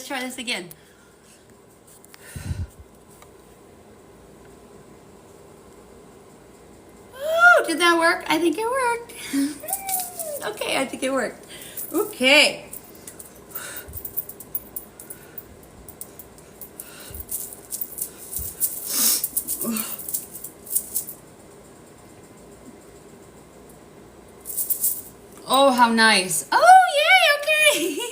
try this again. Oh, did that work? I think it worked. Okay, I think it worked. Okay. Oh, how nice. Oh, yay, okay. Yay!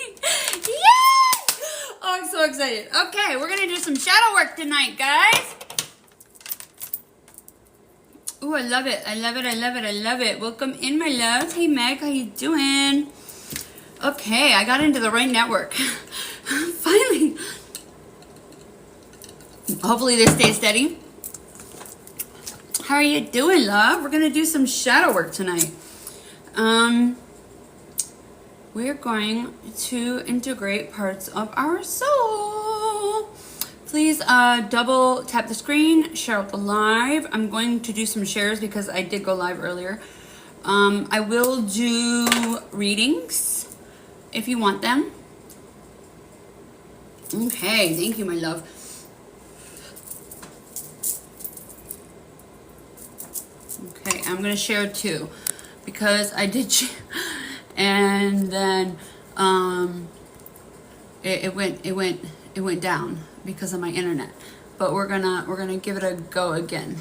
Oh, I'm so excited. Okay, we're going to do some shadow work tonight, guys. Oh, I love it. I love it. I love it. I love it. Welcome in, my loves. Hey, Meg, how you doing? Okay, I got into the right network. Finally. Hopefully this stays steady. How are you doing, love? We're going to do some shadow work tonight. We're going to integrate parts of our soul. Please double tap the screen, share out the live. I'm going to do some shares because I did go live earlier. I will do readings if you want them. Okay, thank you, my love. Okay, I'm gonna share too because I did and then it went down because of my internet. But we're gonna give it a go again.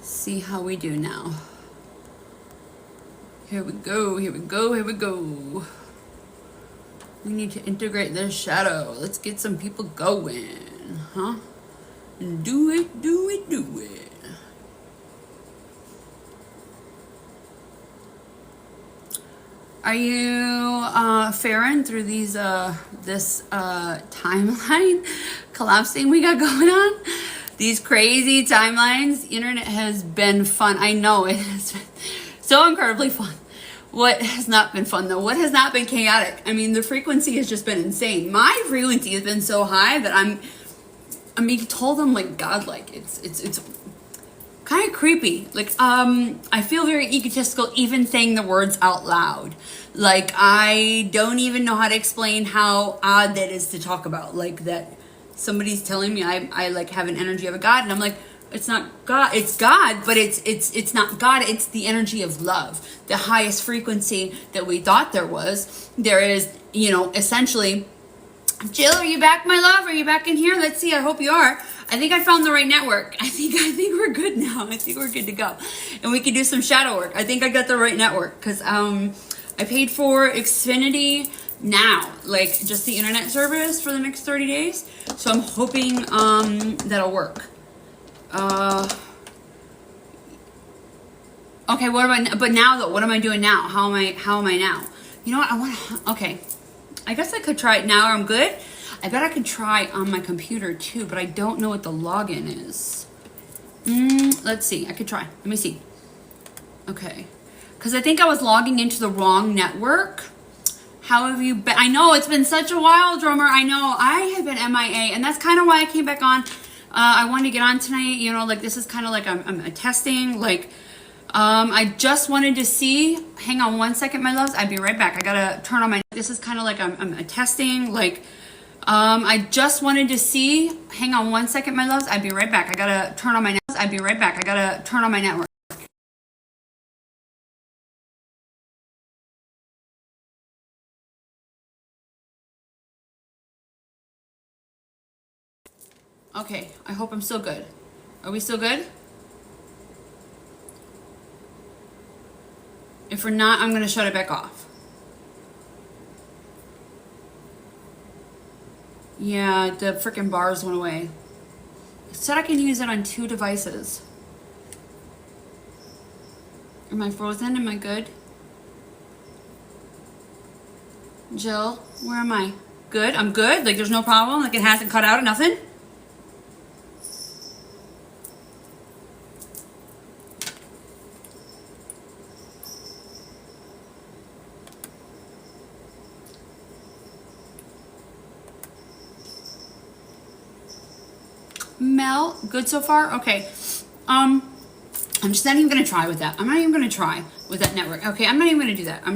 See how we do now. Here we go, here we go, here we go. We need to integrate this shadow. Let's get some people going, huh? Do it, do it, do it. Are you faring through these this timeline collapsing we got going on? These crazy timelines. The internet has been fun. I know it has been so incredibly fun. What has not been fun though? What has not been chaotic? I mean, the frequency has just been insane. My frequency has been so high that I'm being told I'm like godlike. It's kind of creepy. Like, I feel very egotistical even saying the words out loud. Like, I don't even know how to explain how odd that is to talk about. Like, that somebody's telling me I like have an energy of a God, and I'm like, it's not God, it's God, but it's not God, it's the energy of love. The highest frequency that we thought there was. There is, you know, essentially. Jill, are you back, my love? Are you back in here? Let's see. I hope you are. I think I found the right network. I think we're good now. I think we're good to go. And we can do some shadow work. I think I got the right network because I paid for Xfinity Now, like just the internet service for the next 30 days. So I'm hoping that'll work. Okay, what am I? But now though, what am I doing now? How am I now? You know what? I want to. Okay. I guess I could try it now. I'm good. I bet I could try on my computer too, but I don't know what the login is. Let's see. I could try. Let me see. Okay. Because I think I was logging into the wrong network. How have you been? I know it's been such a while, drummer. I know I have been MIA, and that's kind of why I came back on. I wanted to get on tonight. You know, like this is kind of like I'm testing. Like, I just wanted to see. Hang on one second, my loves. I'd be right back. I gotta turn on my. This is kind of like I'm testing. Like, I just wanted to see. Hang on one second, my loves. I'd be right back. I gotta turn on my. I'd be right back. I gotta turn on my network. Okay. I hope I'm still good. Are we still good? If we're not, I'm gonna shut it back off. Yeah, the freaking bars went away. It said I can use it on 2 devices. Am I frozen? Am I good? Jill, where am I? Good? I'm good? Like there's no problem? Like it hasn't cut out or nothing? Mel, good so far? Okay. I'm just not even gonna try with that. I'm not even gonna try with that network. Okay, I'm not even gonna do that. Let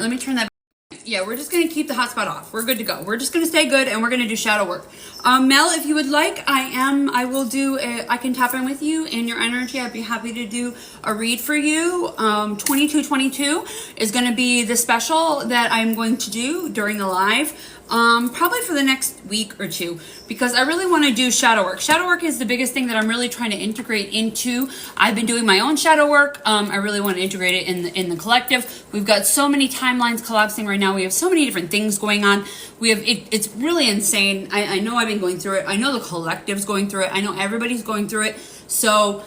me turn that back. Yeah, we're just going to keep the hotspot off. We're good to go. We're just going to stay good, and we're going to do shadow work. Mel, if you would like, I can tap in with you in your energy. I'd be happy to do a read for you. 2222 is going to be the special that I'm going to do during the live. Probably for the next week or two, because I really want to do shadow work. Shadow work is the biggest thing that I'm really trying to integrate into. I've been doing my own shadow work. I really want to integrate it in the collective. We've got so many timelines collapsing right now. We have so many different things going on. We have it's really insane. I know I've been going through it. I know the collective's going through it. I know everybody's going through it. So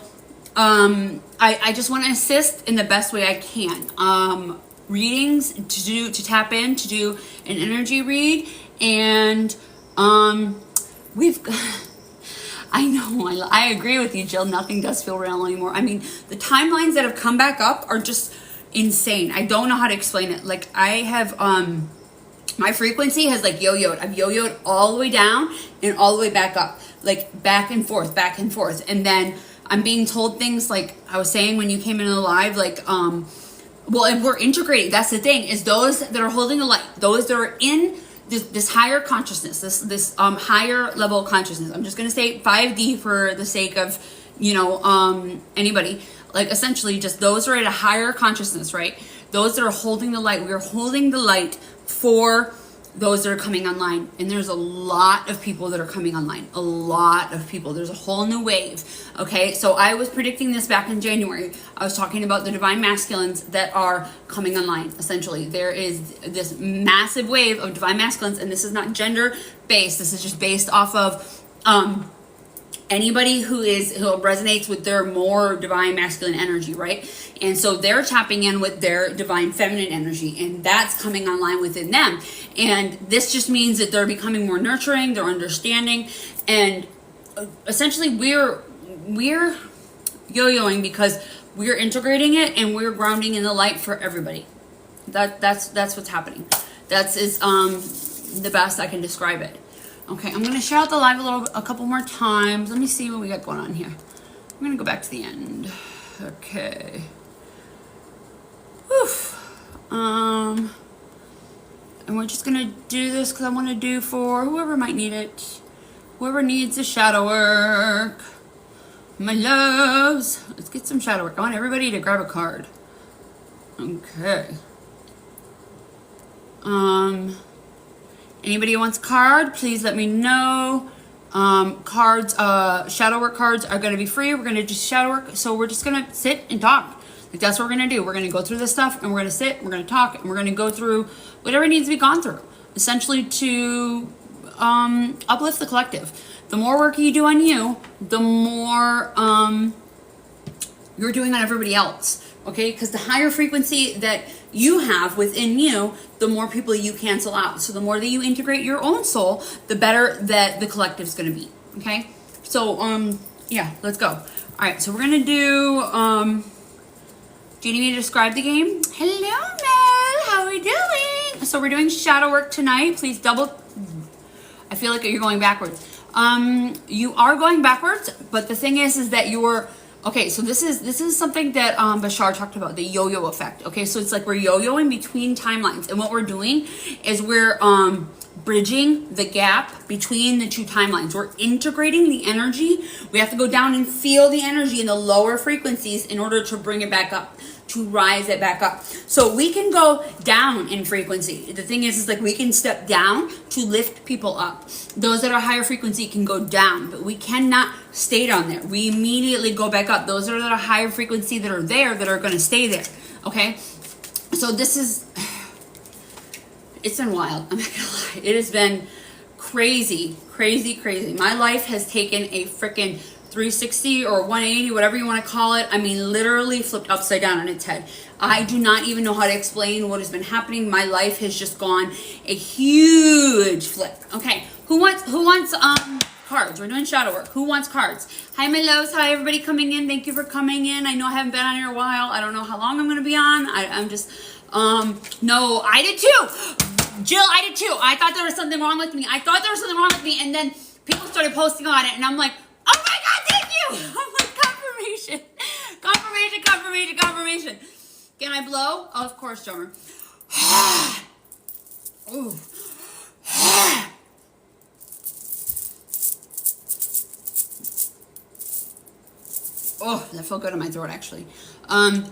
I just want to assist in the best way I can. Readings to tap in, to do an energy read, and I agree with you, Jill. Nothing does feel real anymore. I mean, the timelines that have come back up are just insane. I don't know how to explain it. Like, I have my frequency has like yo-yoed. I've yo-yoed all the way down and all the way back up, like back and forth, and then I'm being told things like I was saying when you came into the live, like well, and we're integrating. That's the thing, is those that are holding the light, those that are in this higher consciousness, this higher level of consciousness. I'm just gonna say 5D for the sake of, anybody. Like, essentially, just those are at a higher consciousness, right? Those that are holding the light. We are holding the light for those that are coming online, and there's a lot of people that are coming online. A lot of people. There's a whole new wave. Okay, so I was predicting this back in January. I was talking about the divine masculines that are coming online. Essentially, there is this massive wave of divine masculines, and this is not gender based. This is just based off of anybody who resonates with their more divine masculine energy, right? And so they're tapping in with their divine feminine energy, and that's coming online within them. And this just means that they're becoming more nurturing, they're understanding, and essentially we're yo-yoing because we're integrating it and we're grounding in the light for everybody. That's what's happening. That is the best I can describe it. Okay, I'm gonna share out the live a couple more times. Let me see what we got going on here. I'm gonna go back to the end. Okay. Woof. And we're just gonna do this because I want to do for whoever might need it. Whoever needs the shadow work. My loves. Let's get some shadow work. I want everybody to grab a card. Okay. Anybody who wants a card, please let me know. Cards, shadow work cards are going to be free. We're going to do shadow work. So we're just going to sit and talk. Like, that's what we're going to do. We're going to go through this stuff, and we're going to sit, we're going to talk, and we're going to go through whatever needs to be gone through, essentially to uplift the collective. The more work you do on you, the more you're doing on everybody else. Okay, because the higher frequency that you have within you, the more people you cancel out. So the more that you integrate your own soul, the better that the collective is going to be. Okay, so yeah, let's go. All right, so we're gonna do. Do you need me to describe the game? Hello, Mel. How are we doing? So we're doing shadow work tonight. Please double. I feel like you're going backwards. You are going backwards, but the thing is that you're. Okay, so this is something that Bashar talked about, the yo-yo effect. Okay, so it's like we're yo-yoing between timelines, and what we're doing is we're bridging the gap between the two timelines. We're integrating the energy. We have to go down and feel the energy in the lower frequencies in order to bring it back up, to rise it back up. So we can go down in frequency. The thing is like we can step down to lift people up. Those that are higher frequency can go down, but we cannot stay down there. We immediately go back up. Those that are higher frequency that are there, that are going to stay there. Okay, so this is, it's been wild. I'm not gonna lie. It has been crazy, crazy, crazy. My life has taken a freaking 360 or 180, whatever you want to call it. I mean, literally flipped upside down on its head. I do not even know how to explain what has been happening. My life has just gone a huge flip. Okay, who wants cards? We're doing shadow work. Who wants cards? Hi, my loves. Hi, everybody coming in. Thank you for coming in. I know I haven't been on here a while. I don't know how long I'm going to be on. I'm just, no, I did too. Jill, I did too. I thought there was something wrong with me. And then people started posting on it, and I'm like, oh my God, thank you. I'm like, confirmation. Confirmation. Can I blow? Oh, of course, Jomer. Ooh. Oh, that felt good in my throat, actually. How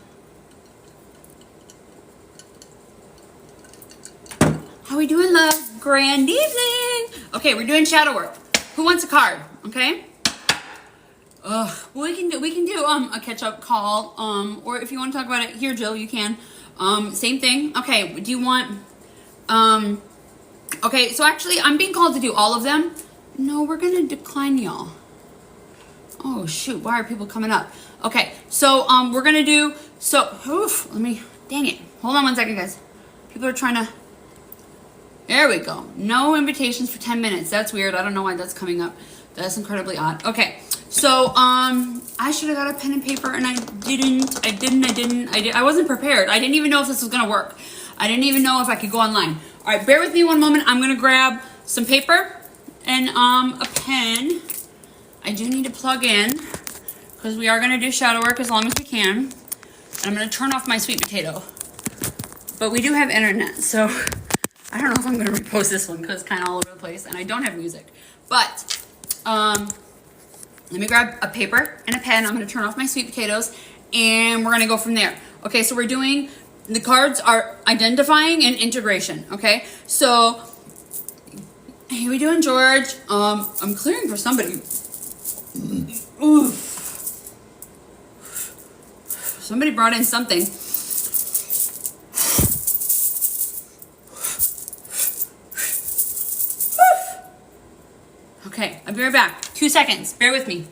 we doing, love? Grand evening. Okay, we're doing shadow work. Who wants a card? Okay. We can do a catch-up call. Or if you want to talk about it here, Jill, you can. Same thing. Okay. Do you want? Okay. So actually, I'm being called to do all of them. No, we're gonna decline y'all. Oh shoot! Why are people coming up? Okay. So we're gonna do. So let me. Dang it! Hold on 1 second, guys. People are trying to. There we go. No invitations for 10 minutes. That's weird. I don't know why that's coming up. That's incredibly odd. Okay. So, I should have got a pen and paper and I didn't. I wasn't prepared. I didn't even know if this was going to work. I didn't even know if I could go online. All right. Bear with me 1 moment. I'm going to grab some paper and, a pen. I do need to plug in because we are going to do shadow work as long as we can. And I'm going to turn off my sweet potato, but we do have internet. So I don't know if I'm going to repost this one because it's kind of all over the place and I don't have music, but, let me grab a paper and a pen. I'm going to turn off my sweet potatoes and we're going to go from there. Okay, so we're doing, the cards are identifying and integration. Okay, so how we doing, George? I'm clearing for somebody. Ooh. Somebody brought in something. Okay, I'll be right back. 2 seconds. Bear with me.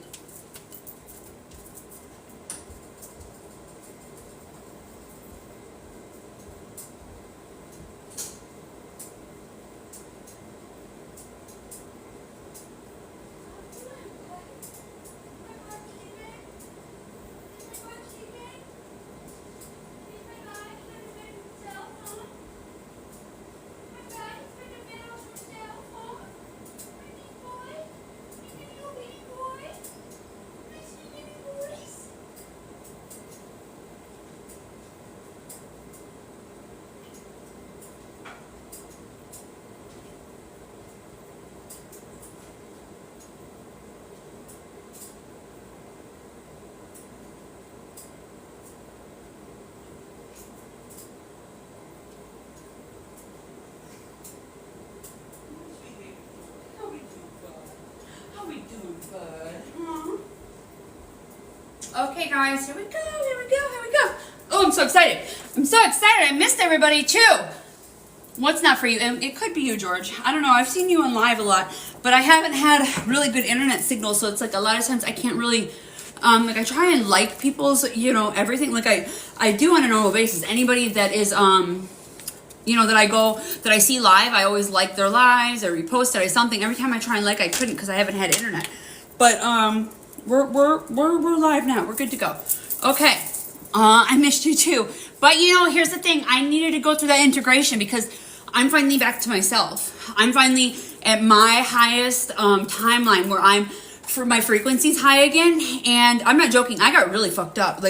Okay, guys, here we go. Oh, I'm so excited. I missed everybody, too. What's not for you? And it could be you, George. I don't know. I've seen you on live a lot, but I haven't had really good internet signal, so it's like a lot of times I can't really, like I try and like people's, everything. Like I do on a normal basis. Anybody that is, that I see live, I always like their lives or repost it or something. Every time I try and like, I couldn't because I haven't had internet. But, we're live now. We're good to go. Okay. I missed you too. But here's the thing. I needed to go through that integration because I'm finally back to myself. I'm finally at my highest timeline where my frequency's high again. And I'm not joking. I got really fucked up.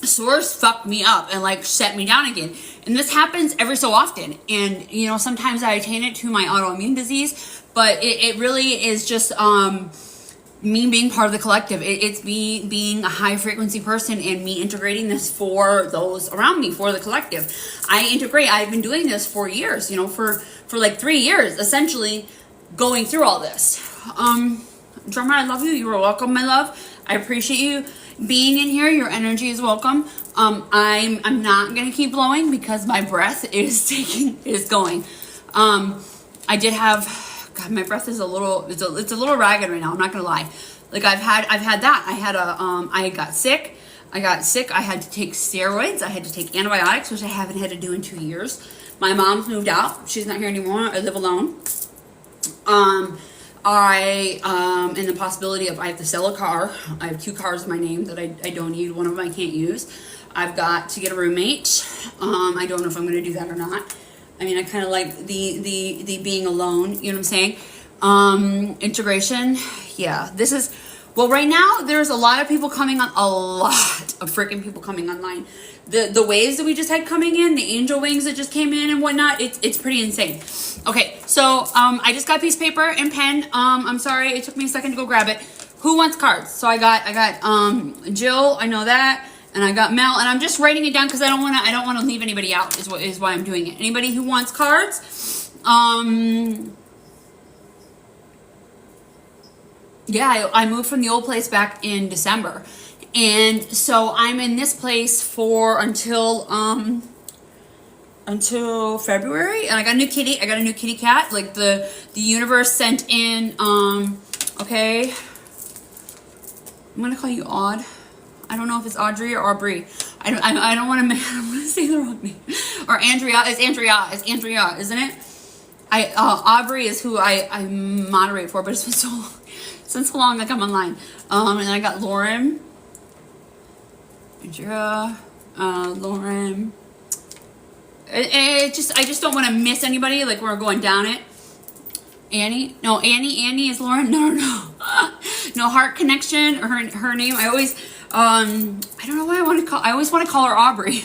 Source fucked me up and set me down again. And this happens every so often. And, sometimes I attain it to my autoimmune disease, but it really is just, me being part of the collective. It's me being a high frequency person and me integrating this for those around me, for the collective. I've been doing this for years, for 3 years, essentially going through all this. Drummer, I love you. You are welcome, my love. I appreciate you being in here. Your energy is welcome. I'm not going to keep blowing because my breath is going. I did have, God, my breath is it's a little ragged right now. I'm not gonna lie. I've had that. I got sick. I had to take steroids. I had to take antibiotics, which I haven't had to do in 2 years. My mom's moved out. She's not here anymore. I live alone. In the possibility of I have to sell a car. I have 2 cars in my name that I don't need. One of them I can't use. I've got to get a roommate. I don't know if I'm gonna do that or not. I mean, I kind of like the being alone, you know what I'm saying? Integration. Yeah, right now there's a lot of people coming on, a lot of freaking people coming online. The waves that we just had coming in, the angel wings that just came in and whatnot, it's pretty insane. Okay, so I just got piece of paper and pen. I'm sorry, it took me a second to go grab it. Who wants cards? So I got Jill, I know that, and I got Mel, and I'm just writing it down because I don't want to leave anybody out. Is why I'm doing it. Anybody who wants cards? Yeah, I moved from the old place back in December. And so I'm in this place for until February. And I got a new kitty. I got a new kitty cat. Like the universe sent in, okay. I'm going to call you Aud. I don't know if it's Audrey or Aubrey. I don't want to say the wrong name. Or Andrea. It's Andrea, isn't it? Aubrey is who I moderate for, but it's been so long. Since so long, like I'm online. And then I got Lauren, Andrea, Lauren. I just don't want to miss anybody. Like we're going down it. Annie, no, Annie is Lauren. No, no, Heart Connection or her name. I always, I don't know why I always want to call her Aubrey.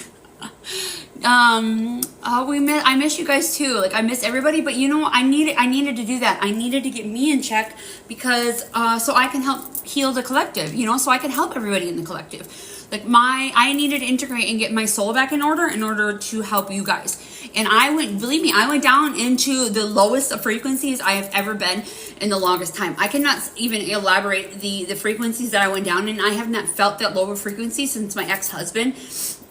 I miss you guys too. Like I miss everybody, but you know, I needed to do that. I needed to get me in check because, so I can help heal the collective, you know, so I can help everybody in the collective. Like I needed to integrate and get my soul back in order to help you guys. And believe me, I went down into the lowest of frequencies I have ever been in the longest time. I cannot even elaborate the frequencies that I went down in. I have not felt that lower frequency since my ex-husband.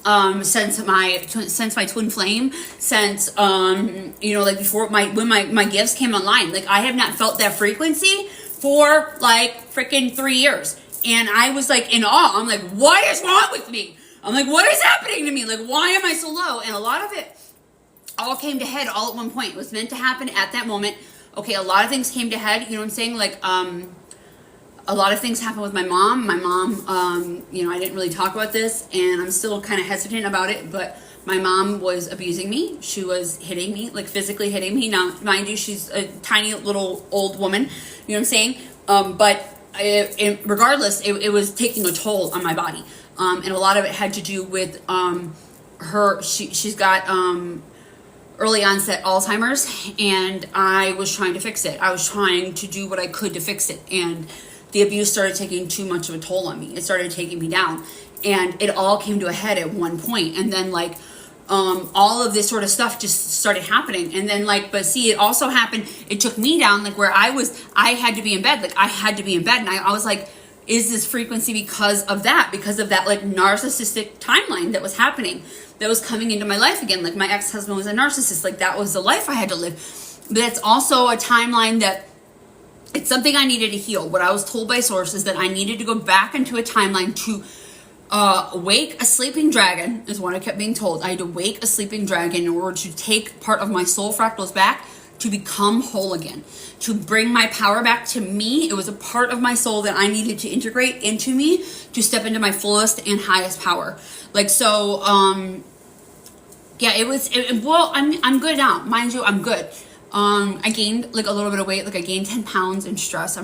Since my twin flame, since you know, like before when my gifts came online, like I have not felt that frequency for like freaking 3 years, and I was like in awe. I'm like, what is wrong with me? I'm like, what is happening to me? Like, why am I so low? And a lot of it all came to head all at one point. It was meant to happen at that moment. Okay, a lot of things came to head. You know what I'm saying? Like a lot of things happened with my mom. My mom, you know, I didn't really talk about this, and I'm still kind of hesitant about it, but my mom was abusing me. She was hitting me, like physically hitting me. Now, mind you, she's a tiny little old woman, you know what I'm saying? But regardless, it was taking a toll on my body. And a lot of it had to do with she's got early onset Alzheimer's, and I was trying to fix it. I was trying to do what I could to fix it, and the abuse started taking too much of a toll on me. It started taking me down, and it all came to a head at one point. And then like, all of this sort of stuff just started happening. And then like, but see, it also happened. It took me down, like where I had to be in bed. Like I had to be in bed. And I was like, is this frequency because of that like narcissistic timeline that was happening, that was coming into my life again? Like my ex-husband was a narcissist. Like that was the life I had to live. But it's also a timeline that it's something I needed to heal. What I was told by sources that I needed to go back into a timeline to wake a sleeping dragon, is what I kept being told. I had to wake a sleeping dragon in order to take part of my soul fractals back, to become whole again, to bring my power back to me. It was a part of my soul that I needed to integrate into me to step into my fullest and highest power. Like, so, yeah, well, I'm good now. Mind you, I'm good. I gained like a little bit of weight. Like I gained 10 pounds in stress.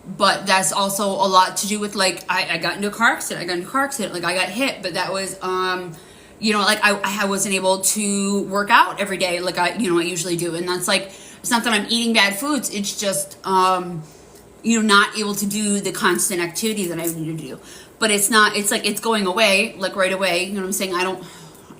But that's also a lot to do with like, I got into a car accident. Like I got hit, but that was, you know, like I wasn't able to work out every day. Like I usually do. And that's like, it's not that I'm eating bad foods. It's just, you know, not able to do the constant activity that I need to do. But it's like, it's going away, like right away. You know what I'm saying?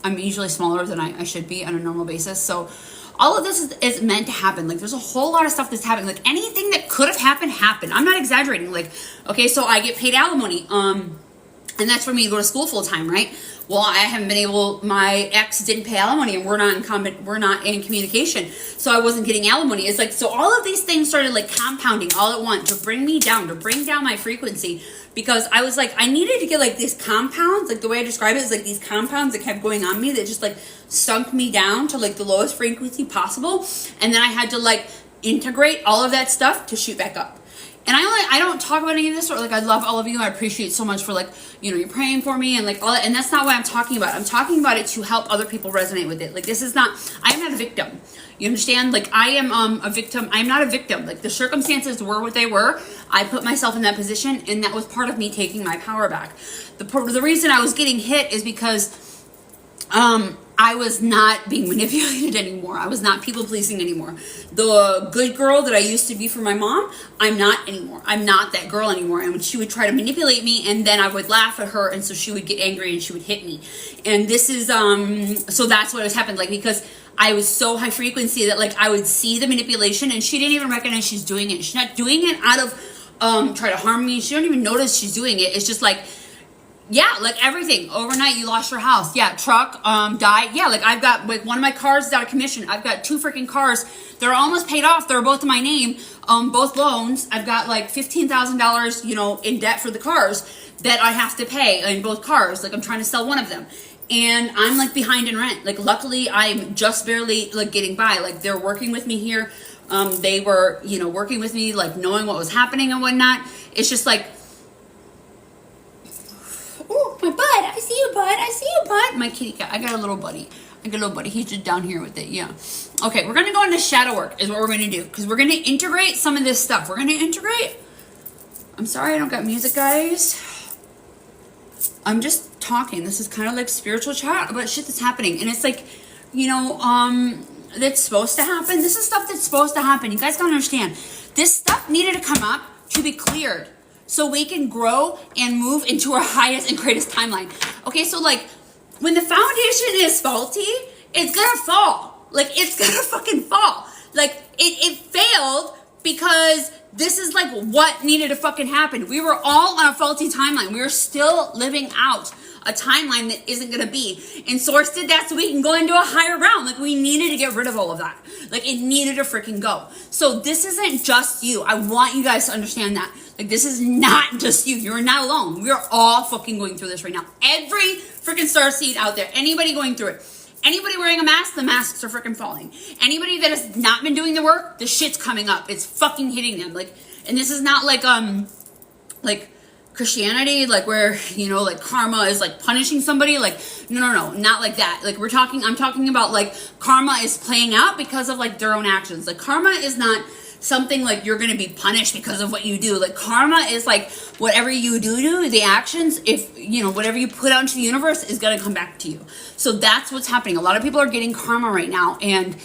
I'm usually smaller than I should be on a normal basis. So all of this is meant to happen. Like there's a whole lot of stuff that's happening. Like anything that could have happened. I'm not exaggerating. Like, okay, so I get paid alimony. And that's for me to go to school full time, right? Well, I haven't been able, my ex didn't pay alimony, and we're not in communication. So I wasn't getting alimony. It's like, so all of these things started like compounding all at once to bring me down, to bring down my frequency, because I was like, I needed to get like these compounds, like the way I describe it is like these compounds that kept going on me that just like sunk me down to like the lowest frequency possible. And then I had to like integrate all of that stuff to shoot back up. And I don't talk about any of this, or like I love all of you. I appreciate so much for like, you know, you're praying for me and like all that. And that's not what I'm talking about. I'm talking about it to help other people resonate with it. Like this is not, I am not a victim. You understand? Like I am a victim. I'm not a victim. Like the circumstances were what they were. I put myself in that position, and that was part of me taking my power back. The reason I was getting hit is because I was not being manipulated anymore. I was not people pleasing anymore. The good girl that I used to be for my mom, I'm not anymore. I'm not that girl anymore. And she would try to manipulate me, and then I would laugh at her, and so she would get angry and she would hit me. And this is so that's what has happened. Like, because I was so high frequency that like I would see the manipulation, and she didn't even recognize she's doing it. She's not doing it out of try to harm me. She don't even notice she's doing it. It's just like, yeah, like everything. Overnight, you lost your house. Yeah, truck, died. Yeah, like I've got, like one of my cars is out of commission. I've got 2 freaking cars. They're almost paid off. They're both in my name, both loans. I've got like $15,000, you know, in debt for the cars that I have to pay in both cars. Like I'm trying to sell one of them. And I'm like behind in rent. Like luckily, I'm just barely like getting by. Like they're working with me here. They were, you know, working with me, like knowing what was happening and whatnot. It's just like, oh, my bud. I see you, bud. I see you, bud. My kitty cat. I got a little buddy. He's just down here with it. Yeah. Okay, we're going to go into shadow work is what we're going to do. Because we're going to integrate some of this stuff. We're going to integrate. I'm sorry I don't got music, guys. I'm just talking. This is kind of like spiritual chat about shit that's happening. And it's like, you know, that's supposed to happen. This is stuff that's supposed to happen. You guys gotta understand. This stuff needed to come up to be cleared so we can grow and move into our highest and greatest timeline. Okay, so like when the foundation is faulty, it's gonna fall. Like it's gonna fucking fall. Like it failed because this is like what needed to fucking happen. We were all on a faulty timeline. We were still living out a timeline that isn't gonna be. And Source did that so we can go into a higher realm. Like we needed to get rid of all of that. Like it needed to freaking go. So this isn't just you. I want you guys to understand that. Like this is not just you. You're not alone. We are all fucking going through this right now. Every freaking starseed out there, anybody going through it. Anybody wearing a mask, the masks are freaking falling. Anybody that has not been doing the work, the shit's coming up. It's fucking hitting them. Like, and this is not like Christianity, like where, you know, like karma is like punishing somebody. Like, no, not like that. Like I'm talking about like karma is playing out because of like their own actions. Like karma is not something like you're going to be punished because of what you do. Like karma is like whatever you do, the actions, if, you know, whatever you put out into the universe is going to come back to you. So that's what's happening. A lot of people are getting karma right now, and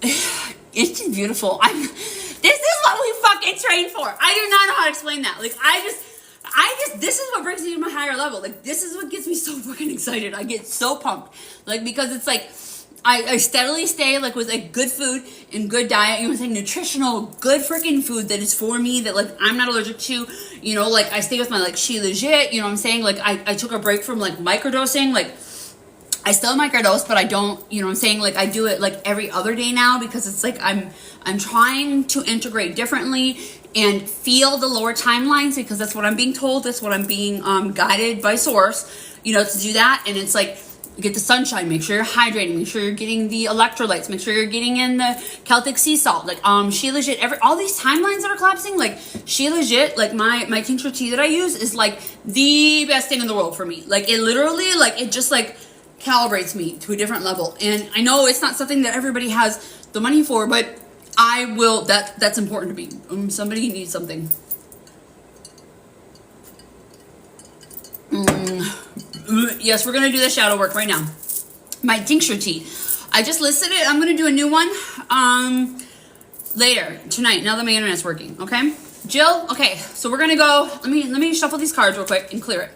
it's just beautiful. This is what we fucking train for. I do not know how to explain that. Like I just, this is what brings me to my higher level. Like this is what gets me so fucking excited. I get so pumped. Like, because it's like, I steadily stay like with like good food and good diet, you know what I'm saying, nutritional, good freaking food that is for me, that like I'm not allergic to, you know, like I stay with my like She Legit, you know what I'm saying, like I took a break from like microdosing, like I still microdose, but I don't, you know what I'm saying, like I do it like every other day now, because it's like I'm trying to integrate differently and feel the lower timelines, because that's what I'm being told, that's what I'm being guided by Source, you know, to do that. And it's like, get the sunshine, make sure you're hydrating, make sure you're getting the electrolytes, make sure you're getting in the Celtic sea salt, like She Legit, all these timelines that are collapsing, like She Legit, like my tincture tea that I use is like the best thing in the world for me. Like it literally, like it just like calibrates me to a different level. And I know it's not something that everybody has the money for, but I will, that's important to me. Somebody needs something. Yes, we're going to do the shadow work right now. My tincture tea. I just listed it. I'm going to do a new one later tonight, now that my internet's working, okay? Jill, okay, so we're going to go, let me shuffle these cards real quick and clear it.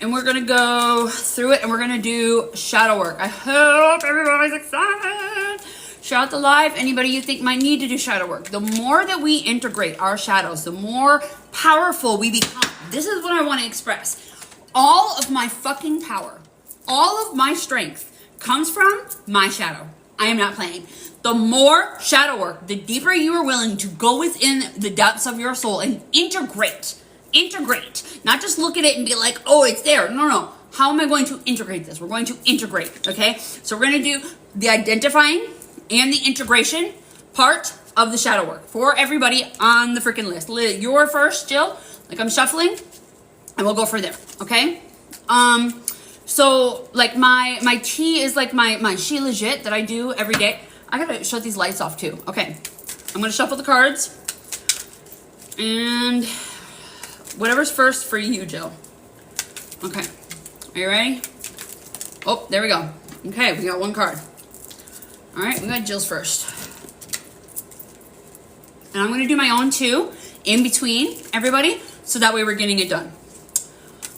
And we're going to go through it, and we're going to do shadow work. I hope everybody's excited. Shout out the live. Anybody you think might need to do shadow work. The more that we integrate our shadows, the more powerful we become. This is what I want to express. All of my fucking power, all of my strength comes from my shadow. I am not playing. The more shadow work, the deeper you are willing to go within the depths of your soul and integrate, not just look at it and be like, oh, it's there. No. How am I going to integrate this? We're going to integrate, okay? So we're going to do the identifying and the integration part of the shadow work for everybody on the freaking list. You're first, Jill. Like I'm shuffling. And we'll go from there, okay? So like my tea is like my She Legit that I do every day. I gotta shut these lights off too. Okay, I'm gonna shuffle the cards. And whatever's first for you, Jill. Okay. Are you ready? Oh, there we go. Okay, we got one card. All right, we got Jill's first. And I'm going to do my own too, in between everybody, so that way we're getting it done.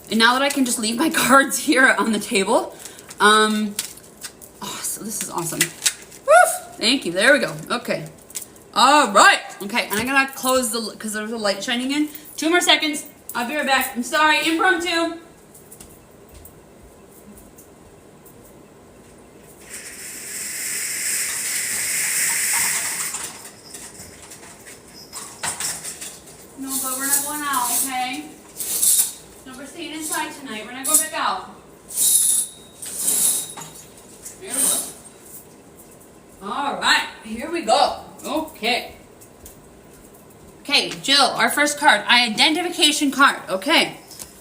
And now that I can just leave my cards here on the table, oh, so this is awesome. Woo! Thank you. There we go. Okay. All right. Okay, and I'm going to close the, because there's a light shining in. 2 more seconds. I'll be right back. I'm sorry, impromptu. No, but we're not going out, okay? No, we're staying inside tonight. We're not going back out. Here we go. All right, here we go. Okay. Okay, Jill, our first card, identification card. Okay,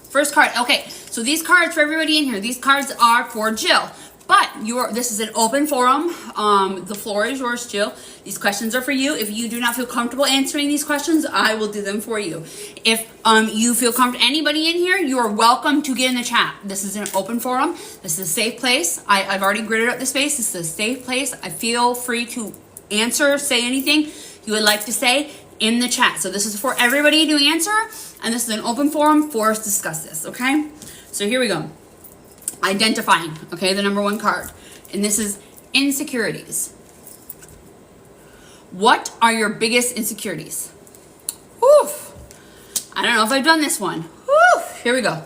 first card. Okay, so these cards for everybody in here, these cards are for Jill. But this is an open forum. The floor is yours, Jill. These questions are for you. If you do not feel comfortable answering these questions, I will do them for you. If you feel comfortable, anybody in here, you are welcome to get in the chat. This is an open forum. This is a safe place. I've already gridded up the space. This is a safe place. I feel free to answer, say anything you would like to say in the chat. So this is for everybody to answer, and this is an open forum for us to discuss this, okay? So here we go. Identifying, okay, the number 1 card. And this is insecurities. What are your biggest insecurities? Whew. I don't know if I've done this one. Whew. Here we go.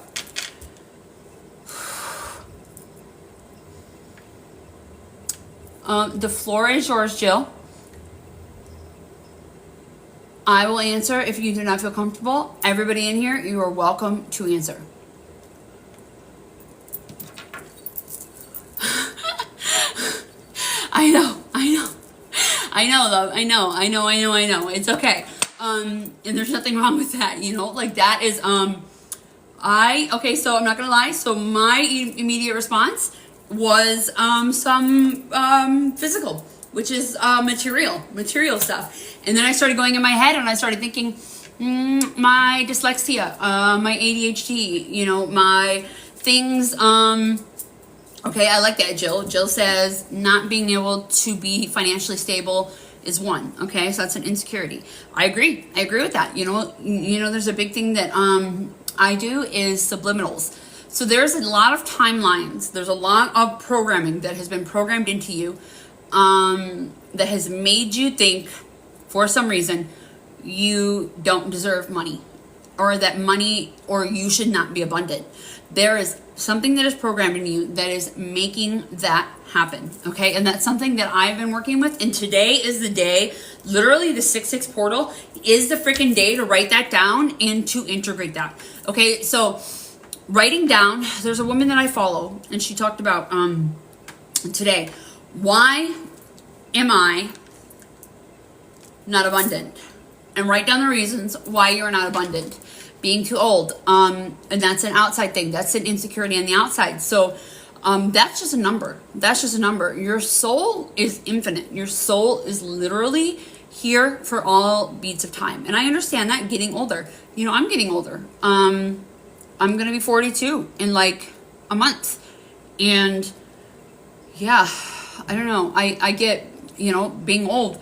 The floor is yours, Jill. I will answer if you do not feel comfortable. Everybody in here, you are welcome to answer. I know, love. I know. It's okay. And there's nothing wrong with that, you know, like that is, okay, so I'm not gonna lie. So my immediate response was, some, physical, which is, material stuff. And then I started going in my head and I started thinking, my dyslexia, my ADHD, you know, my things, okay, I like that, Jill. Jill says not being able to be financially stable is one. Okay, so that's an insecurity. I agree with that. You know, there's a big thing that I do is subliminals. So there's a lot of timelines. There's a lot of programming that has been programmed into you that has made you think, for some reason, you don't deserve money, or that money, or you should not be abundant. There is something that is programmed in you that is making that happen, okay? And that's something that I've been working with, and today is the day, literally the 6/6 portal is the freaking day to write that down and to integrate that, okay? So writing down, there's a woman that I follow, and she talked about today, why am I not abundant? And write down the reasons why you're not abundant. Being too old, and that's an outside thing. That's an insecurity on the outside. So that's just a number. That's just a number. Your soul is infinite. Your soul is literally here for all beats of time. And I understand that getting older. You know, I'm getting older. I'm going to be 42 in like a month. And yeah, I don't know. I get, you know, being old.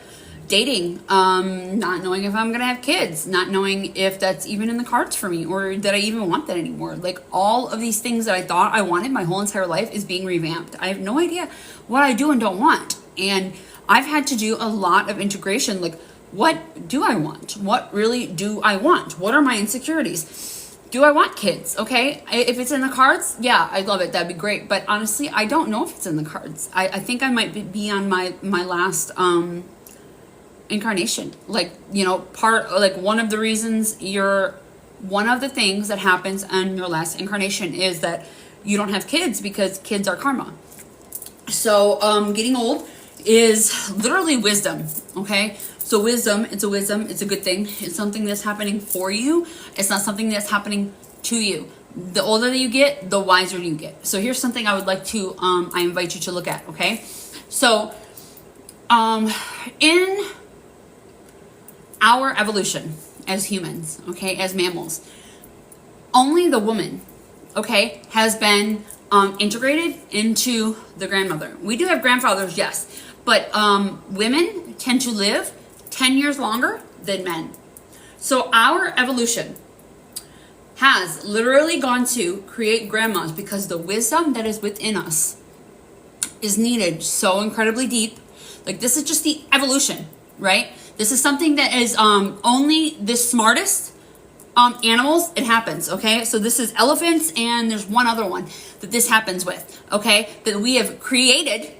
Dating, not knowing if I'm gonna have kids, not knowing if that's even in the cards for me, or that I even want that anymore. Like all of these things that I thought I wanted my whole entire life is being revamped. I have no idea what I do and don't want. And I've had to do a lot of integration. Like, what do I want? What really do I want? What are my insecurities? Do I want kids? Okay, if it's in the cards, yeah, I'd love it. That'd be great. But honestly, I don't know if it's in the cards. I think I might be on my last, incarnation. Like, you know, one of the reasons one of the things that happens in your last incarnation is that you don't have kids because kids are karma. So getting old is literally wisdom. Okay, so wisdom, it's a good thing. It's something that's happening for you. It's not something that's happening to you. The older that you get, the wiser you get. So here's something I would like to I invite you to look at. Okay, so in our evolution, as humans, okay, as mammals. Only the woman, okay, has been integrated into the grandmother. We do have grandfathers, yes, but women tend to live 10 years longer than men. So our evolution has literally gone to create grandmas because the wisdom that is within us is needed so incredibly deep. Like, this is just the evolution, right? This is something that is only the smartest animals, it happens, okay? So this is elephants, and there's one other one that this happens with, okay? That we have created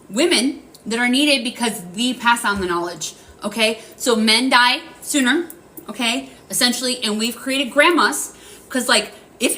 women that are needed because we pass on the knowledge, okay? So men die sooner, okay? Essentially, and we've created grandmas because, like, if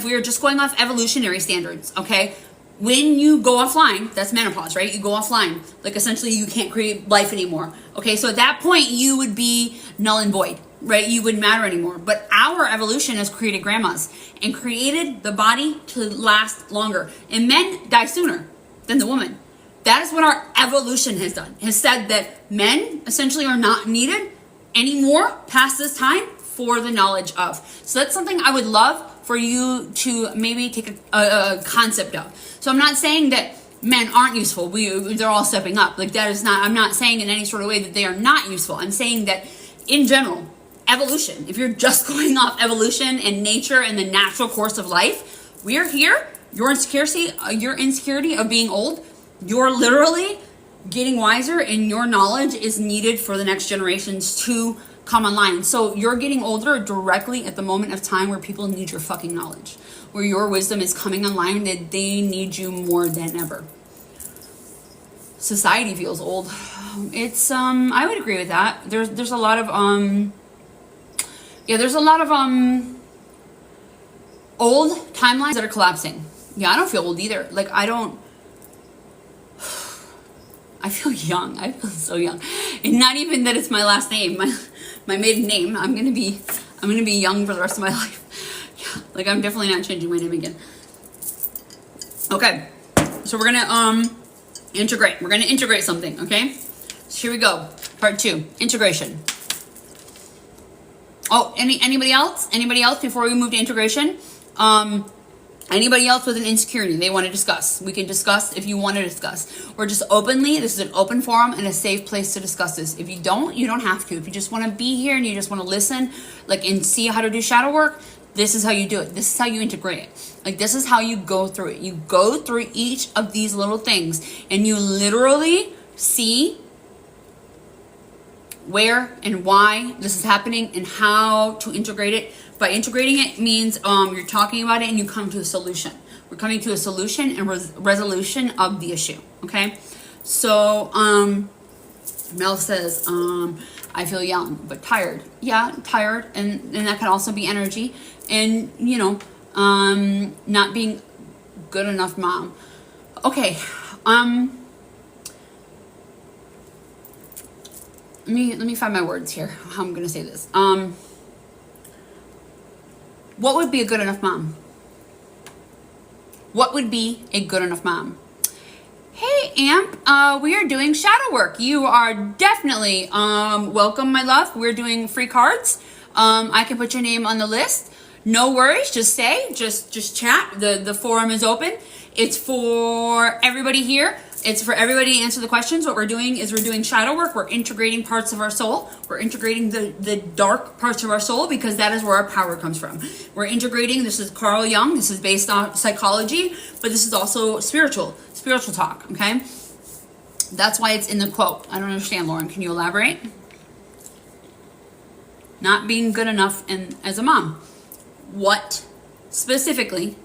we were just going off evolutionary standards, okay? When you go offline, that's menopause, right? You go offline. Like, essentially, you can't create life anymore. Okay, so at that point, you would be null and void, right? You wouldn't matter anymore. But our evolution has created grandmas and created the body to last longer. And men die sooner than the woman. That is what our evolution has done. Has said that men essentially are not needed anymore past this time for the knowledge of. So that's something I would love for you to maybe take a concept of. So I'm not saying that men aren't useful. They're all stepping up. Like, that is not, I'm not saying in any sort of way that they are not useful. I'm saying that in general, evolution, if you're just going off evolution and nature and the natural course of life, we're here. Your insecurity of being old, you're literally getting wiser, and your knowledge is needed for the next generations to come online. So you're getting older directly at the moment of time where people need your fucking knowledge, where your wisdom is coming online, that they need you more than ever. Society feels old. It's I would agree with that. There's a lot of there's a lot of old timelines that are collapsing. Yeah, I don't feel old either. Like, I feel young. I feel so young. And not even that it's my last name, my maiden name. I'm gonna be young for the rest of my life. Yeah, like, I'm definitely not changing my name again. Okay, so we're gonna integrate. We're gonna integrate something. Okay, so here we go. Part 2, integration. Oh, anybody else? Anybody else before we move to integration? Anybody else with an insecurity they want to discuss? We can discuss if you want to discuss. Or just openly, this is an open forum and a safe place to discuss this. If you don't have to. If you just want to be here and you just want to listen, like, and see how to do shadow work, this is how you do it. This is how you integrate it. Like, this is how you go through it. You go through each of these little things and you literally see where and why this is happening and how to integrate it. By integrating it means you're talking about it and you come to a solution. We're coming to a solution and resolution of the issue, okay? So, Mel says, I feel young, but tired. Yeah, tired, and that can also be energy. And, not being good enough mom. Okay, let me find my words here, how I'm gonna say this. What would be a good enough mom? What would be a good enough mom? Hey, Amp, we are doing shadow work. You are definitely welcome, my love. We're doing free cards. I can put your name on the list. No worries, just say, just chat. The forum is open. It's for everybody here. It's for everybody to answer the questions. What we're doing is we're doing shadow work. We're integrating parts of our soul. We're integrating the dark parts of our soul because that is where our power comes from. We're integrating, this is Carl Jung. This is based on psychology, but this is also spiritual talk, okay? That's why it's in the quote. I don't understand, Lauren. Can you elaborate? Not being good enough as a mom. What specifically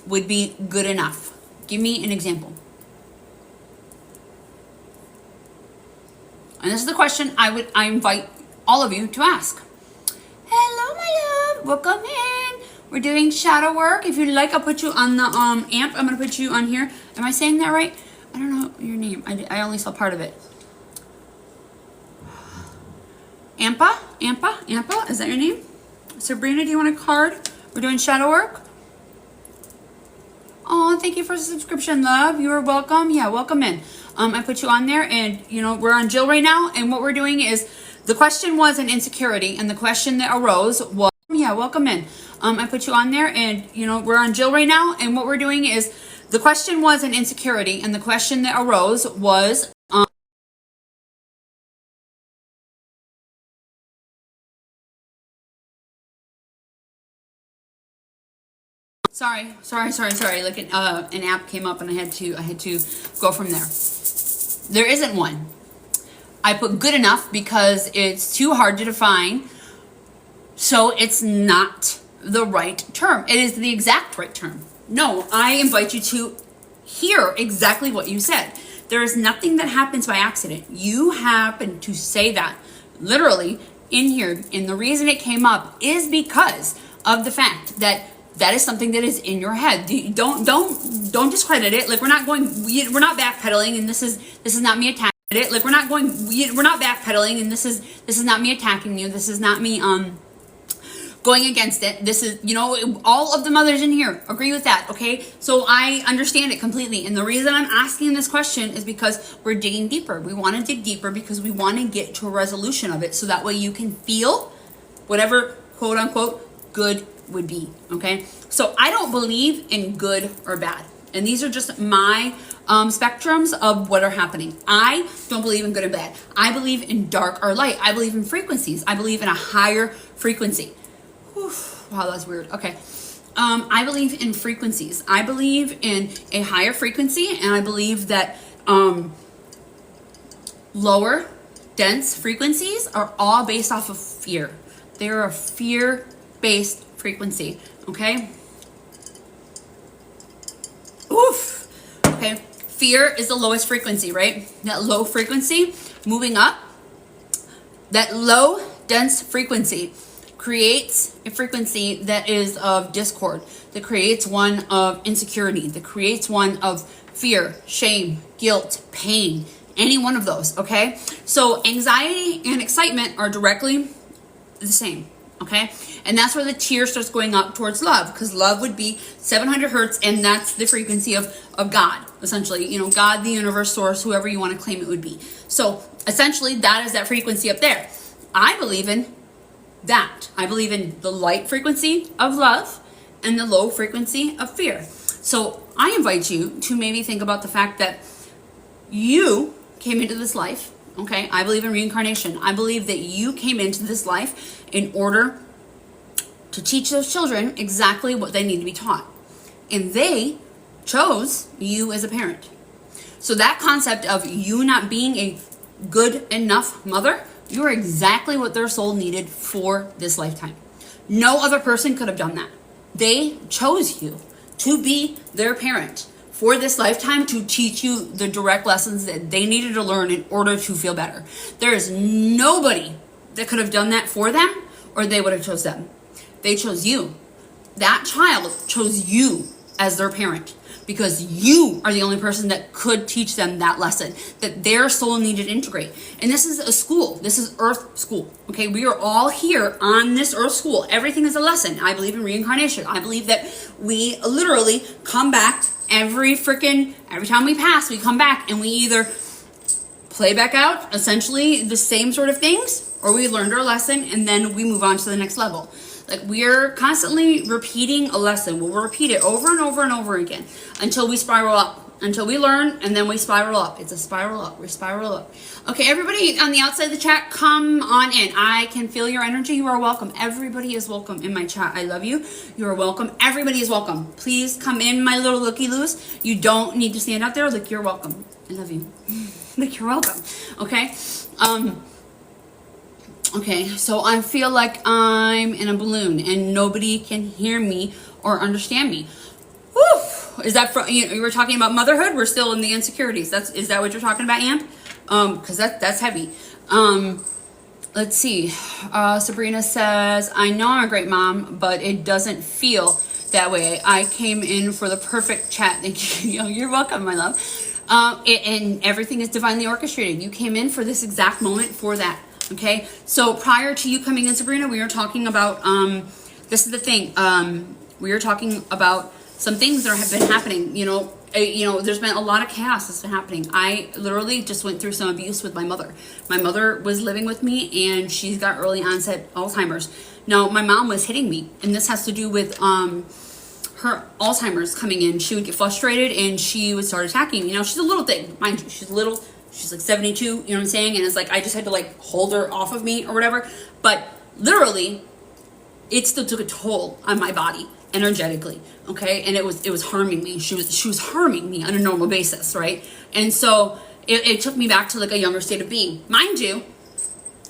would be good enough? Give me an example. And this is the question I invite all of you to ask. Hello, my love. Welcome in. We're doing shadow work. If you'd like, I'll put you on the amp. I'm going to put you on here. Am I saying that right? I don't know your name. I only saw part of it. Ampa? Is that your name? Sabrina, do you want a card? We're doing shadow work. Oh, thank you for the subscription, love. You are welcome. Yeah, welcome in. I put you on there, and we're on Jill right now, and what we're doing is The question was an insecurity, and the question that arose was, yeah, welcome in. I put you on there, and we're on Jill right now, and what we're doing is, the question was an insecurity, and the question that arose was, sorry. Like an app came up, and I had to go from there. There isn't one. I put good enough because it's too hard to define, so it's not the right term. It is the exact right term. No, I invite you to hear exactly what you said. There is nothing that happens by accident. You happen to say that literally in here, and the reason it came up is because of the fact that that is something that is in your head. Don't discredit it. Like we're not backpedaling, and this is not me attacking it. Like we're not backpedaling, and this is not me attacking you. This is not me going against it. This is, all of the mothers in here agree with that, okay? So I understand it completely. And the reason I'm asking this question is because we're digging deeper. We want to dig deeper because we want to get to a resolution of it, so that way you can feel whatever quote unquote good would be, okay? So I don't believe in good or bad. And these are just my spectrums of what are happening. I don't believe in good and bad. I believe in dark or light. I believe in frequencies. I believe in a higher frequency. Whew, wow, that's weird. Okay. I believe in frequencies. I believe in a higher frequency, and I believe that lower, dense frequencies are all based off of fear. They're a fear-based frequency, okay? Oof. Okay. Fear is the lowest frequency, right? That low frequency moving up, that low, dense frequency creates a frequency that is of discord, that creates one of insecurity, that creates one of fear, shame, guilt, pain, any one of those, okay? So anxiety and excitement are directly the same, okay? And that's where the tier starts going up towards love, because love would be 700 hertz, and that's the frequency of God, essentially. God, the universe, source, whoever you want to claim it would be. So essentially, that is that frequency up there. I believe in that. I believe in the light frequency of love and the low frequency of fear. So I invite you to maybe think about the fact that you came into this life, okay? I believe in reincarnation. I believe that you came into this life in order to teach those children exactly what they need to be taught. And they chose you as a parent. So that concept of you not being a good enough mother, you are exactly what their soul needed for this lifetime. No other person could have done that. They chose you to be their parent for this lifetime, to teach you the direct lessons that they needed to learn in order to feel better. There is nobody that could have done that for them, or they would have chose them. They chose you. That child chose you as their parent, because you are the only person that could teach them that lesson that their soul needed to integrate. And this is a school. This is Earth school. Okay, we are all here on this Earth school. Everything is a lesson. I believe in reincarnation. I believe that we literally come back every time we pass, we come back and we either play back out essentially the same sort of things, or we learned our lesson and then we move on to the next level. Like, we're constantly repeating a lesson. We'll repeat it over and over and over again until we spiral up. Until we learn, and then we spiral up. It's a spiral up. We spiral up. Okay, everybody on the outside of the chat, come on in. I can feel your energy. You are welcome. Everybody is welcome in my chat. I love you. You are welcome. Everybody is welcome. Please come in, my little looky-loos. You don't need to stand out there. Like, you're welcome. I love you. Like, you're welcome. Okay? Okay, so I feel like I'm in a balloon and nobody can hear me or understand me. Whew! Is that from, you were talking about motherhood? We're still in the insecurities. Is that what you're talking about, Amp? Because that's heavy. Let's see. Sabrina says, I know I'm a great mom, but it doesn't feel that way. I came in for the perfect chat. Thank you. You're welcome, my love. And everything is divinely orchestrated. You came in for this exact moment for that. Okay, so prior to you coming in, Sabrina, we were talking about, this is the thing, we were talking about some things that have been happening, there's been a lot of chaos that's been happening. I literally just went through some abuse with my mother. My mother was living with me, and she's got early onset Alzheimer's. Now, my mom was hitting me, and this has to do with her Alzheimer's coming in. She would get frustrated, and she would start attacking me. She's a little thing, mind you. She's little. She's like 72, you know what I'm saying? And it's like, I just had to like hold her off of me or whatever. But literally, it still took a toll on my body energetically, okay? And it was harming me. She was harming me on a normal basis, right? And so it took me back to like a younger state of being. Mind you,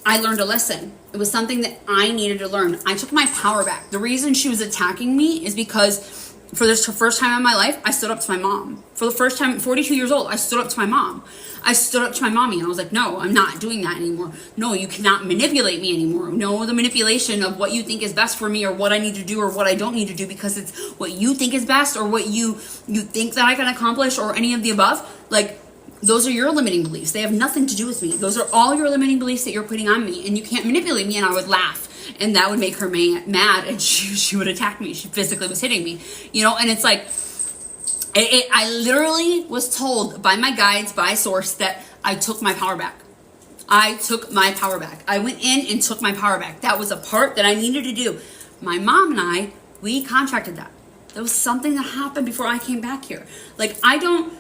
I learned a lesson. It was something that I needed to learn. I took my power back. The reason she was attacking me is because for this first time in my life, I stood up to my mom. For the first time, 42 years old, I stood up to my mom. I stood up to my mommy, and I was like, no, I'm not doing that anymore. No, you cannot manipulate me anymore. No, the manipulation of what you think is best for me, or what I need to do, or what I don't need to do, because it's what you think is best, or what you think that I can accomplish, or any of the above. Like, those are your limiting beliefs. They have nothing to do with me. Those are all your limiting beliefs that you're putting on me, and you can't manipulate me. And I would laugh. And that would make her mad, and she would attack me. She physically was hitting me, and it's like, I literally was told by my guides, by source, that I took my power back. I took my power back. I went in and took my power back. That was a part that I needed to do. My mom and we contracted that. That was something that happened before I came back here. Like, I don't,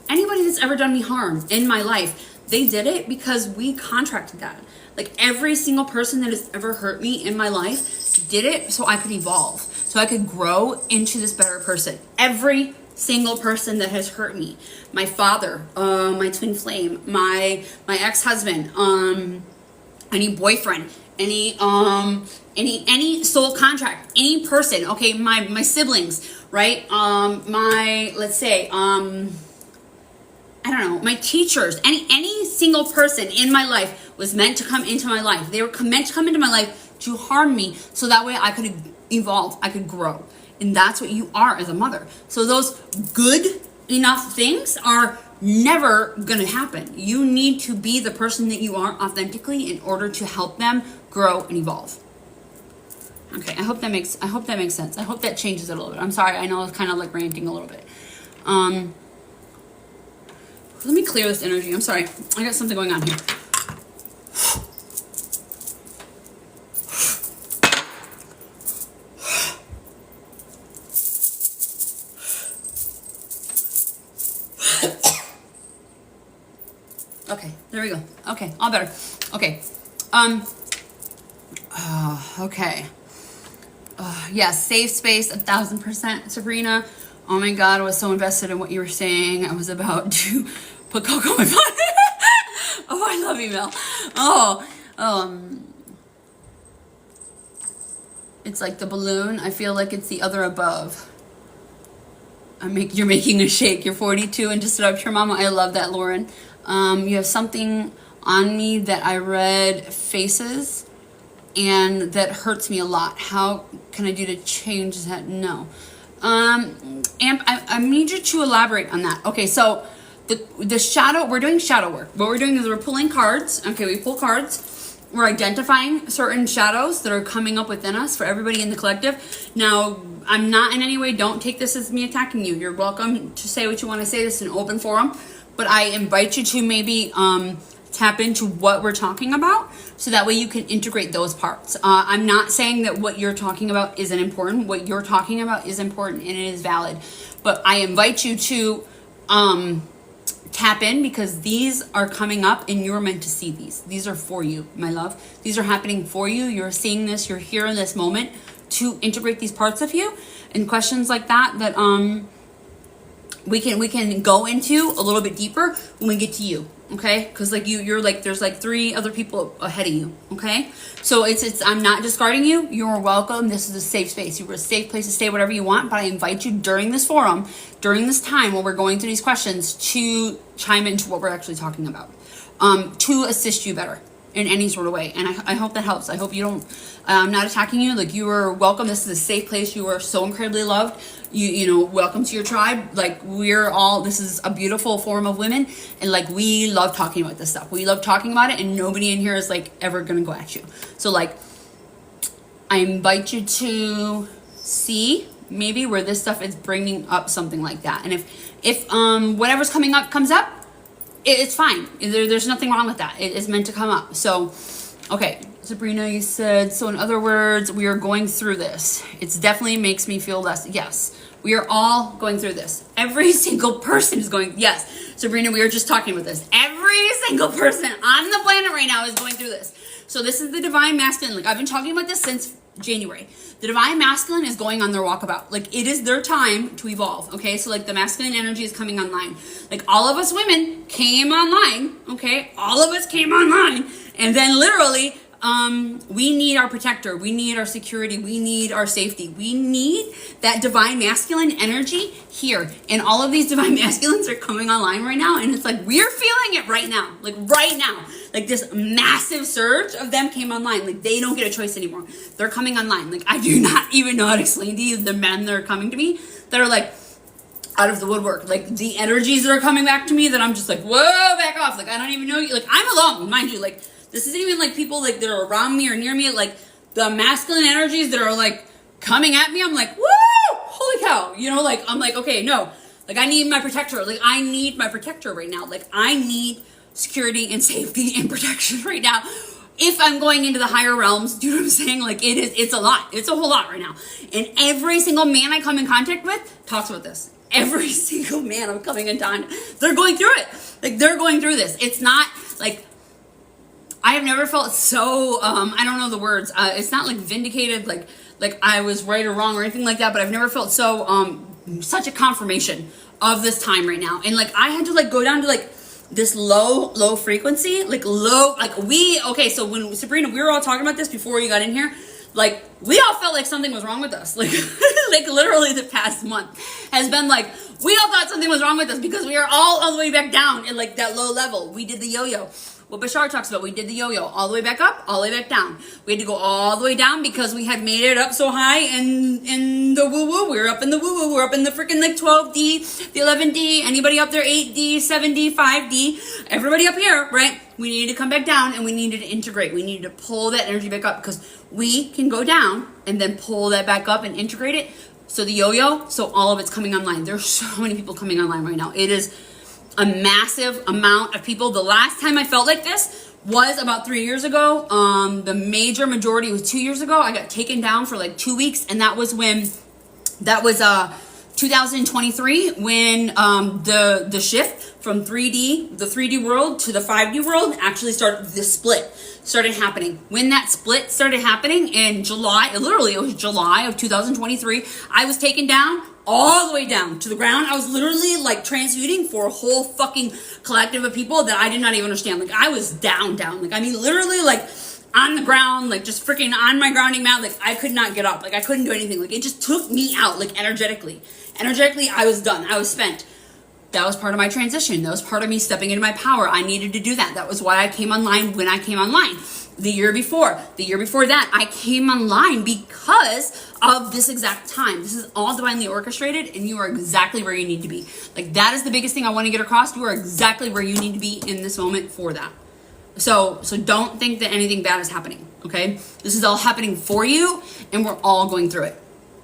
anybody that's ever done me harm in my life, they did it because we contracted that. Like, every single person that has ever hurt me in my life did it so I could evolve, so I could grow into this better person. Every single person that has hurt me, my father, my twin flame, my ex-husband, any boyfriend, any soul contract, any person, okay, my siblings, right? Let's say, I don't know, my teachers, any single person in my life was meant to come into my life. They were meant to come into my life to harm me, so that way I could evolve, I could grow. And that's what you are as a mother. So those good enough things are never going to happen. You need to be the person that you are authentically in order to help them grow and evolve. Okay, I hope that makes sense. I hope that changes it a little bit. I'm sorry, I know it's kind of like ranting a little bit. Let me clear this energy. I'm sorry. I got something going on here. Okay, there we go. Okay, all better. Okay. Okay. Yes, safe space, 1000%. Sabrina, oh my God, I was so invested in what you were saying. I was about to put cocoa in my pot. Oh, I love you, Mel. It's like the balloon. I feel like it's the other above. You're making a shake. You're 42 and just stood up to your mama. I love that, Lauren. You have something on me that I read faces, and that hurts me a lot. How can I do to change that? No. Amp, I need you to elaborate on that. Okay, so the shadow, we're doing shadow work. What we're doing is we're pulling cards. Okay, we pull cards. We're identifying certain shadows that are coming up within us for everybody in the collective. Now, I'm not in any way, don't take this as me attacking you. You're welcome to say what you want to say. This is an open forum. But I invite you to maybe tap into what we're talking about, so that way you can integrate those parts. I'm not saying that what you're talking about isn't important. What you're talking about is important and it is valid. But I invite you to tap in, because these are coming up and you're meant to see these. These are for you, my love. These are happening for you. You're seeing this. You're here in this moment to integrate these parts of you. And questions like that we can go into a little bit deeper when we get to you, okay? Because like you're like, there's like 3 other people ahead of you, okay? So it's I'm not discarding you. You're welcome. This is a safe space. You're a safe place to stay whatever you want. But I invite you during this forum, during this time while we're going through these questions, to chime into what we're actually talking about, to assist you better in any sort of way. And I hope that helps. I hope you don't, I'm not attacking you. Like, you are welcome. This is a safe place. You are so incredibly loved. You know, welcome to your tribe. Like, this is a beautiful form of women. And like, we love talking about this stuff. We love talking about it, and nobody in here is like ever going to go at you. So like, I invite you to see maybe, where this stuff is bringing up something like that. And if whatever's coming up comes up, it's fine. There's nothing wrong with that. It is meant to come up. So, okay, Sabrina, you said, so in other words, we are going through this. It definitely makes me feel less. Yes, we are all going through this. Every single person is going, yes. Sabrina, we were just talking about this. Every single person on the planet right now is going through this. So this is the divine masculine. Like, I've been talking about this since January. The divine masculine is going on their walkabout. Like, it is their time to evolve. Okay, so like the masculine energy is coming online. Like, all of us women came online. Okay, all of us came online, and then literally we need our protector, we need our security, we need our safety, we need that divine masculine energy here. And all of these divine masculines are coming online right now, and it's like we're feeling it right now. Like right now, like this massive surge of them came online. Like, they don't get a choice anymore. They're coming online. Like, I do not even know how to explain to you the men that are coming to me that are like out of the woodwork. Like, the energies that are coming back to me that I'm just like, whoa, back off. Like, I don't even know you. Like, I'm alone, mind you. Like, this isn't even like people like that are around me or near me. Like, the masculine energies that are like coming at me, I'm like, woo, holy cow. You know, like, I'm like, okay, no. Like, I need my protector. Like, I need my protector right now. Like, I need security and safety and protection right now. If I'm going into the higher realms, do you know what I'm saying? Like, it's a lot. It's a whole lot right now. And every single man I come in contact with talks about this. Every single man I'm coming in contact, they're going through it. Like, they're going through this. It's not like, I have never felt so, I don't know the words. It's not like vindicated, like I was right or wrong or anything like that, but I've never felt so, such a confirmation of this time right now. And like, I had to like go down to like this low frequency, like low, like okay, so when Sabrina, we were all talking about this before you got in here, like, we all felt like something was wrong with us. Like, like literally the past month has been like, we all thought something was wrong with us because we are all the way back down in like that low level. We did the yo-yo. What Bashar talks about, we did the yo-yo all the way back up, all the way back down. We had to go all the way down because we had made it up so high in the woo-woo. We were up in the woo-woo. We're up in the freaking like 12D, the 11D. Anybody up there, 8D, 7D, 5D. Everybody up here, right? We needed to come back down and we needed to integrate. We needed to pull that energy back up because we can go down and then pull that back up and integrate it. So the yo-yo, so all of it's coming online. There's so many people coming online right now. It is a massive amount of people. The last time I felt like this was about 3 years ago. The major majority was 2 years ago. I got taken down for like 2 weeks, and that was 2023 when the shift from 3D, the 3D world to the 5D world actually started, the split started happening. When that split started happening in July, literally it was July of 2023, I was taken down all the way down to the ground. I was literally like transmuting for a whole fucking collective of people that I did not even understand. Like, I was down. Like, I mean, literally like on the ground, like just freaking on my grounding mat. Like, I could not get up. Like, I couldn't do anything. Like, it just took me out, like energetically. Energetically, I was done. I was spent. That was part of my transition. That was part of me stepping into my power. I needed to do that. That was why I came online when I came online. The year before that, I came online because of this exact time. This is all divinely orchestrated, and you are exactly where you need to be. Like, that is the biggest thing I want to get across. You are exactly where you need to be in this moment for that. So don't think that anything bad is happening, okay? This is all happening for you, and we're all going through it.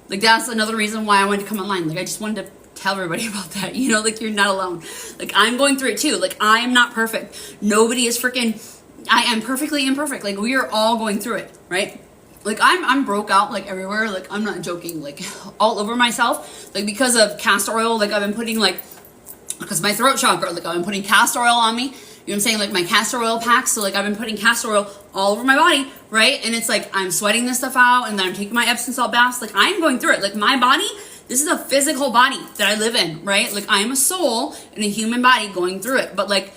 Like, that's another reason why I wanted to come online. Like, I just wanted to tell everybody about that, you know, like, you're not alone. Like, I'm going through it too. Like, I am not perfect. Nobody is freaking, I am perfectly imperfect. Like, we are all going through it, right? Like, I'm broke out, like, everywhere. Like, I'm not joking, like, all over myself. Like, because of castor oil, like, I've been putting, like, because my throat chakra, like, I've been putting castor oil on me. You know what I'm saying? Like, my castor oil packs. So, like, I've been putting castor oil all over my body, right? And it's like, I'm sweating this stuff out, and then I'm taking my Epsom salt baths. Like, I'm going through it. Like, my body, this is a physical body that I live in, right? Like, I am a soul in a human body going through it. But, like,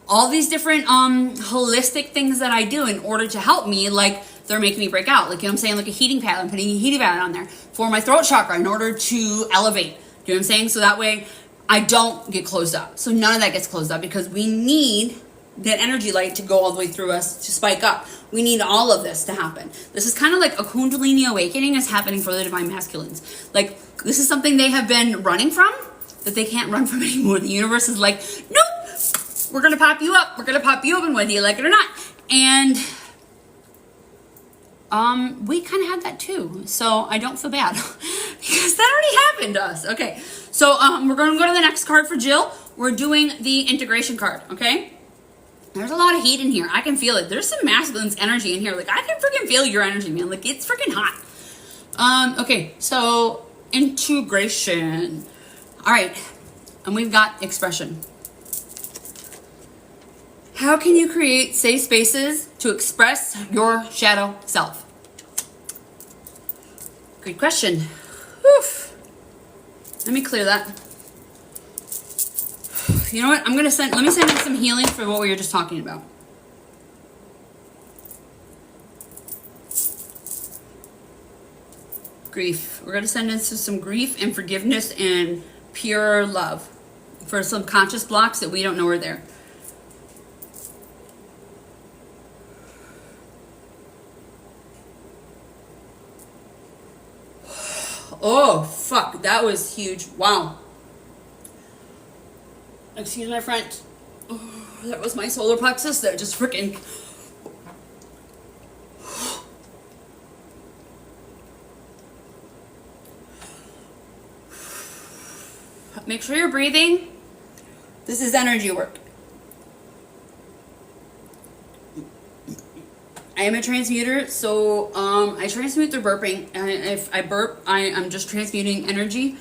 all these different holistic things that I do in order to help me, like, they're making me break out. Like, you know what I'm saying? Like a heating pad. I'm putting a heating pad on there for my throat chakra in order to elevate. You know what I'm saying? So that way I don't get closed up. So none of that gets closed up because we need that energy light to go all the way through us to spike up. We need all of this to happen. This is kind of like a Kundalini awakening is happening for the divine masculines. Like, this is something they have been running from that they can't run from anymore. The universe is like, nope, we're going to pop you up. We're going to pop you open whether you like it or not. And we kind of had that too. So I don't feel bad Because that already happened to us. Okay, so we're going to go to the next card for Jill. We're doing the integration card, okay? There's a lot of heat in here. I can feel it. There's some masculine's energy in here. Like, I can freaking feel your energy, man. Like, it's freaking hot. Okay, so integration. All right, and we've got expression. How can you create safe spaces to express your shadow self? Great question. Whew. Let me clear that. You know what? Let me send in some healing for what we were just talking about. Grief. We're going to send in some grief and forgiveness and pure love for some conscious blocks that we don't know are there. Oh, fuck. That was huge. Wow. Excuse my French. Oh, that was my solar plexus that just freaking... Make sure you're breathing. This is energy work. I am a transmuter, so I transmute through burping. And if I burp, I'm just transmuting energy.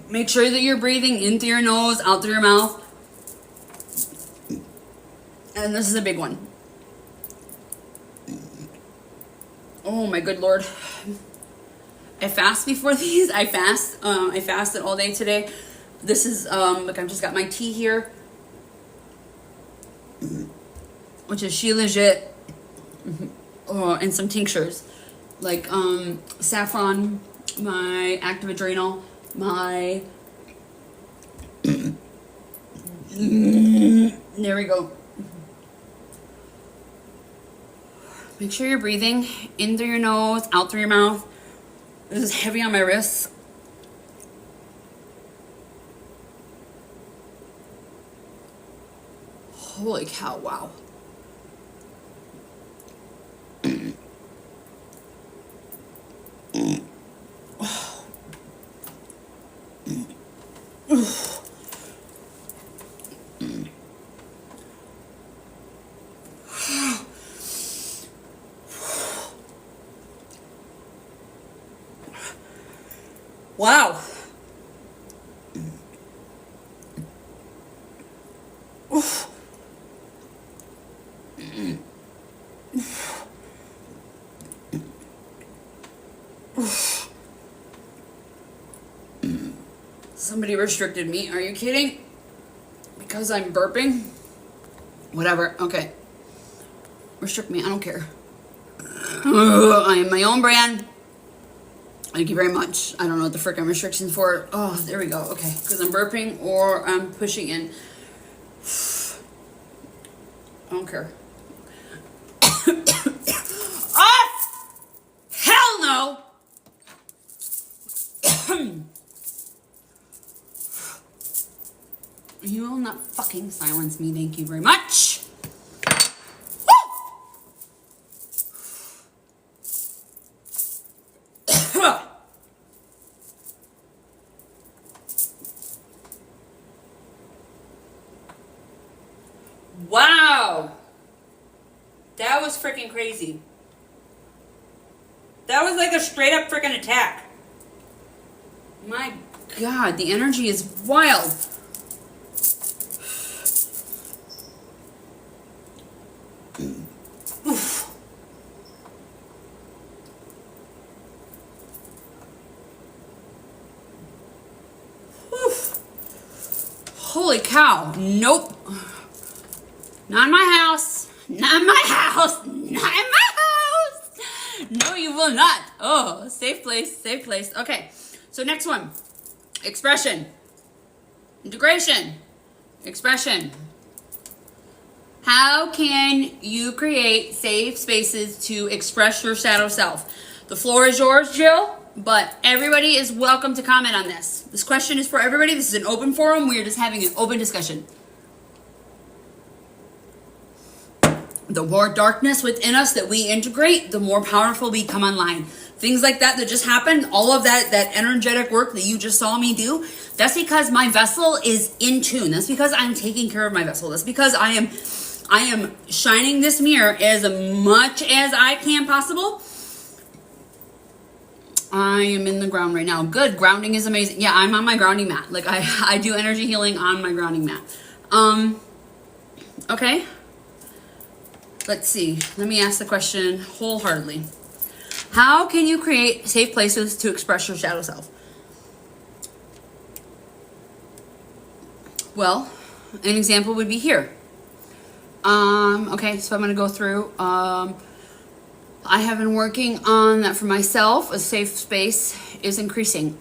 Make sure that you're breathing in through your nose, out through your mouth. And this is a big one. Oh my good Lord. I fast before these. I fasted all day today. This is, look, I've just got my tea here, which is She Legit, and some tinctures, like saffron, my active adrenal, my, there we go. Make sure you're breathing in through your nose, out through your mouth. This is heavy on my wrists. Holy cow, wow. Wow. Somebody restricted me. Are you kidding? Because I'm burping? Whatever. Okay. Restrict me. I don't care. I am my own brand. Thank you very much. I don't know what the frick I'm restrictions for. Oh, there we go. Okay. Because I'm burping or I'm pushing in. I don't care. Oh! Hell no! You will not fucking silence me. Thank you very much. Wow. That was freaking crazy. That was like a straight up freaking attack. My God, the energy is wild. Oof. Oof. Holy cow. Nope. Not in my house. Not in my house. Not in my house. No, you will not. Oh, safe place. Safe place. Okay. So next one. Expression. Integration. Expression. How can you create safe spaces to express your shadow self? The floor is yours, Jill, but everybody is welcome to comment on this. This question is for everybody. This is an open forum. We are just having an open discussion. The more darkness within us that we integrate, the more powerful we come online. things like that just happened, all of that energetic work that you just saw me do, that's because my vessel is in tune. That's because I'm taking care of my vessel. That's because I am shining this mirror as much as I can possible. I am in the ground right now. Good. Grounding is amazing. Yeah, I'm on my grounding mat. Like I do energy healing on my grounding mat. Okay. Let's see. Let me ask the question wholeheartedly. How can you create safe places to express your shadow self? Well, an example would be here. Okay, so I'm going to go through. I have been working on that for myself. A safe space is increasing.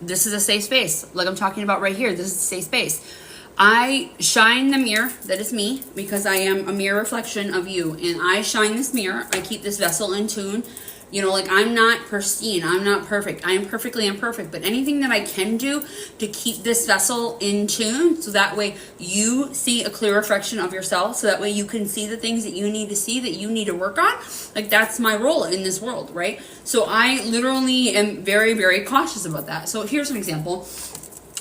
This is a safe space. Like I'm talking about right here. This is a safe space. I shine the mirror that is me because I am a mirror reflection of you. And I shine this mirror. I keep this vessel in tune. You know, like I'm not pristine. I'm not perfect. I am perfectly imperfect. But anything that I can do to keep this vessel in tune so that way you see a clear reflection of yourself, so that way you can see the things that you need to see, that you need to work on. Like that's my role in this world, right? So I literally am very, very cautious about that. So here's an example.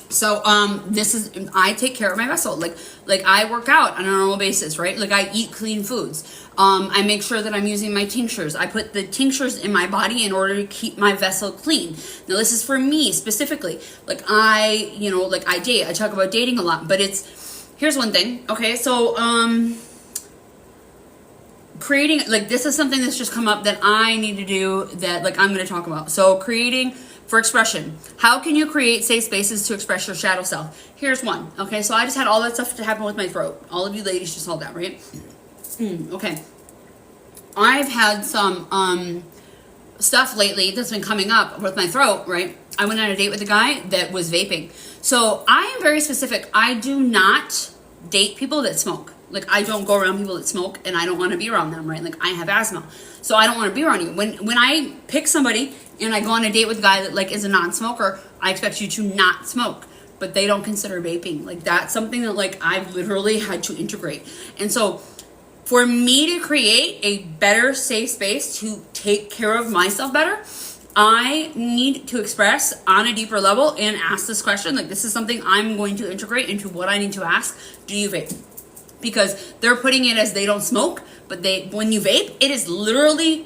So this is, I take care of my vessel. Like I work out on a normal basis, right? Like I eat clean foods. I make sure that I'm using my tinctures. I put the tinctures in my body in order to keep my vessel clean. Now this is for me specifically. Like I date. I talk about dating a lot, but here's one thing. Okay, so creating, like this is something that's just come up that I need to do that like I'm going to talk about. So creating for expression. How can you create safe spaces to express your shadow self? Here's one. Okay, so I just had all that stuff to happen with my throat. All of you ladies just saw that, right? Okay. I've had some stuff lately that's been coming up with my throat, right? I went on a date with a guy that was vaping. So I am very specific. I do not date people that smoke. Like I don't go around people that smoke and I don't want to be around them, right? Like I have asthma. So I don't want to be around you. When I pick somebody and I go on a date with a guy that like is a non-smoker, I expect you to not smoke. But they don't consider vaping. Like that's something that like I've literally had to integrate. And so for me to create a better safe space to take care of myself better, I need to express on a deeper level and ask this question. Like this is something I'm going to integrate into what I need to ask. Do you vape? Because they're putting it as they don't smoke, but when you vape, it is literally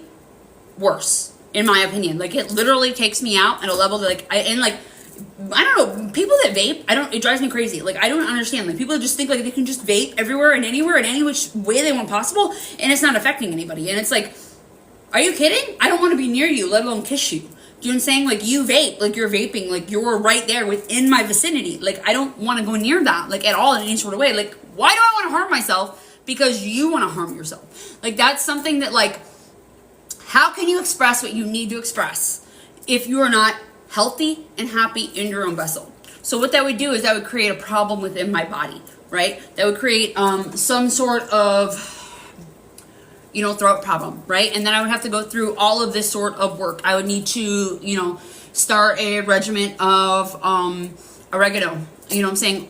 worse, in my opinion. Like it literally takes me out at a level that I don't know, people that vape, it drives me crazy. Like I don't understand. Like people just think like they can just vape everywhere and anywhere in any which way they want possible, and it's not affecting anybody. And it's like, are you kidding? I don't want to be near you, let alone kiss you. Do you know what I'm saying? Like you vape, like you're vaping, like you're right there within my vicinity. Like I don't want to go near that, like at all in any sort of way. Like why do I want to harm myself? Because you want to harm yourself. Like that's something that like, how can you express what you need to express if you are not healthy and happy in your own vessel? So what that would do is that would create a problem within my body, right? That would create some sort of throat problem, right? And then I would have to go through all of this sort of work. I would need to, start a regimen of oregano,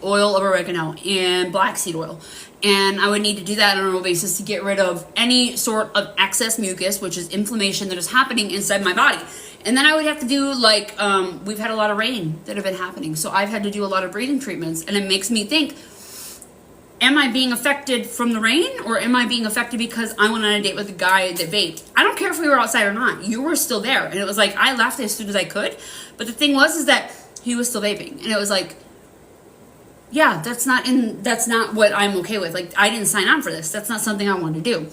oil of oregano and black seed oil. And I would need to do that on a normal basis to get rid of any sort of excess mucus, which is inflammation that is happening inside my body. And then I would have to do we've had a lot of rain that have been happening. So I've had to do a lot of breathing treatments, and it makes me think, am I being affected from the rain, or am I being affected because I went on a date with a guy that vaped? I don't care if we were outside or not. You were still there. And it was like, I left as soon as I could. But the thing is that he was still vaping. And it was like, yeah, that's not what I'm okay with. Like, I didn't sign on for this. That's not something I want to do.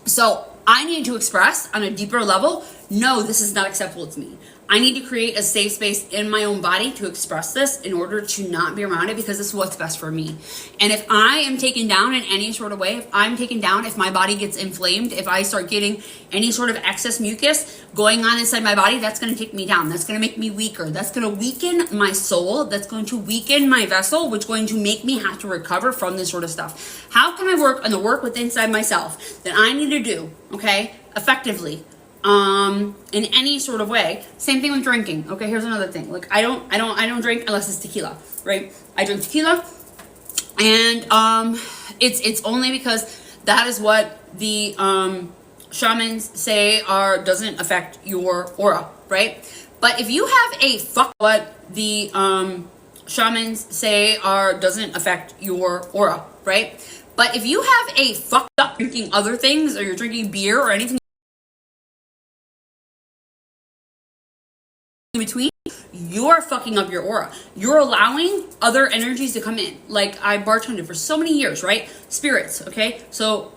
So I need to express on a deeper level, no, this is not acceptable to me. I need to create a safe space in my own body to express this in order to not be around it, because this is what's best for me. And if I am taken down in any sort of way, if I'm taken down, if my body gets inflamed, if I start getting any sort of excess mucus going on inside my body, that's going to take me down. That's going to make me weaker. That's going to weaken my soul. That's going to weaken my vessel, which is going to make me have to recover from this sort of stuff. How can I work on the work within inside myself that I need to do, okay, effectively? In any sort of way. Same thing with drinking. Okay, here's another thing. Like I don't drink unless it's tequila, right? I drink tequila, and it's only because that is what the shamans say doesn't affect your aura, right? But if you have a what the shamans say doesn't affect your aura, right? But if you have a fucked up drinking other things, or you're drinking beer or anything in between, you're fucking up your aura. You're allowing other energies to come in. Like, I bartended for so many years, right? Spirits, okay? So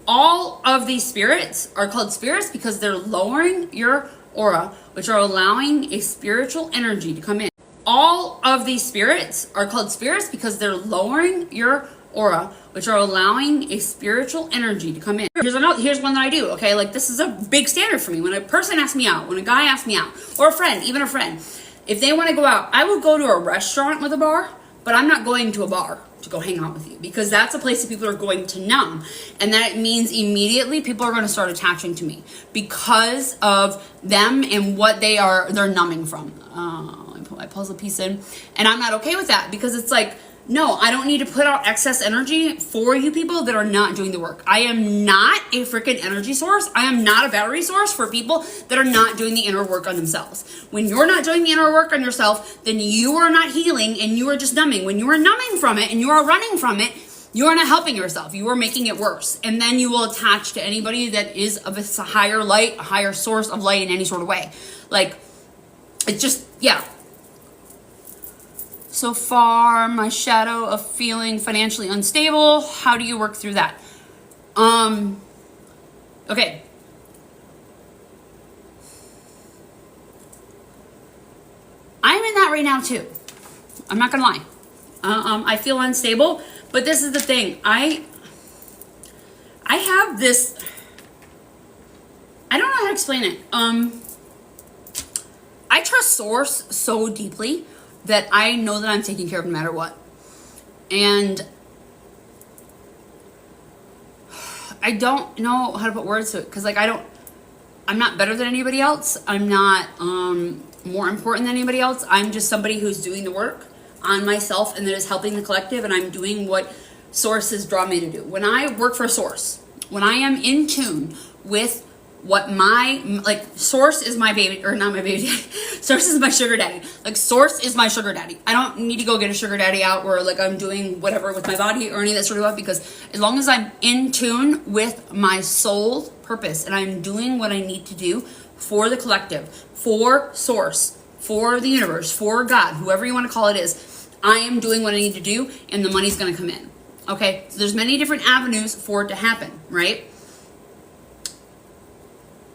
all of these spirits are called spirits because they're lowering your aura, which are allowing a spiritual energy to come in. All of these spirits are called spirits because they're lowering your aura, which are allowing a spiritual energy to come in. Here's one that I do, okay? Like, this is a big standard for me. When a person asks me out, when a guy asks me out, or a friend, even a friend, if they want to go out, I will go to a restaurant with a bar, but I'm not going to a bar to go hang out with you, because that's a place that people are going to numb. And that means immediately people are going to start attaching to me because of them and what they're numbing from. I put my puzzle piece in, and I'm not okay with that, because it's like, no, I don't need to put out excess energy for you people that are not doing the work. I am not a freaking energy source. I am not a battery source for people that are not doing the inner work on themselves. When you're not doing the inner work on yourself, then you are not healing, and you are just numbing. When you are numbing from it and you are running from it, you are not helping yourself. You are making it worse. And then you will attach to anybody that is of a higher light, a higher source of light in any sort of way. Like, it's just, yeah. So far, my shadow of feeling financially unstable. How do you work through that? Okay. I'm in that right now too. I'm not gonna lie. I feel unstable, but this is the thing. I have this, I don't know how to explain it. I trust Source so deeply that I know that I'm taken care of no matter what. And I don't know how to put words to it, because like I'm not better than anybody else. I'm not more important than anybody else. I'm just somebody who's doing the work on myself and that is helping the collective, and I'm doing what Source has drawn me to do. When I work for Source, when I am in tune with what Source is my baby, or not my baby daddy. Source is my sugar daddy. Like, Source is my sugar daddy. I don't need to go get a sugar daddy out where like I'm doing whatever with my body or any of that sort of stuff, because as long as I'm in tune with my soul purpose and I'm doing what I need to do for the collective, for Source, for the universe, for God, whoever you want to call it is, I am doing what I need to do, and the money's going to come in. Okay? So there's many different avenues for it to happen, right?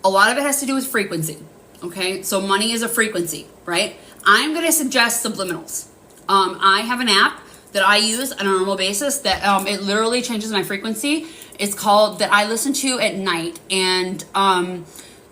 A lot of it has to do with frequency, okay? So money is a frequency, right? I'm going to suggest subliminals. I have an app that I use on a normal basis that it literally changes my frequency. It's called, that I listen to at night, and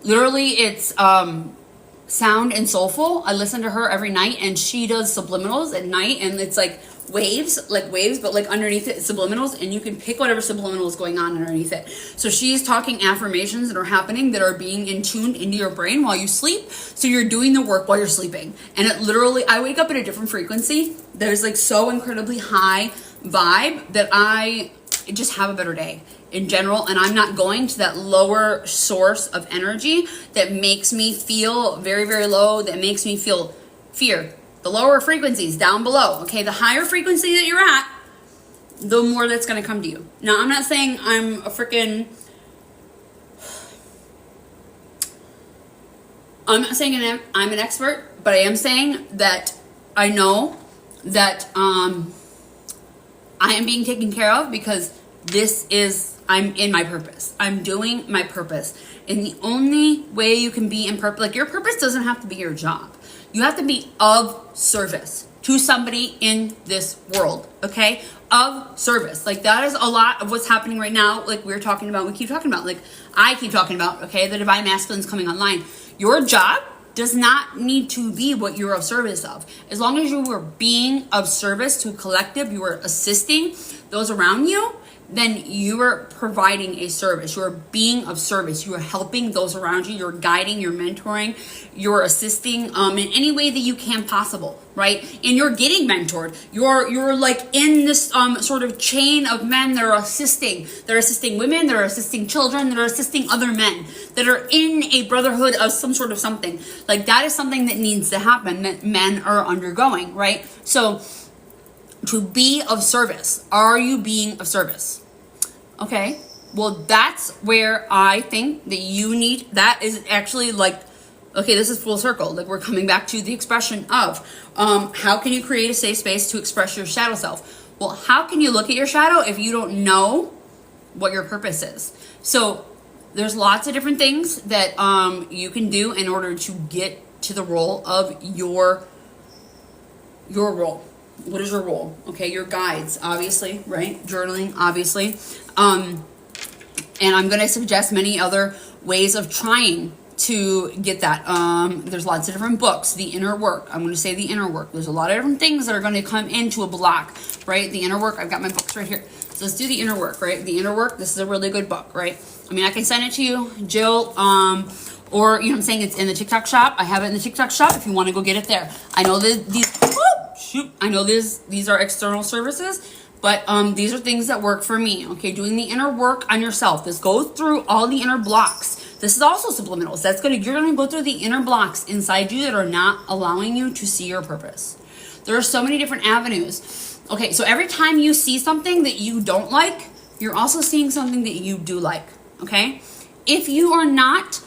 literally it's Sound and Soulful. I listen to her every night, and she does subliminals at night, and it's like waves, but like underneath it, subliminals, and you can pick whatever subliminal is going on underneath it. So she's talking affirmations that are happening, that are being in tuned into your brain while you sleep. So you're doing the work while you're sleeping. And it literally, I wake up at a different frequency. There's like so incredibly high vibe that I just have a better day in general, and I'm not going to that lower source of energy that makes me feel very, very low, that makes me feel fear. The lower frequencies down below, okay? The higher frequency that you're at, the more that's going to come to you. Now, I'm not saying I'm a freaking, I'm not saying I'm an expert, but I am saying that I know that I am being taken care of, because I'm in my purpose. I'm doing my purpose. And the only way you can be in purpose, like, your purpose doesn't have to be your job. You have to be of service to somebody in this world, okay? Of service. Like, that is a lot of what's happening right now. Like we keep talking about, like I keep talking about, okay? The divine masculine's coming online. Your job does not need to be what you're of service of. As long as you are being of service to a collective, you are assisting those around you, then you are providing a service. You are being of service. You are helping those around you. You're guiding, you're mentoring, you're assisting in any way that you can possible, right? And you're getting mentored. You're like in this sort of chain of men that are assisting. They're assisting women, they're assisting children, they're assisting other men that are in a brotherhood of some sort of something. Like that is something that needs to happen, that men are undergoing, right? So to be of service. Are you being of service? Okay. Well, that's where I think that you need, that is actually like, okay, this is full circle. Like we're coming back to the expression of, how can you create a safe space to express your shadow self? Well, how can you look at your shadow if you don't know what your purpose is? So there's lots of different things that you can do in order to get to the role of your role. What is your role? Okay, your guides, obviously, right? Journaling, obviously. And I'm going to suggest many other ways of trying to get that. There's lots of different books. The Inner Work. I'm going to say The Inner Work. There's a lot of different things that are going to come into a block, right? The Inner Work. I've got my books right here. So let's do The Inner Work, right? The Inner Work. This is a really good book, right? I mean, I can send it to you, Jill, or, you know what I'm saying? It's in the TikTok shop. I have it in the TikTok shop if you want to go get it there. I know that these are external services, but these are things that work for me. Okay, doing the inner work on yourself. This goes through all the inner blocks. This is also subliminals. You're gonna go through the inner blocks inside you that are not allowing you to see your purpose. There are so many different avenues. Okay, so every time you see something that you don't like, you're also seeing something that you do like. Okay, if you are not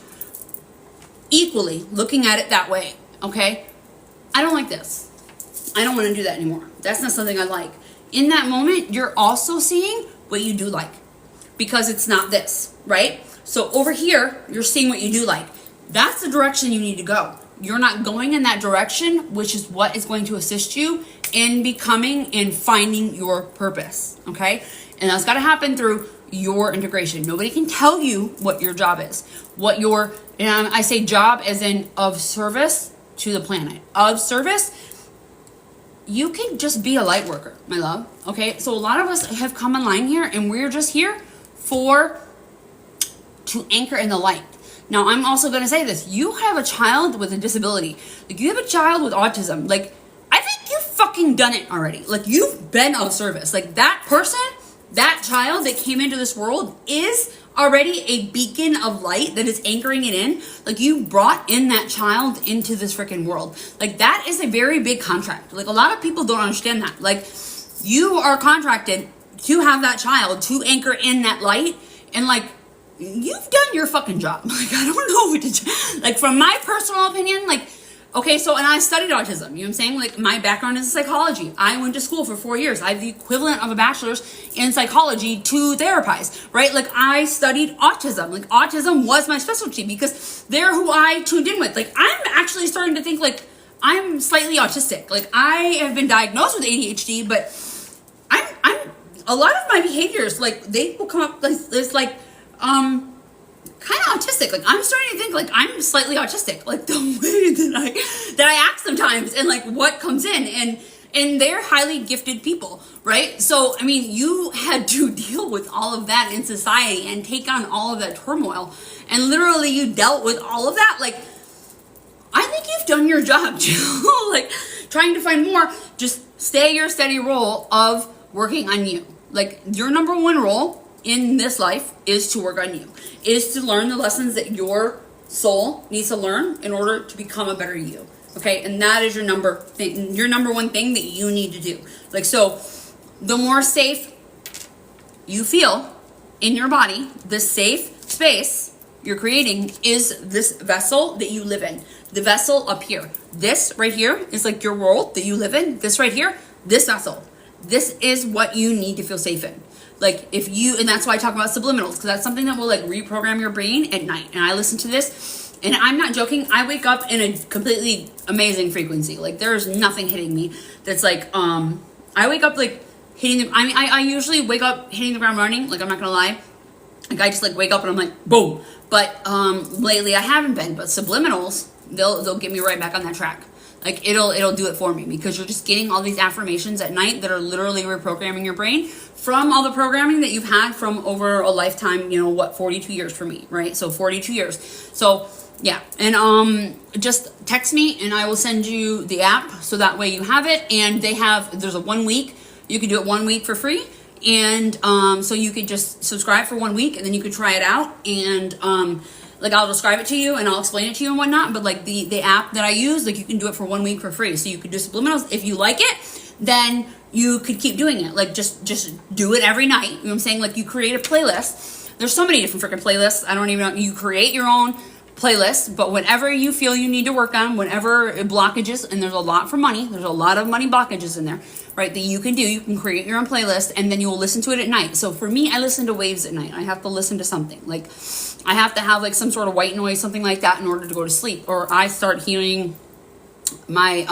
equally looking at it that way, okay, I don't like this. I don't want to do that anymore. That's not something I like. In that moment, you're also seeing what you do like, because it's not this, right? So over here, you're seeing what you do like. That's the direction you need to go. You're not going in that direction, which is what is going to assist you in becoming and finding your purpose, okay? And that's got to happen through your integration. Nobody can tell you what your job is. And I say job as in of service to the planet. Of service, you can just be a light worker, my love. Okay, so a lot of us have come online here and we're just here to anchor in the light. Now, I'm also going to say this. You have a child with a disability. Like, you have a child with autism. Like, I think you've fucking done it already. Like, you've been of service. Like, that person, that child that came into this world is already a beacon of light that is anchoring it in. Like, you brought in that child into this freaking world. Like, that is a very big contract. Like, a lot of people don't understand that. Like, you are contracted to have that child to anchor in that light, and like, you've done your fucking job. Like, I don't know what to, like, from my personal opinion, like, okay, so, and I studied autism, you know what I'm saying? Like, my background is psychology. I went to school for 4 years. I have the equivalent of a bachelor's in psychology to therapize, right? Like, I studied autism. Like, autism was my specialty because they're who I tuned in with. Like, I'm actually starting to think, like, I'm slightly autistic. Like, I have been diagnosed with ADHD, but I'm a lot of my behaviors, like, they will come up, like, it's like, kind of autistic. Like, I'm starting to think like I'm slightly autistic, like the way that I act sometimes, and like what comes in, and they're highly gifted people, right? So I mean, you had to deal with all of that in society and take on all of that turmoil, and literally you dealt with all of that. Like, I think you've done your job, Jill. Like, trying to find more, just stay your steady role of working on you. Like, your number one role in this life is to work on you, is to learn the lessons that your soul needs to learn in order to become a better you. Okay, and that is your number one thing that you need to do. Like, so the more safe you feel in your body, the safe space you're creating is this vessel that you live in. The vessel up here. This right here is like your world that you live in. This right here, this vessel. This is what you need to feel safe in. Like, and that's why I talk about subliminals, because that's something that will like reprogram your brain at night. And I listen to this, and I'm not joking. I wake up in a completely amazing frequency. Like, there's nothing hitting me that's like, I wake up like hitting I usually wake up hitting the ground running. Like, I'm not gonna lie. Like, I just like wake up and I'm like, boom. But lately I haven't been. But subliminals, they'll get me right back on that track. Like it'll do it for me, because you're just getting all these affirmations at night that are literally reprogramming your brain from all the programming that you've had from over a lifetime, 42 years for me, right? So 42 years. So yeah, and just text me and I will send you the app, so that way you have it. And there's a 1 week, you can do it 1 week for free. And so you could just subscribe for 1 week and then you could try it out. And like I'll describe it to you and I'll explain it to you and whatnot. But like the app that I use, like you can do it for 1 week for free. So you could do subliminals. If you like it, then you could keep doing it. Like just do it every night. You know what I'm saying? Like you create a playlist. There's so many different freaking playlists. I don't even know. You create your own playlist, but whenever you feel you need to work on, whenever blockages, and there's a lot for money, there's a lot of money blockages in there, right, that you can create your own playlist, and then you will listen to it at night. So for me, I listen to waves at night. I have to listen to something. Like I have to have like some sort of white noise, something like that, in order to go to sleep. Or I start hearing my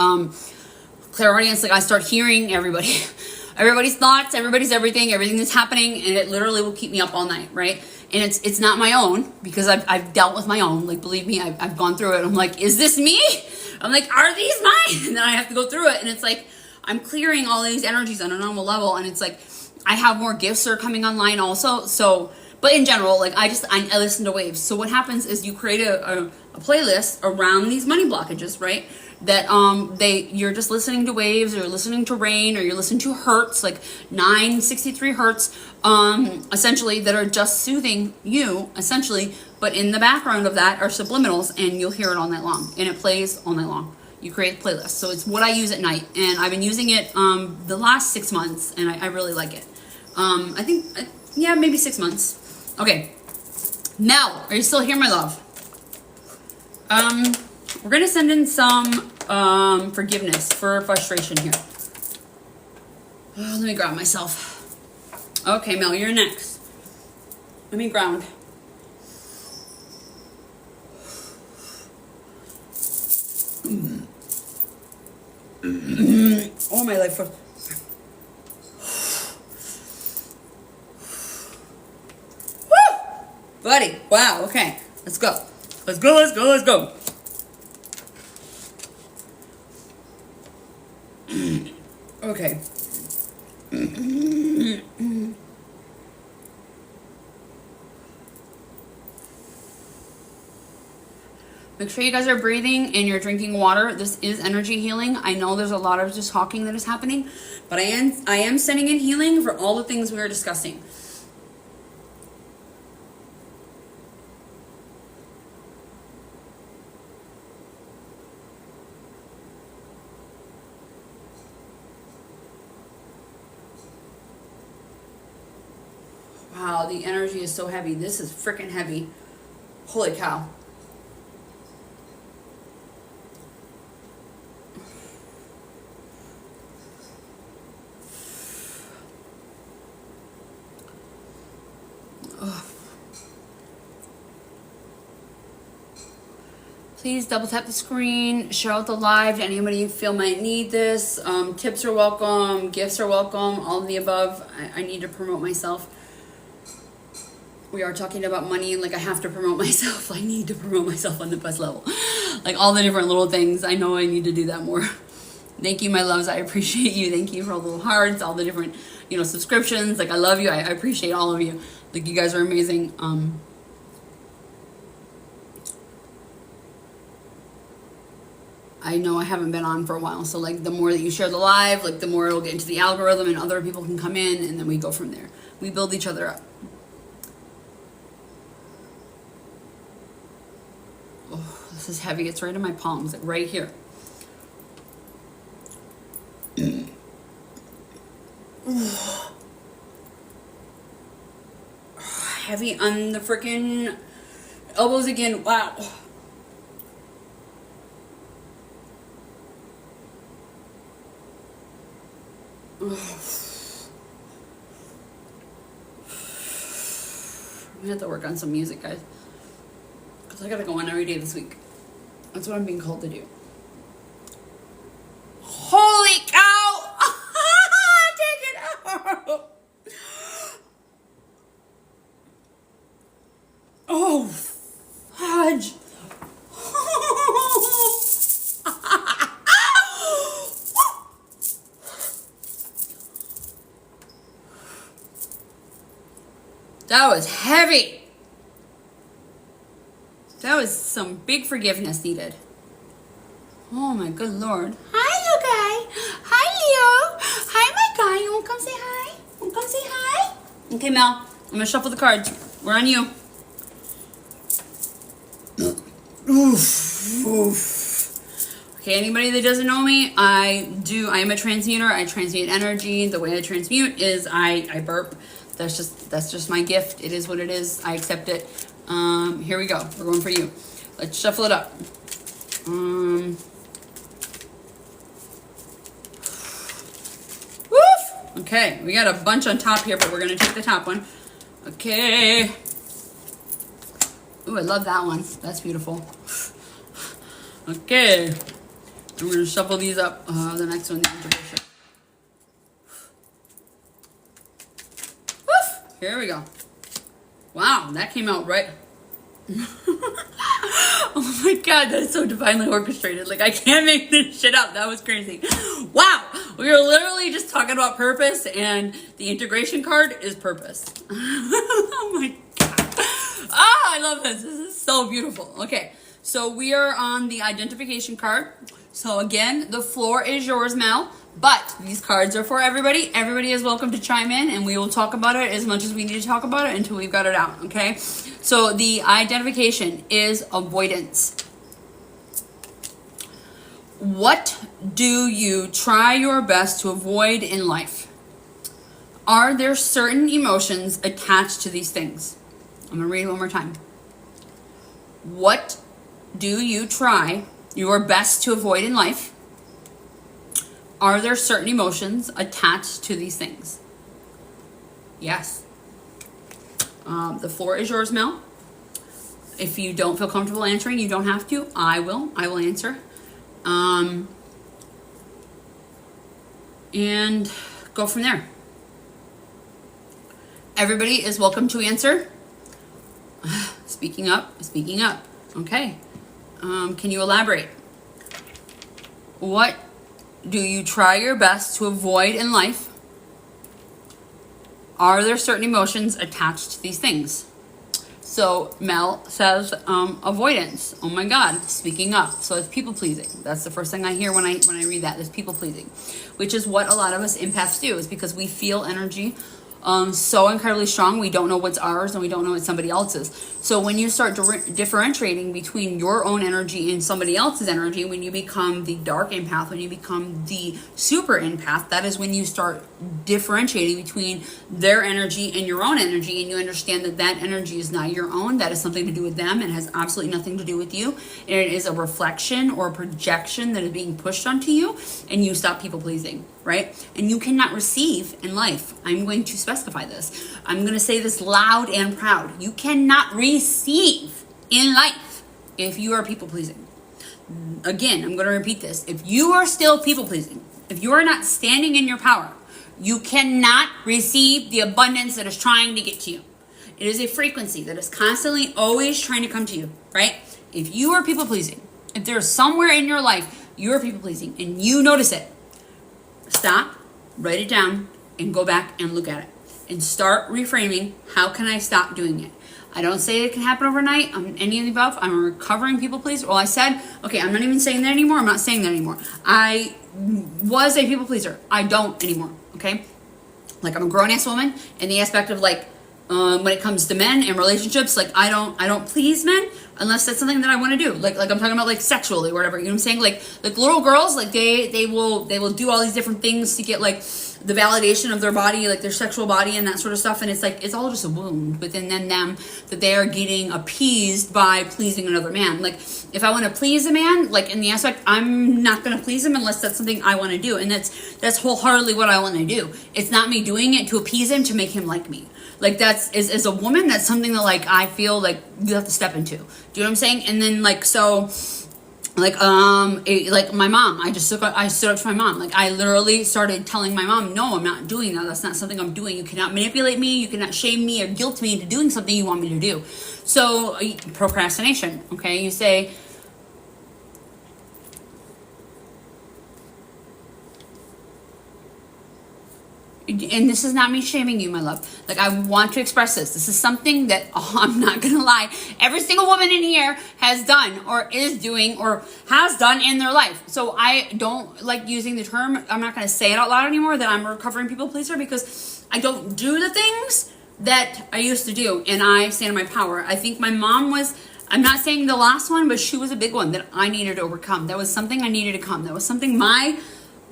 clairaudience, like I start hearing everybody's thoughts, everybody's everything that's happening, and it literally will keep me up all night, right? And it's not my own, because I've dealt with my own. Like, believe me, I've gone through it. I'm like, is this me? I'm like, are these mine? And then I have to go through it. And it's like, I'm clearing all these energies on a normal level. And it's like, I have more gifts that are coming online also. So, but in general, like I listen to waves. So what happens is you create a playlist around these money blockages, right? That you're just listening to waves, or you're listening to rain, or you're listening to hertz, like 963 hertz, essentially, that are just soothing you, essentially. But in the background of that are subliminals, and you'll hear it all night long, and it plays all night long. You create playlists. So it's what I use at night, and I've been using it the last 6 months, and I really like it. I think, maybe 6 months. Okay, Mel, are you still here, my love? We're going to send in some forgiveness for frustration here. Oh, let me ground myself. Okay, Mel, you're next. Let me ground. Oh, my life. Woo! Buddy, wow, okay. Let's go. Let's go, let's go, let's go. Okay. Make sure you guys are breathing and you're drinking water. This is energy healing. I know there's a lot of just talking that is happening, but I am sending in healing for all the things we were discussing. Wow, the energy is so heavy. This is freaking heavy. Holy cow. Ugh. Please double tap the screen, share out the live to anybody you feel might need this. Tips are welcome, gifts are welcome, all of the above. I need to promote myself. We are talking about money, and like I have to promote myself. I need to promote myself on the best level. Like all the different little things. I know I need to do that more. Thank you, my loves. I appreciate you. Thank you for all the little hearts, all the different, subscriptions. Like I love you. I appreciate all of you. Like you guys are amazing. I know I haven't been on for a while, so like the more that you share the live, like the more it'll get into the algorithm and other people can come in, and then we go from there. We build each other up. Oh, this is heavy. It's right in my palms, like right here. Heavy on the freaking elbows again. Wow. I'm gonna have to work on some music, guys, because I gotta go on every day this week. That's what I'm being called to do. Holy cow! Take it out! Oh, fudge! That was heavy. That was some big forgiveness needed. Oh my good Lord. Hi, you guy. Hi, Leo. Hi, my guy. You want to come say hi? Want to come say hi? Okay, Mel. I'm going to shuffle the cards. We're on you. Oof. Oof. Okay, anybody that doesn't know me, I am a transmuter. I transmute energy. The way I transmute is I burp. That's just my gift. It is what it is. I accept it. Here we go. We're going for you. Let's shuffle it up. Woof! Okay, we got a bunch on top here, but we're going to take the top one. Okay. Ooh, I love that one. That's beautiful. Okay. And we're going to shuffle these up. The next one, the integration. Woof! Here we go. Wow, that came out right. Oh my God, that is so divinely orchestrated. Like, I can't make this shit up. That was crazy. Wow, we were literally just talking about purpose, and the integration card is purpose. Oh my God. Ah, I love this. This is so beautiful. Okay, so we are on the identification card. So again, the floor is yours, Mel. But these cards are for everybody. Everybody is welcome to chime in, and we will talk about it as much as we need to talk about it until we've got it out, okay? So the identification is avoidance. What do you try your best to avoid in life? Are there certain emotions attached to these things? I'm going to read it one more time. What do you try your best to avoid in life? Are there certain emotions attached to these things? Yes. The floor is yours, Mel. If you don't feel comfortable answering, you don't have to. I will answer. And go from there. Everybody is welcome to answer. Speaking up. Okay. Can you elaborate? What do you try your best to avoid in life? Are there certain emotions attached to these things? So Mel says avoidance. Oh my God, speaking up. So it's people pleasing. That's the first thing I hear when I read that is people pleasing, which is what a lot of us empaths do. Is because we feel energy so incredibly strong, we don't know what's ours and we don't know what's somebody else's. So when you start differentiating between your own energy and somebody else's energy, when you become the dark empath, when you become the super empath, that is when you start differentiating between their energy and your own energy, and you understand that that energy is not your own. That is something to do with them and has absolutely nothing to do with you. And it is a reflection or a projection that is being pushed onto you, and you stop people pleasing, right? And you cannot receive in life. I'm going to specify this. I'm going to say this loud and proud. You cannot receive in life if you are people pleasing. Again, I'm going to repeat this. If you are still people pleasing, if you are not standing in your power, you cannot receive the abundance that is trying to get to you. It is a frequency that is constantly always trying to come to you, right? If you are people pleasing, if there's somewhere in your life you are people pleasing and you notice it, stop, write it down, and go back and look at it. And start reframing, how can I stop doing it? I don't say it can happen overnight. I'm any of the above. I'm a recovering people pleaser. Well, I said, okay, I'm not even saying that anymore. I'm not saying that anymore. I was a people pleaser. I don't anymore, okay? Like, I'm a grown-ass woman in the aspect of, like, when it comes to men and relationships, like, I don't please men unless that's something that I want to do. Like I'm talking about, like, sexually or whatever. You know what I'm saying? Like little girls, like they will do all these different things to get, like, the validation of their body, like their sexual body and that sort of stuff. And it's like, it's all just a wound within them that they are getting appeased by pleasing another man. Like, if I want to please a man, like, in the aspect, I'm not going to please him unless that's something I want to do. And that's wholeheartedly what I want to do. It's not me doing it to appease him, to make him like me. Like, that's, as a woman, that's something that, like, I feel like you have to step into. Do you know what I'm saying? And then, like, so, like, like my mom, I stood up to my mom. Like, I literally started telling my mom, no, I'm not doing that. That's not something I'm doing. You cannot manipulate me. You cannot shame me or guilt me into doing something you want me to do. So, procrastination, okay? You say, and this is not me shaming you, my love. Like, I want to express this. This is something that, I'm not gonna lie, every single woman in here has done or is doing or has done in their life. So I don't like using the term, I'm not gonna say it out loud anymore, that I'm a recovering people pleaser, because I don't do the things that I used to do, and I stand in my power. I think my mom was, I'm not saying the last one, but she was a big one that I needed to overcome. That was something I needed to come. That was something my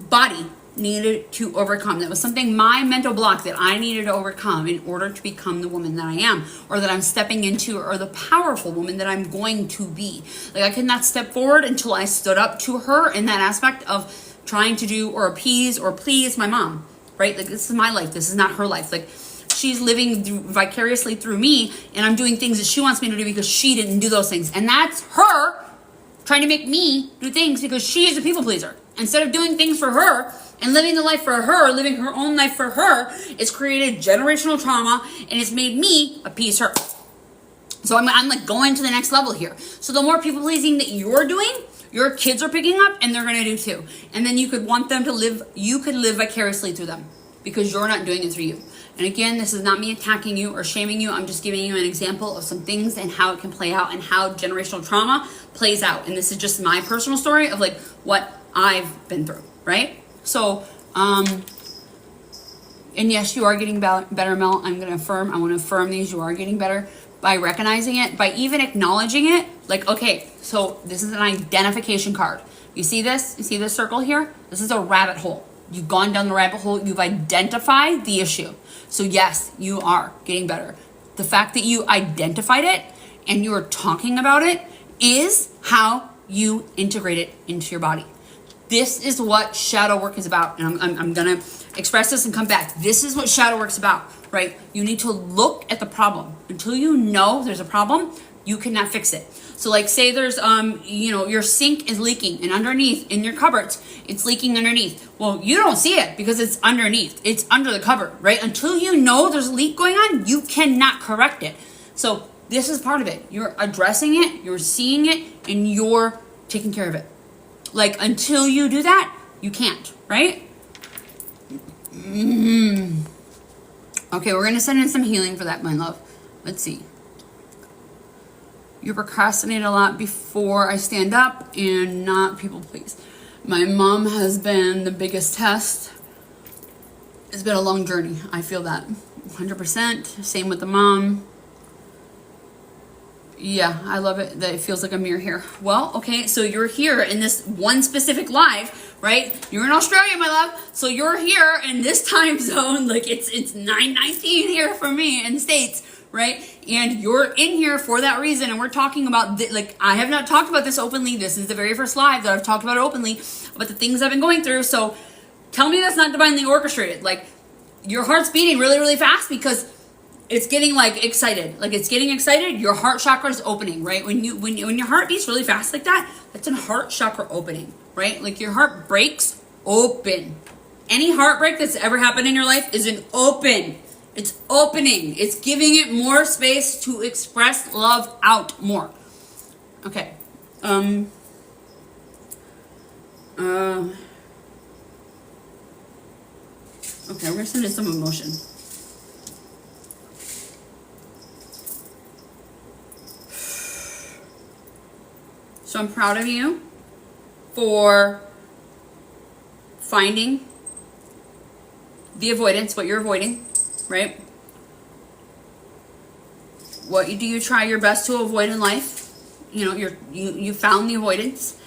body needed to overcome. That was something, my mental block, that I needed to overcome in order to become the woman that I am, or that I'm stepping into, or the powerful woman that I'm going to be. Like, I could not step forward until I stood up to her in that aspect of trying to do or appease or please my mom, right? Like, this is my life. This is not her life. Like, she's living vicariously through me, and I'm doing things that she wants me to do because she didn't do those things. And that's her trying to make me do things because she is a people pleaser. Instead of doing things for her and living the life for her, living her own life for her, it's created generational trauma, and it's made me appease her. So I'm like going to the next level here. So the more people pleasing that you're doing, your kids are picking up, and they're going to do too. And then you could want them to live, you could live vicariously through them because you're not doing it through you. And again, this is not me attacking you or shaming you. I'm just giving you an example of some things and how it can play out and how generational trauma plays out. And this is just my personal story of like what I've been through, right? So, and yes, you are getting better, Mel. I'm going to affirm, I want to affirm these. You are getting better by recognizing it, by even acknowledging it. Like, okay, so this is an identification card. You see this? You see this circle here? This is a rabbit hole. You've gone down the rabbit hole. You've identified the issue. So yes, you are getting better. The fact that you identified it and you are talking about it is how you integrate it into your body. This is what shadow work is about. And I'm going to express this and come back. This is what shadow work's about, right? You need to look at the problem. Until you know there's a problem, you cannot fix it. So like say there's, your sink is leaking and underneath in your cupboards, it's leaking underneath. Well, you don't see it because it's underneath. It's under the cupboard, right? Until you know there's a leak going on, you cannot correct it. So this is part of it. You're addressing it, you're seeing it, and you're taking care of it. Like until you do that, you can't, right? Okay, we're going to send in some healing for that, my love. Let's see. You procrastinate a lot before I stand up and not people please. My mom has been the biggest test. It's been a long journey. I feel that 100%. Same with the mom. Yeah, I love it that it feels like a mirror here. Well, okay, so you're here in this one specific live, right? You're in Australia, my love. So you're here in this time zone. Like it's 9:19 here for me in the States, right? And you're in here for that reason. And we're talking about, I have not talked about this openly. This is the very first live that I've talked about it openly, about the things I've been going through. So tell me that's not divinely orchestrated. Like your heart's beating really, really fast because it's getting excited. Like it's getting excited. Your heart chakra is opening, right? When your heart beats really fast like that, that's a heart chakra opening, right? Like your heart breaks open. Any heartbreak that's ever happened in your life is an open. It's opening. It's giving it more space to express love out more. Okay. Okay, we're gonna send in some emotion. So I'm proud of you for finding the avoidance, what you're avoiding, right? What do you try your best to avoid in life? You found the avoidance,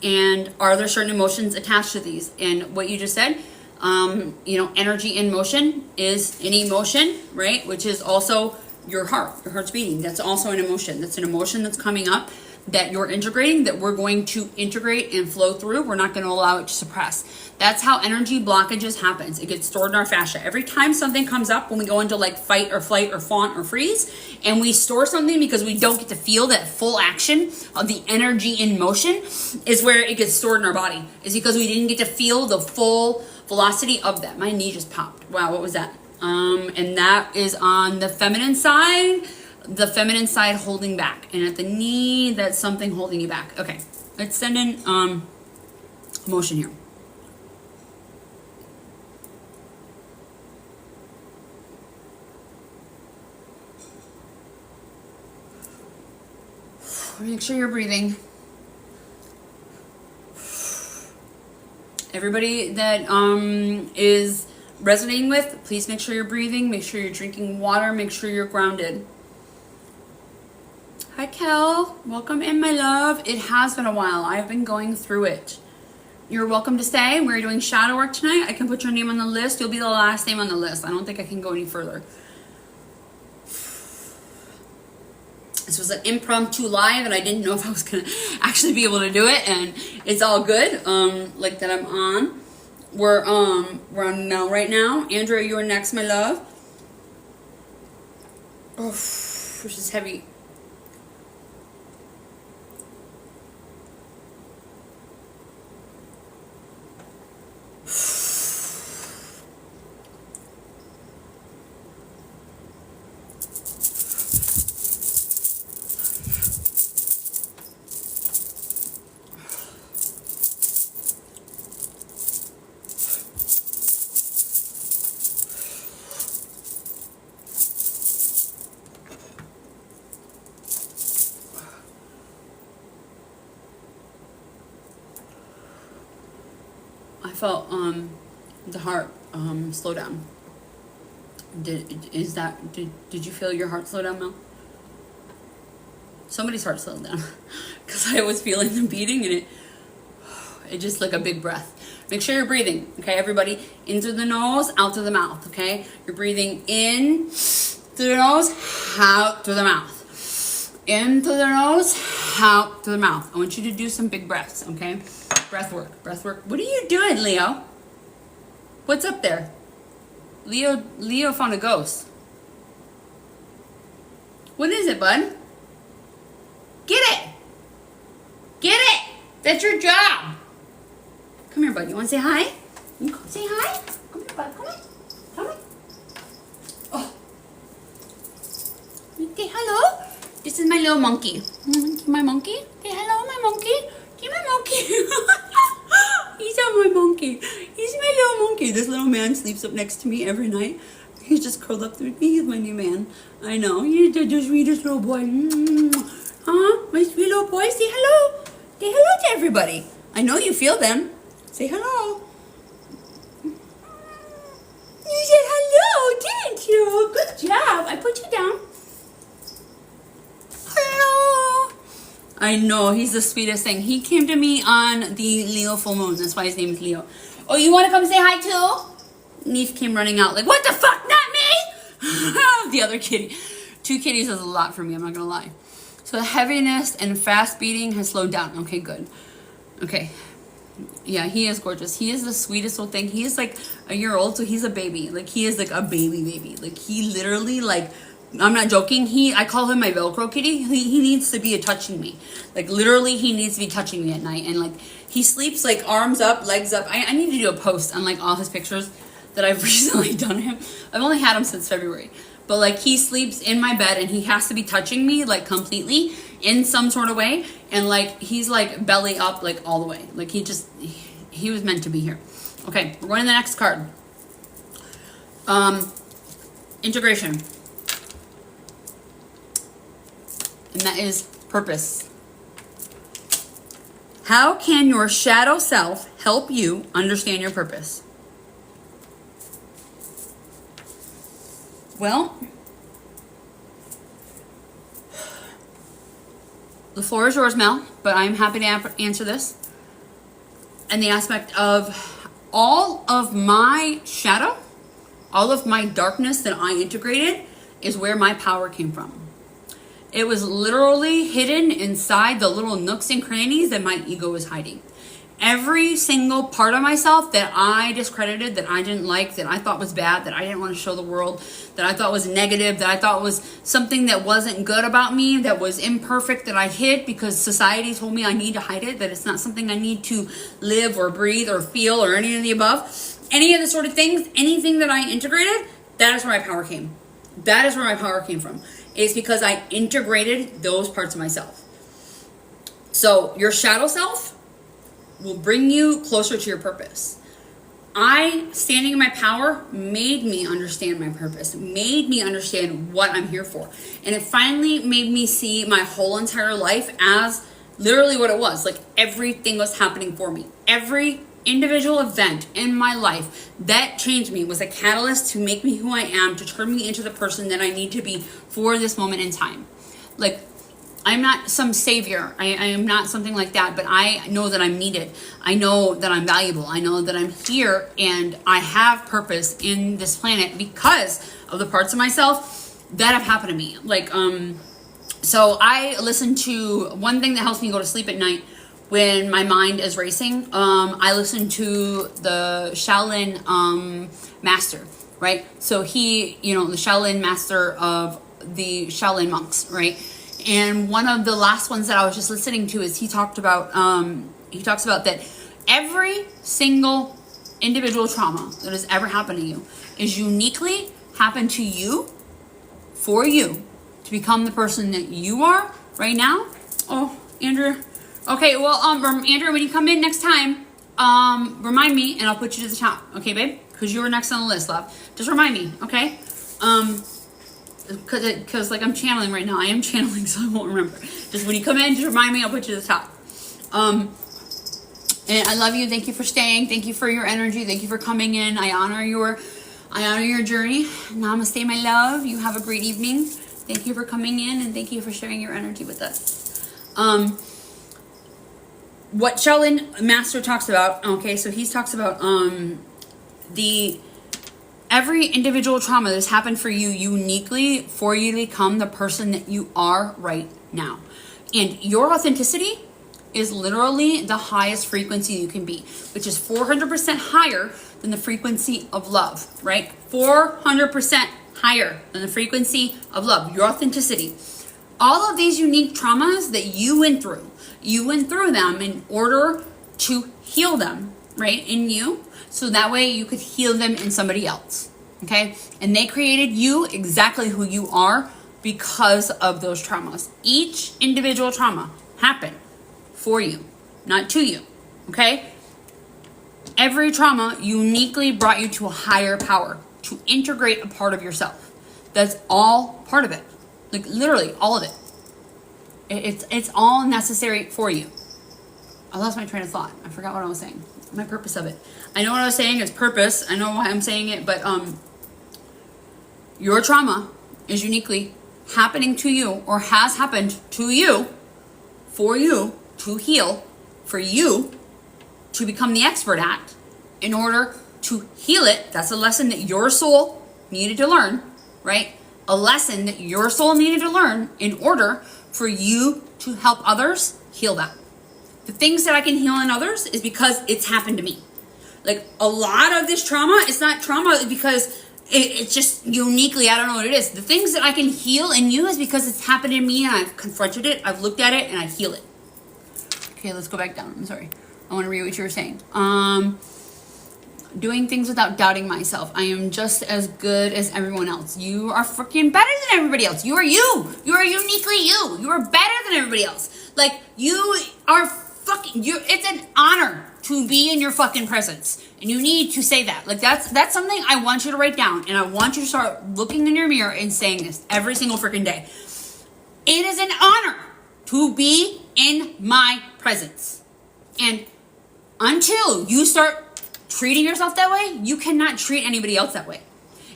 and are there certain emotions attached to these? And what you just said, energy in motion is an emotion, right? Which is also your heart. Your heart's beating. That's also an emotion. That's an emotion that's coming up that you're integrating, that we're going to integrate and flow through. We're not going to allow it to suppress. That's how energy blockages happens. It gets stored in our fascia. Every time something comes up, when we go into fight or flight or fawn or freeze, and we store something because we don't get to feel that full action of the energy in motion, is where it gets stored in our body. Is because we didn't get to feel the full velocity of that. My knee just popped. Wow, what was that? And that is on the feminine side. The feminine side holding back, and at the knee, that's something holding you back. Okay, let's send in emotion here. Make sure you're breathing. Everybody that is resonating with, please make sure you're breathing. Make sure you're drinking water. Make sure you're grounded. Hi, Kel. Welcome in, my love. It has been a while. I've been going through it. You're welcome to stay. We're doing shadow work tonight. I can put your name on the list. You'll be the last name on the list. I don't think I can go any further. This was an impromptu live, and I didn't know if I was going to actually be able to do it, and it's all good, like that I'm on. We're on now right now. Andrea, you're next, my love. Oh, this is heavy. I felt the heart slow down. Did you feel your heart slow down, Mel? Somebody's heart slowed down because I was feeling the beating, and it just like a big breath. Make sure you're breathing, okay, everybody? In through the nose, out through the mouth, okay? You're breathing in through the nose, out through the mouth. In through the nose, out through the mouth. I want you to do some big breaths, okay? Breath work, breath work. What are you doing, Leo? What's up there? Leo found a ghost. What is it, bud? Get it! Get it! That's your job! Come here, bud. You want to say hi? You come say hi? Come here, bud. Come on. Come on. Oh. Say hello. This is my little monkey. My monkey? Say hello, my monkey. Give my monkey. He's my monkey. He's my little monkey. This little man sleeps up next to me every night. He's just curled up with me. He's my new man. I know. He's the sweetest little boy. Huh? My sweet little boy. Say hello. Say hello to everybody. I know you feel them. Say hello. You said hello, didn't you? Good job. I put you down. Hello. I know. He's the sweetest thing. He came to me on the Leo full moon. That's why his name is Leo. Oh, you want to come say hi too? Neef came running out like, what the fuck? Not me. The other kitty. 2 kitties is a lot for me. I'm not going to lie. So the heaviness and fast beating has slowed down. Okay, good. Okay. Yeah, he is gorgeous. He is the sweetest little thing. He is like a year old, so he's a baby. Like, he is like a baby. Like, he literally, like, I'm not joking. I call him my Velcro kitty. He needs to be touching me. Like, literally, he needs to be touching me at night. And, like, he sleeps, like, arms up, legs up. I need to do a post on, like, all his pictures that I've recently done him. I've only had him since February. But, like, he sleeps in my bed, and he has to be touching me, like, completely in some sort of way. And, like, he's, like, belly up, like, all the way. Like, he was meant to be here. Okay, we're going to the next card. Integration. And that is purpose. How can your shadow self help you understand your purpose? Well, the floor is yours, Mel, but I'm happy to answer this. And the aspect of all of my shadow, all of my darkness that I integrated is where my power came from. It was literally hidden inside the little nooks and crannies that my ego was hiding. Every single part of myself that I discredited, that I didn't like, that I thought was bad, that I didn't want to show the world, that I thought was negative, that I thought was something that wasn't good about me, that was imperfect, that I hid because society told me I need to hide it, that it's not something I need to live or breathe or feel or any of the above. Any of the sort of things, anything that I integrated, that is where my power came. That is where my power came from. It's because I integrated those parts of myself. So your shadow self will bring you closer to your purpose. I, standing in my power, made me understand my purpose, made me understand what I'm here for. And it finally made me see my whole entire life as literally what it was. Like, everything was happening for me. Every individual event in my life that changed me was a catalyst to make me who I am, to turn me into the person that I need to be for this moment in time. Like, I'm not some savior. I am not something like that, but I know that I'm needed. I know that I'm valuable. I know that I'm here and I have purpose in this planet because of the parts of myself that have happened to me. Like, so I listen to one thing that helps me go to sleep at night when my mind is racing. I listen to the Shaolin master, right? So he, the Shaolin master of the Shaolin monks, right? And one of the last ones that I was just listening to is he talks about that every single individual trauma that has ever happened to you is uniquely happened to you for you to become the person that you are right now. Oh, Andrew. Okay, well, Andrew, when you come in next time, remind me and I'll put you to the top. Okay, babe? Because you were next on the list, love. Just remind me, okay? Because like I'm channeling right now. I am channeling, so I won't remember. Just when you come in, just remind me, I'll put you to the top. And I love you. Thank you for staying. Thank you for your energy. Thank you for coming in. I honor your journey. Namaste, my love. You have a great evening. Thank you for coming in and thank you for sharing your energy with us. What Shaolin Master talks about, okay, so he talks about every individual trauma that's happened for you uniquely for you to become the person that you are right now. And your authenticity is literally the highest frequency you can be, which is 400% higher than the frequency of love, right? 400% higher than the frequency of love, your authenticity. All of these unique traumas that you went through them in order to heal them, right, in you, so that way you could heal them in somebody else, okay? And they created you exactly who you are because of those traumas. Each individual trauma happened for you, not to you, okay? Every trauma uniquely brought you to a higher power, to integrate a part of yourself. That's all part of it. Like, literally, all of it. It's all necessary for you. I lost my train of thought. I forgot what I was saying. My purpose of it. I know what I was saying is purpose. I know why I'm saying it, but your trauma is uniquely happening to you or has happened to you for you to heal, for you to become the expert at in order to heal it. That's a lesson that your soul needed to learn, right? A lesson that your soul needed to learn in order for you to help others heal that. The things that I can heal in others is because it's happened to me. Like, a lot of this trauma, it's not trauma because it's just uniquely, I don't know what it is. The things that I can heal in you is because it's happened in me and I've confronted it, I've looked at it, and I heal it. Okay, let's go back down. I'm sorry. I want to read what you were saying. Doing things without doubting myself. I am just as good as everyone else. You are freaking better than everybody else. You are you. You are uniquely you. You are better than everybody else. Like, you are fucking, it's an honor to be in your fucking presence. And you need to say that. Like, that's something I want you to write down. And I want you to start looking in your mirror and saying this every single freaking day. It is an honor to be in my presence. And until you start treating yourself that way, you cannot treat anybody else that way.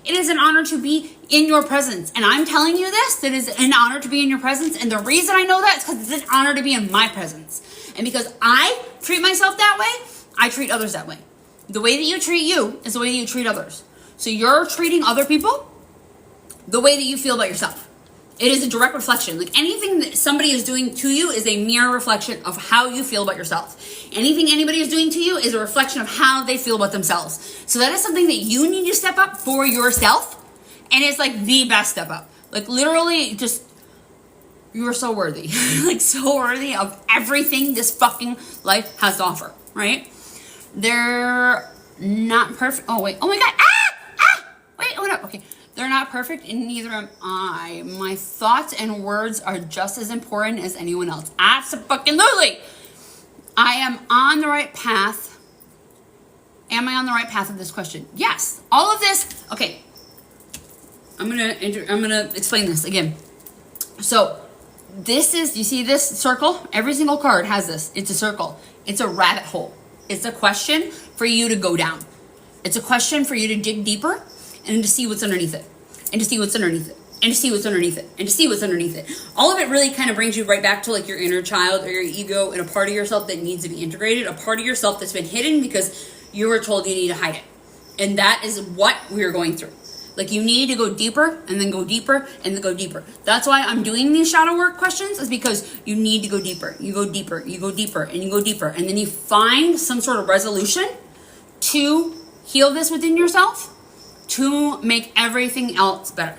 It is an honor to be in your presence. And I'm telling you this, that is an honor to be in your presence. And the reason I know that is because it's an honor to be in my presence. And because I treat myself that way, I treat others that way. The way that you treat you is the way that you treat others. So you're treating other people the way that you feel about yourself. It is a direct reflection. Like, anything that somebody is doing to you is a mirror reflection of how you feel about yourself. Anything anybody is doing to you is a reflection of how they feel about themselves. So that is something that you need to step up for yourself. And it's like the best step up. Like, literally, just, you are so worthy. Like, so worthy of everything this fucking life has to offer, right? They're not perfect. Oh, wait. Oh my God. Wait, hold up. Okay. They're not perfect, and neither am I. My thoughts and words are just as important as anyone else. Absolutely. I am on the right path, Am I on the right path of this question? Yes. All of this. Okay. I'm gonna explain this again. So this is, you see this circle? Every single card has this. It's a circle. It's a rabbit hole. It's a question for you to go down. It's a question for you to dig deeper and to see what's underneath it. And to see what's underneath it. And to see what's underneath it. And to see what's underneath it. All of it really kind of brings you right back to like your inner child or your ego and a part of yourself that needs to be integrated. A part of yourself that's been hidden because you were told you need to hide it. And that is what we're going through. Like you need to go deeper and then go deeper and then go deeper. That's why I'm doing these shadow work questions, is because you need to go deeper. You go deeper, you go deeper, and you go deeper. And then you find some sort of resolution to heal this within yourself, to make everything else better.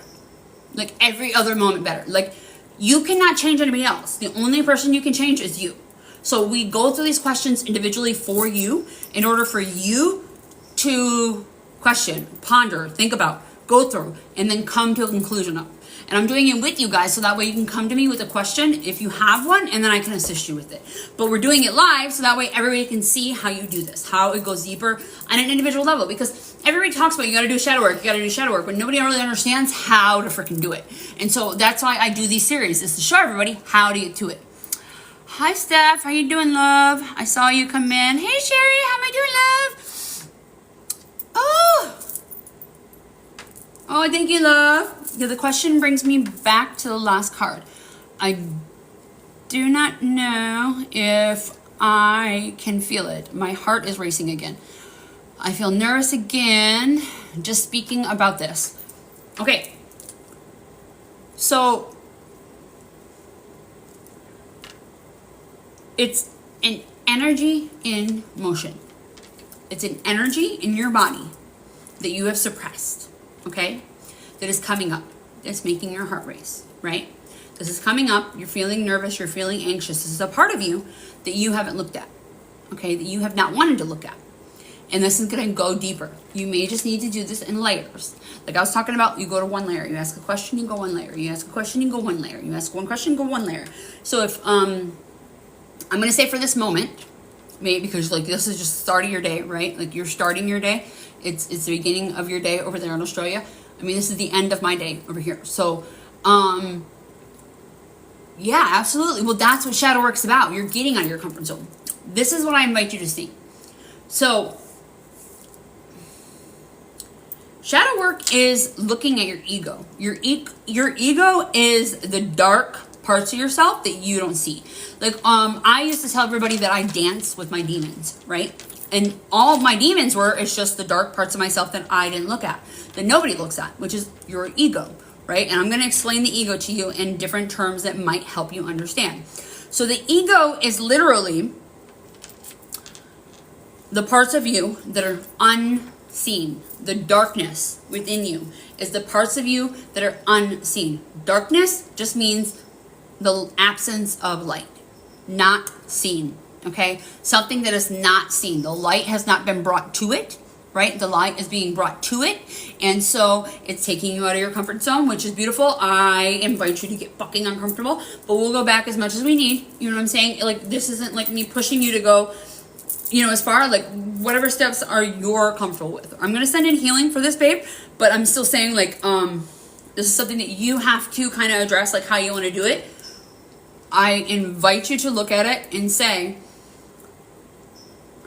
Like every other moment better. Like you cannot change anybody else. The only person you can change is you. So we go through these questions individually for you in order for you to question, ponder, think about, go through, and then come to a conclusion of. And I'm doing it with you guys so that way you can come to me with a question if you have one, and then I can assist you with it. But we're doing it live so that way everybody can see how you do this, how it goes deeper on an individual level. Because everybody talks about you gotta do shadow work, you gotta do shadow work, but nobody really understands how to freaking do it. And so that's why I do these series, is to show everybody how to get to it. Hi Steph, how you doing, love? I saw you come in. Hey Sherry, how am I doing, love? Oh, thank you, love. Yeah, the question brings me back to the last card. I do not know if I can feel it. My heart is racing again. I feel nervous again just speaking about this. Okay. So it's an energy in motion. It's an energy in your body that you have suppressed, okay? That is coming up. It's making your heart race, right? This is coming up. You're feeling nervous. You're feeling anxious. This is a part of you that you haven't looked at, okay? That you have not wanted to look at. And this is going to go deeper. You may just need to do this in layers. Like I was talking about, you go to one layer. You ask a question, you go one layer. You ask a question, you go one layer. You ask one question, go one layer. So if, I'm going to say for this moment, maybe because like this is just the start of your day, right? Like you're starting your day. It's the beginning of your day over there in Australia. I mean, this is the end of my day over here. So, yeah, absolutely. Well, that's what shadow work's about. You're getting out of your comfort zone. This is what I invite you to see. So, shadow work is looking at your ego. Your ego is the dark parts of yourself that you don't see. Like, I used to tell everybody that I dance with my demons, right? And all of my demons it's just the dark parts of myself that I didn't look at, that nobody looks at, which is your ego, right? And I'm going to explain the ego to you in different terms that might help you understand. So the ego is literally the parts of you that are unseen. The darkness within you is the parts of you that are unseen. Darkness just means the absence of light, not seen. Okay, something that is not seen. The light has not been brought to it, right? The light is being brought to it. And so it's taking you out of your comfort zone, which is beautiful. I invite you to get fucking uncomfortable, but we'll go back as much as we need. You know what I'm saying? Like, this isn't like me pushing you to go, you know, as far, like, whatever steps are you're comfortable with. I'm going to send in healing for this, babe, but I'm still saying, like, this is something that you have to kind of address, like, how you want to do it. I invite you to look at it and say,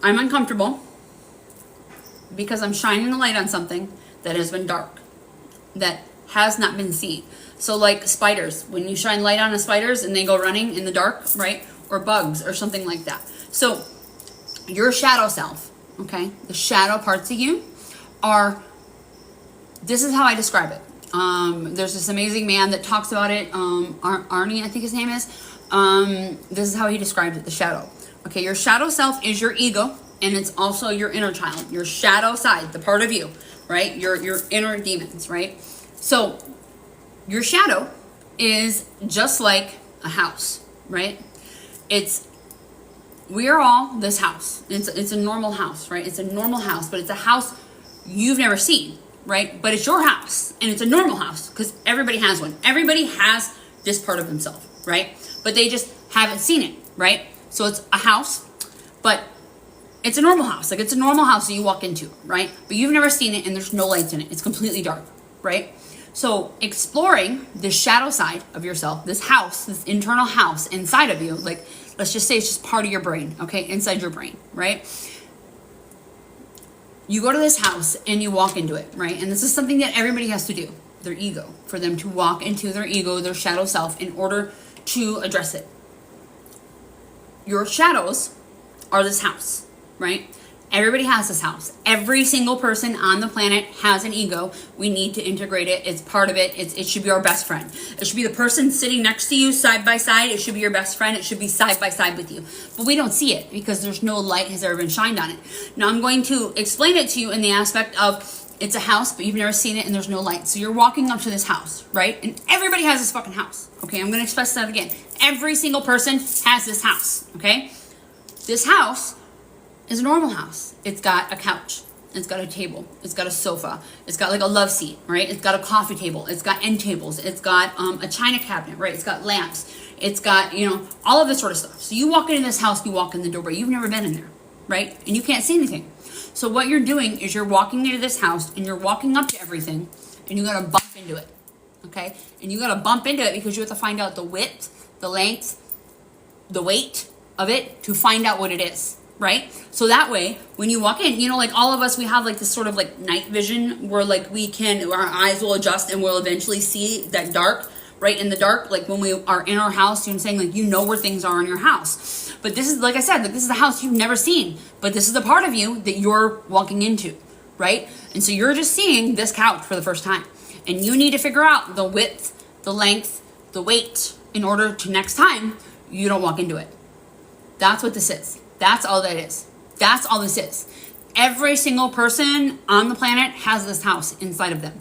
I'm uncomfortable because I'm shining a light on something that has been dark, that has not been seen. So like spiders, when you shine light on the spiders and they go running in the dark, right? Or bugs or something like that. So your shadow self, okay? The shadow parts of you are, this is how I describe it. There's this amazing man that talks about it, Arnie, I think his name is. This is how he describes it, the shadow. Okay, your shadow self is your ego, and it's also your inner child, your shadow side, the part of you, right? Your inner demons, right? So your shadow is just like a house, right? We are all this house. It's a normal house, right? It's a normal house, but it's a house you've never seen, right? But it's your house, and it's a normal house because everybody has one. Everybody has this part of themselves, right? But they just haven't seen it, right? So it's a house, but it's a normal house. Like, it's a normal house that you walk into, right? But you've never seen it, and there's no lights in it. It's completely dark, right? So exploring the shadow side of yourself, this house, this internal house inside of you, like, let's just say it's just part of your brain, okay? Inside your brain, right? You go to this house and you walk into it, right? And this is something that everybody has to do, their ego, for them to walk into their ego, their shadow self, in order to address it. Your shadows are this house, right? Everybody has this house. Every single person on the planet has an ego. We need to integrate it. It's part of it. It should be our best friend. It should be the person sitting next to you side by side. It should be your best friend. It should be side by side with you. But we don't see it because there's no light has ever been shined on it. Now I'm going to explain it to you in the aspect of it's a house, but you've never seen it and there's no light. So you're walking up to this house, right? And everybody has this fucking house. Okay, I'm going to express that again. Every single person has this house, okay? This house is a normal house. It's got a couch. It's got a table. It's got a sofa. It's got like a love seat, right? It's got a coffee table. It's got end tables. It's got a china cabinet, right? It's got lamps. It's got, all of this sort of stuff. So you walk into this house, you walk in the doorway. You've never been in there, right? And you can't see anything. So what you're doing is you're walking into this house and you're walking up to everything and you got to bump into it, okay? And you got to bump into it because you have to find out the width, the length, the weight of it to find out what it is. Right? So that way, when you walk in, like all of us, we have like this sort of like night vision where like our eyes will adjust and we'll eventually see that dark, right? In the dark, like when we are in our house, I'm saying like, where things are in your house. But this is, like I said, like this is a house you've never seen, but this is the part of you that you're walking into, right? And so you're just seeing this couch for the first time and you need to figure out the width, the length, the weight in order to next time you don't walk into it. That's what this is. That's all that is. That's all this is. Every single person on the planet has this house inside of them.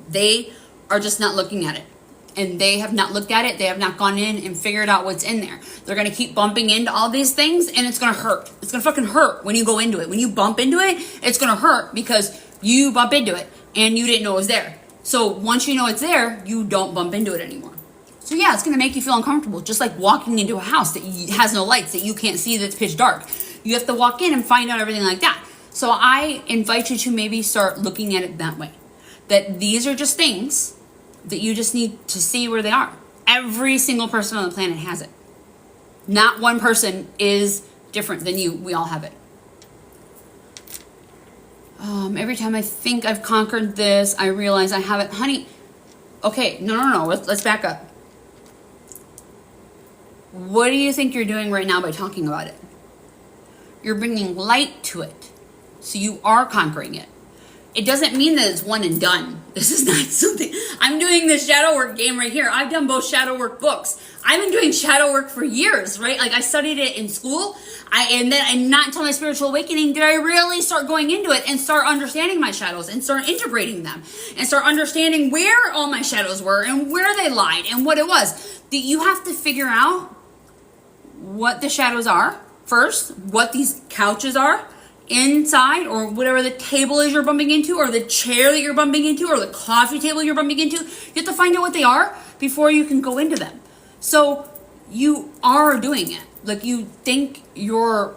They are just not looking at it. And they have not looked at it. They have not gone in and figured out what's in there. They're going to keep bumping into all these things and it's going to hurt. It's going to fucking hurt when you go into it. When you bump into it, it's going to hurt because you bump into it and you didn't know it was there. So once you know it's there, you don't bump into it anymore. So yeah, it's going to make you feel uncomfortable, just like walking into a house that has no lights, that you can't see, that's pitch dark. You have to walk in and find out everything like that. So I invite you to maybe start looking at it that way. That these are just things that you just need to see where they are. Every single person on the planet has it. Not one person is different than you. We all have it. Every time I think I've conquered this, I realize I haven't. Honey, okay, no. Let's back up. What do you think you're doing right now by talking about it? You're bringing light to it. So you are conquering it. It doesn't mean that it's one and done. This is not something. I'm doing this shadow work game right here. I've done both shadow work books. I've been doing shadow work for years, right? Like I studied it in school. And not until my spiritual awakening did I really start going into it and start understanding my shadows and start integrating them and start understanding where all my shadows were and where they lied and what it was. That you have to figure out what the shadows are first, what these couches are inside, or whatever the table is you're bumping into, or the chair that you're bumping into, or the coffee table you're bumping into. You have to find out what they are before you can go into them. So you are doing it. Like you think you're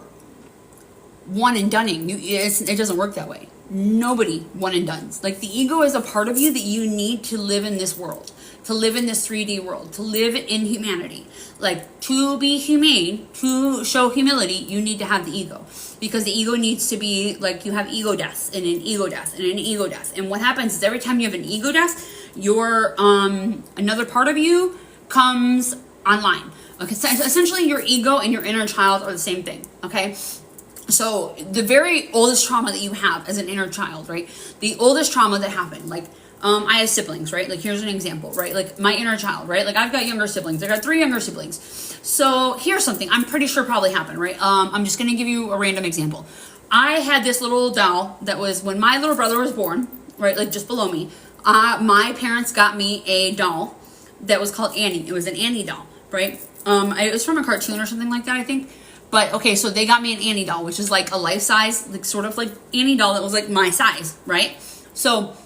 one and doneing. It doesn't work that way. Nobody one and dones. Like the ego is a part of you that you need to live in this world, to live in this 3D world, to live in humanity. Like to be humane, to show humility, you need to have the ego. Because the ego needs to be like you have ego deaths and an ego death and an ego death. And what happens is every time you have an ego death, your another part of you comes online. Okay, so essentially your ego and your inner child are the same thing. Okay. So the very oldest trauma that you have as an inner child, right? The oldest trauma that happened, like I have siblings, right? Like here's an example, right? Like my inner child, right? Like I've got younger siblings. I got 3 younger siblings. So here's something I'm pretty sure probably happened, right? I'm just going to give you a random example. I had this little doll that was when my little brother was born, right? Like just below me. My parents got me a doll that was called Annie. It was an Annie doll, right? It was from a cartoon or something like that, I think. But okay, so they got me an Annie doll, which is like a life size, like sort of like Annie doll that was like my size, right? So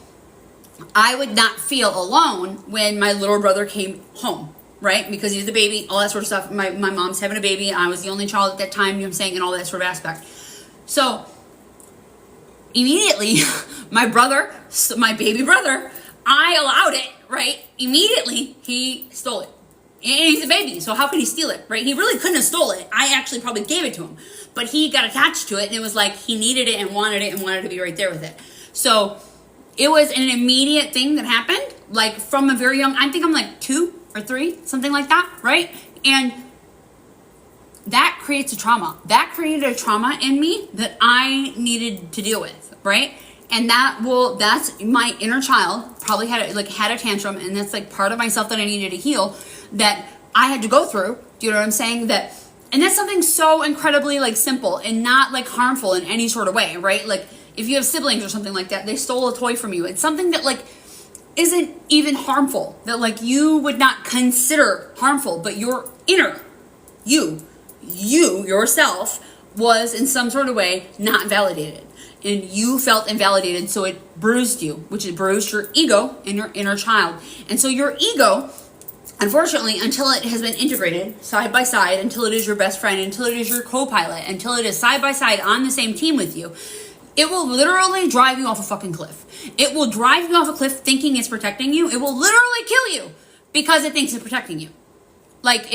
I would not feel alone when my little brother came home, right? Because he's the baby, all that sort of stuff. My mom's having a baby. I was the only child at that time, you know what I'm saying, and all that sort of aspect. So immediately, my baby brother, I allowed it, right? Immediately, he stole it. And he's a baby, so how could he steal it, right? He really couldn't have stole it. I actually probably gave it to him. But he got attached to it, and it was like he needed it and wanted to be right there with it. So it was an immediate thing that happened, like from a very young, I think I'm like 2 or 3, something like that, right? And that creates a trauma. That created a trauma in me that I needed to deal with, right? And that's my inner child probably had a tantrum, and that's like part of myself that I needed to heal, that I had to go through. Do you know what I'm saying? And that's something so incredibly like simple and not like harmful in any sort of way, right? Like if you have siblings or something like that, they stole a toy from you. It's something that like isn't even harmful, that like you would not consider harmful, but your inner you yourself was in some sort of way not validated. And you felt invalidated, so it bruised you, which it bruised your ego and your inner child. And so your ego, unfortunately, until it has been integrated side by side, until it is your best friend, until it is your co-pilot, until it is side by side on the same team with you, it will literally drive you off a fucking cliff. It will drive you off a cliff thinking it's protecting you. It will literally kill you because it thinks it's protecting you. Like, and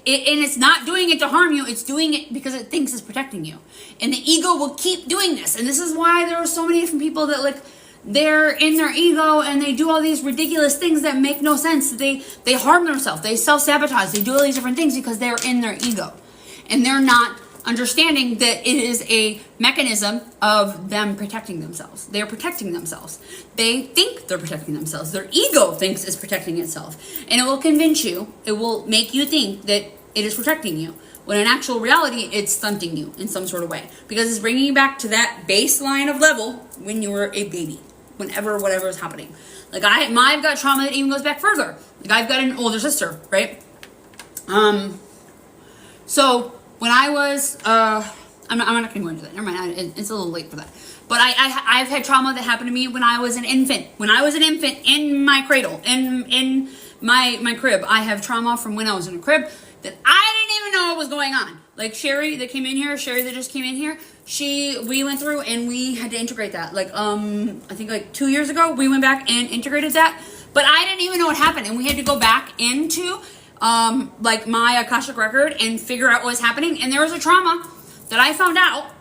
it's not doing it to harm you. It's doing it because it thinks it's protecting you. And the ego will keep doing this. And this is why there are so many different people that, like, they're in their ego and they do all these ridiculous things that make no sense. They harm themselves. They self-sabotage. They do all these different things because they're in their ego. And they're not understanding that it is a mechanism of them protecting themselves. They're protecting themselves. They think they're protecting themselves. Their ego thinks it's protecting itself. And it will convince you, it will make you think that it is protecting you, when in actual reality, it's stunting you in some sort of way. Because it's bringing you back to that baseline of level when you were a baby, whatever is happening. Like I've got trauma that even goes back further. Like I've got an older sister, right? So when I was, I'm not going to go into that. Never mind. It's a little late for that. But I've had trauma that happened to me when I was an infant. When I was an infant in my cradle, in my crib. I have trauma from when I was in a crib that I didn't even know what was going on. Like Sherry that just came in here, we went through and we had to integrate that. Like, I think like 2 years ago, we went back and integrated that. But I didn't even know what happened. And we had to go back into like my Akashic record and figure out what was happening. And there was a trauma that I found out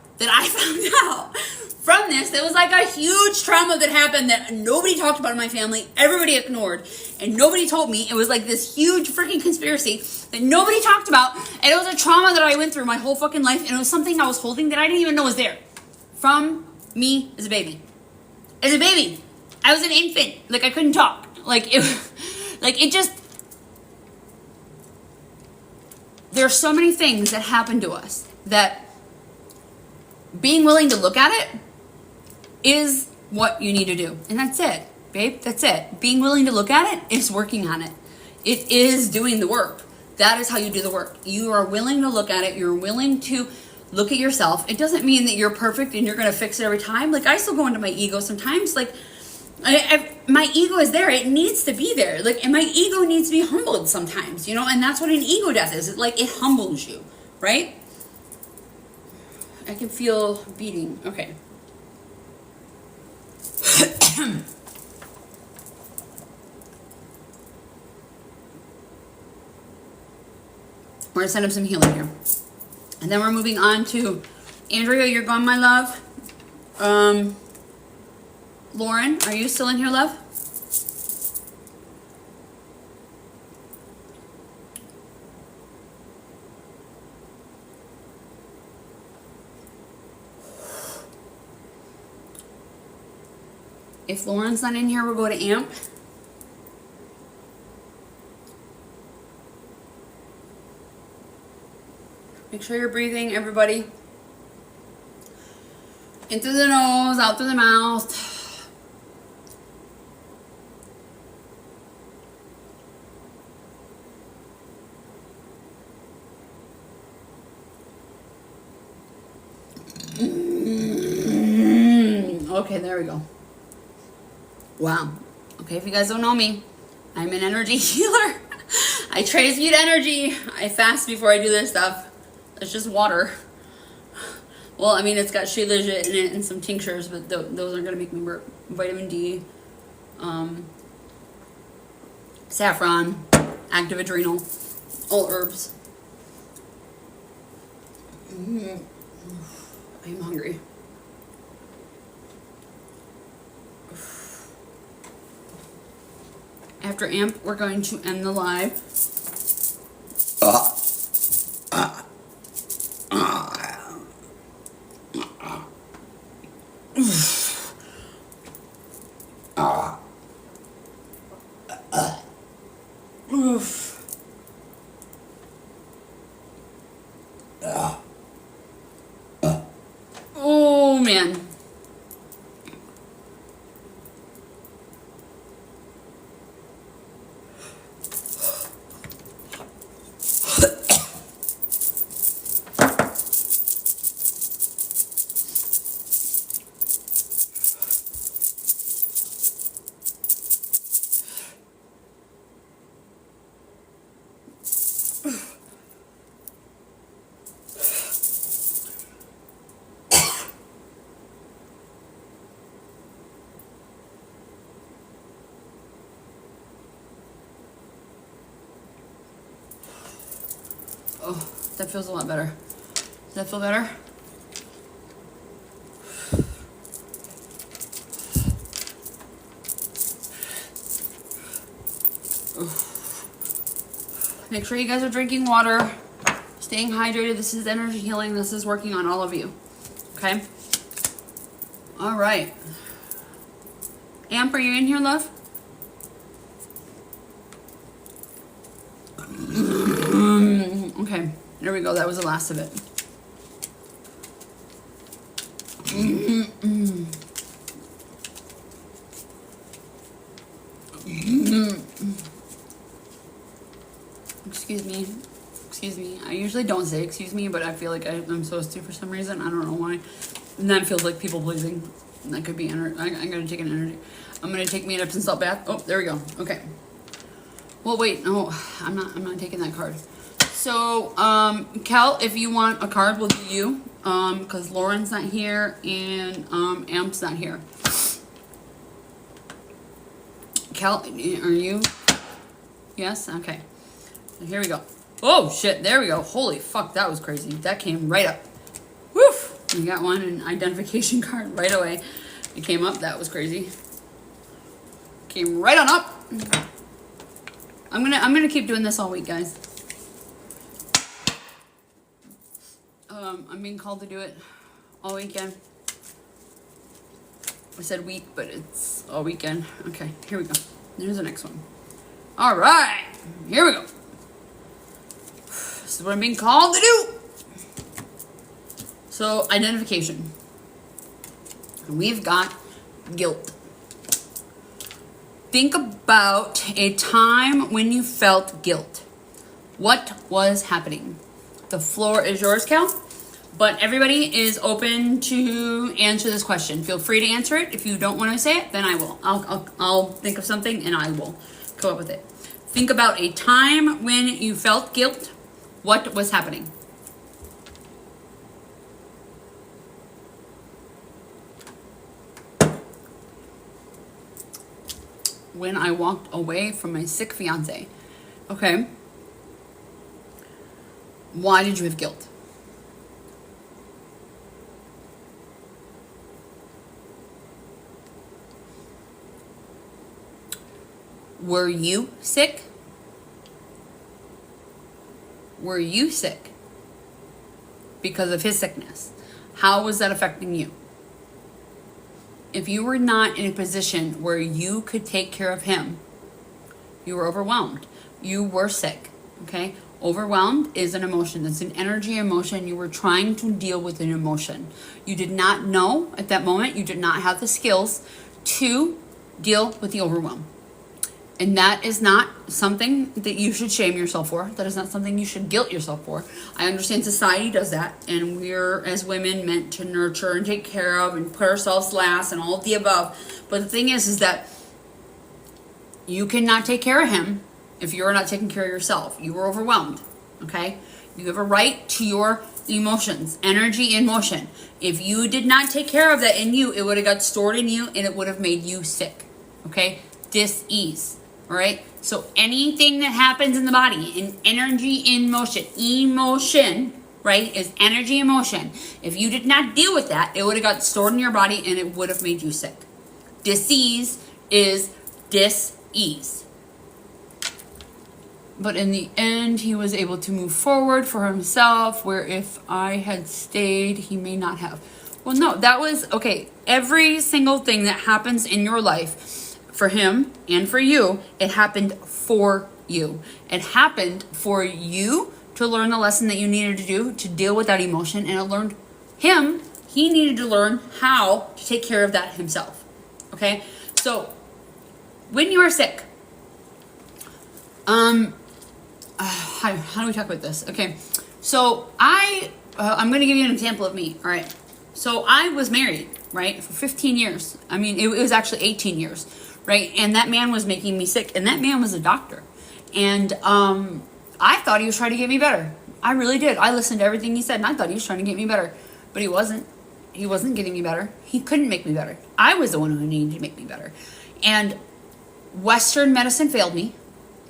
from this. There was like a huge trauma that happened that nobody talked about in my family. Everybody ignored and nobody told me. It was like this huge freaking conspiracy that nobody talked about. And it was a trauma that I went through my whole fucking life. And it was something I was holding that I didn't even know was there from me as a baby. As a baby, I was an infant. Like I couldn't talk. There's so many things that happen to us that being willing to look at it is what you need to do. And that's it, babe. That's it. Being willing to look at it is working on it. It is doing the work. That is how you do the work. You are willing to look at it. You're willing to look at yourself. It doesn't mean that you're perfect and you're going to fix it every time. Like I still go into my ego sometimes. Like my ego is there. It needs to be there. Like, and my ego needs to be humbled sometimes, you know, and that's what an ego does is it humbles you, right? I can feel beating. Okay. We're going to send up some healing here. And then we're moving on to Andrea, you're gone, my love. Lauren, are you still in here, love? If Lauren's not in here, we'll go to Amp. Make sure you're breathing, everybody. In through the nose, out through the mouth. Okay, there we go. Wow. Okay, if you guys don't know me, I'm an energy healer. I transmute energy. I fast before I do this stuff. It's just water. Well, I mean, it's got shea legit in it and some tinctures, but those aren't going to make me burp. Vitamin D, saffron, active adrenal, all herbs. I'm hungry. After AMP, we're going to end the live. Oh, man. Oh, that feels a lot better. Does that feel better? Make sure you guys are drinking water, staying hydrated. This is energy healing. This is working on all of you. Okay? All right. Amp, are you in here, love? Okay, there we go. That was the last of it. Excuse me. Excuse me. I usually don't say excuse me, but I feel like I'm supposed to for some reason. I don't know why. And that feels like people pleasing. That could be energy. I'm gonna take an energy. I'm gonna take me an Epsom salt bath. Oh, there we go. Okay. Well, wait. No, I'm not taking that card. So, Cal, if you want a card, we'll do you. Because Lauren's not here and Amp's not here. Cal, are you? Yes? Okay. So here we go. Oh, shit. There we go. Holy fuck. That was crazy. That came right up. Woof. You got one, an identification card right away. It came up. That was crazy. Came right on up. I'm gonna keep doing this all week, guys. I'm being called to do it all weekend. I said week, but it's all weekend. Okay, here we go. Here's the next one. All right, here we go. This is what I'm being called to do. So, identification. We've got guilt. Think about a time when you felt guilt. What was happening? The floor is yours, Cal. But everybody is open to answer this question. Feel free to answer it. If you don't want to say it, then I will. I'll think of something and I will come up with it. Think about a time when you felt guilt. What was happening? When I walked away from my sick fiance. Okay. Why did you have guilt? Were you sick? Were you sick because of his sickness? How was that affecting you? If you were not in a position where you could take care of him, you were overwhelmed. You were sick, okay? Overwhelmed is an emotion. It's an energy emotion. You were trying to deal with an emotion. You did not know at that moment. You did not have the skills to deal with the overwhelm. And that is not something that you should shame yourself for. That is not something you should guilt yourself for. I understand society does that, and we're, as women, meant to nurture and take care of and put ourselves last and all of the above. But the thing is that you cannot take care of him if you're not taking care of yourself. You were overwhelmed, okay? You have a right to your emotions, energy in motion. If you did not take care of that in you, it would have got stored in you and it would have made you sick. Okay? Dis-ease. All right? So anything that happens in the body, in energy in motion, emotion, right, is energy in motion. If you did not deal with that, it would have got stored in your body and it would have made you sick. Dis-ease is dis-ease. But in the end, he was able to move forward for himself, where if I had stayed, he may not have. Well, no, that was, okay, every single thing that happens in your life, for him and for you, it happened for you. It happened for you to learn the lesson that you needed to do to deal with that emotion, and it learned him, he needed to learn how to take care of that himself. Okay? So, when you are sick, how do we talk about this? Okay, so I'm going to give you an example of me. All right, so I was married, right, for 15 years. I mean, it was actually 18 years, right? And that man was making me sick, and that man was a doctor. And I thought he was trying to get me better. I really did. I listened to everything he said, and I thought he was trying to get me better. But he wasn't. He wasn't getting me better. He couldn't make me better. I was the one who needed to make me better. And Western medicine failed me.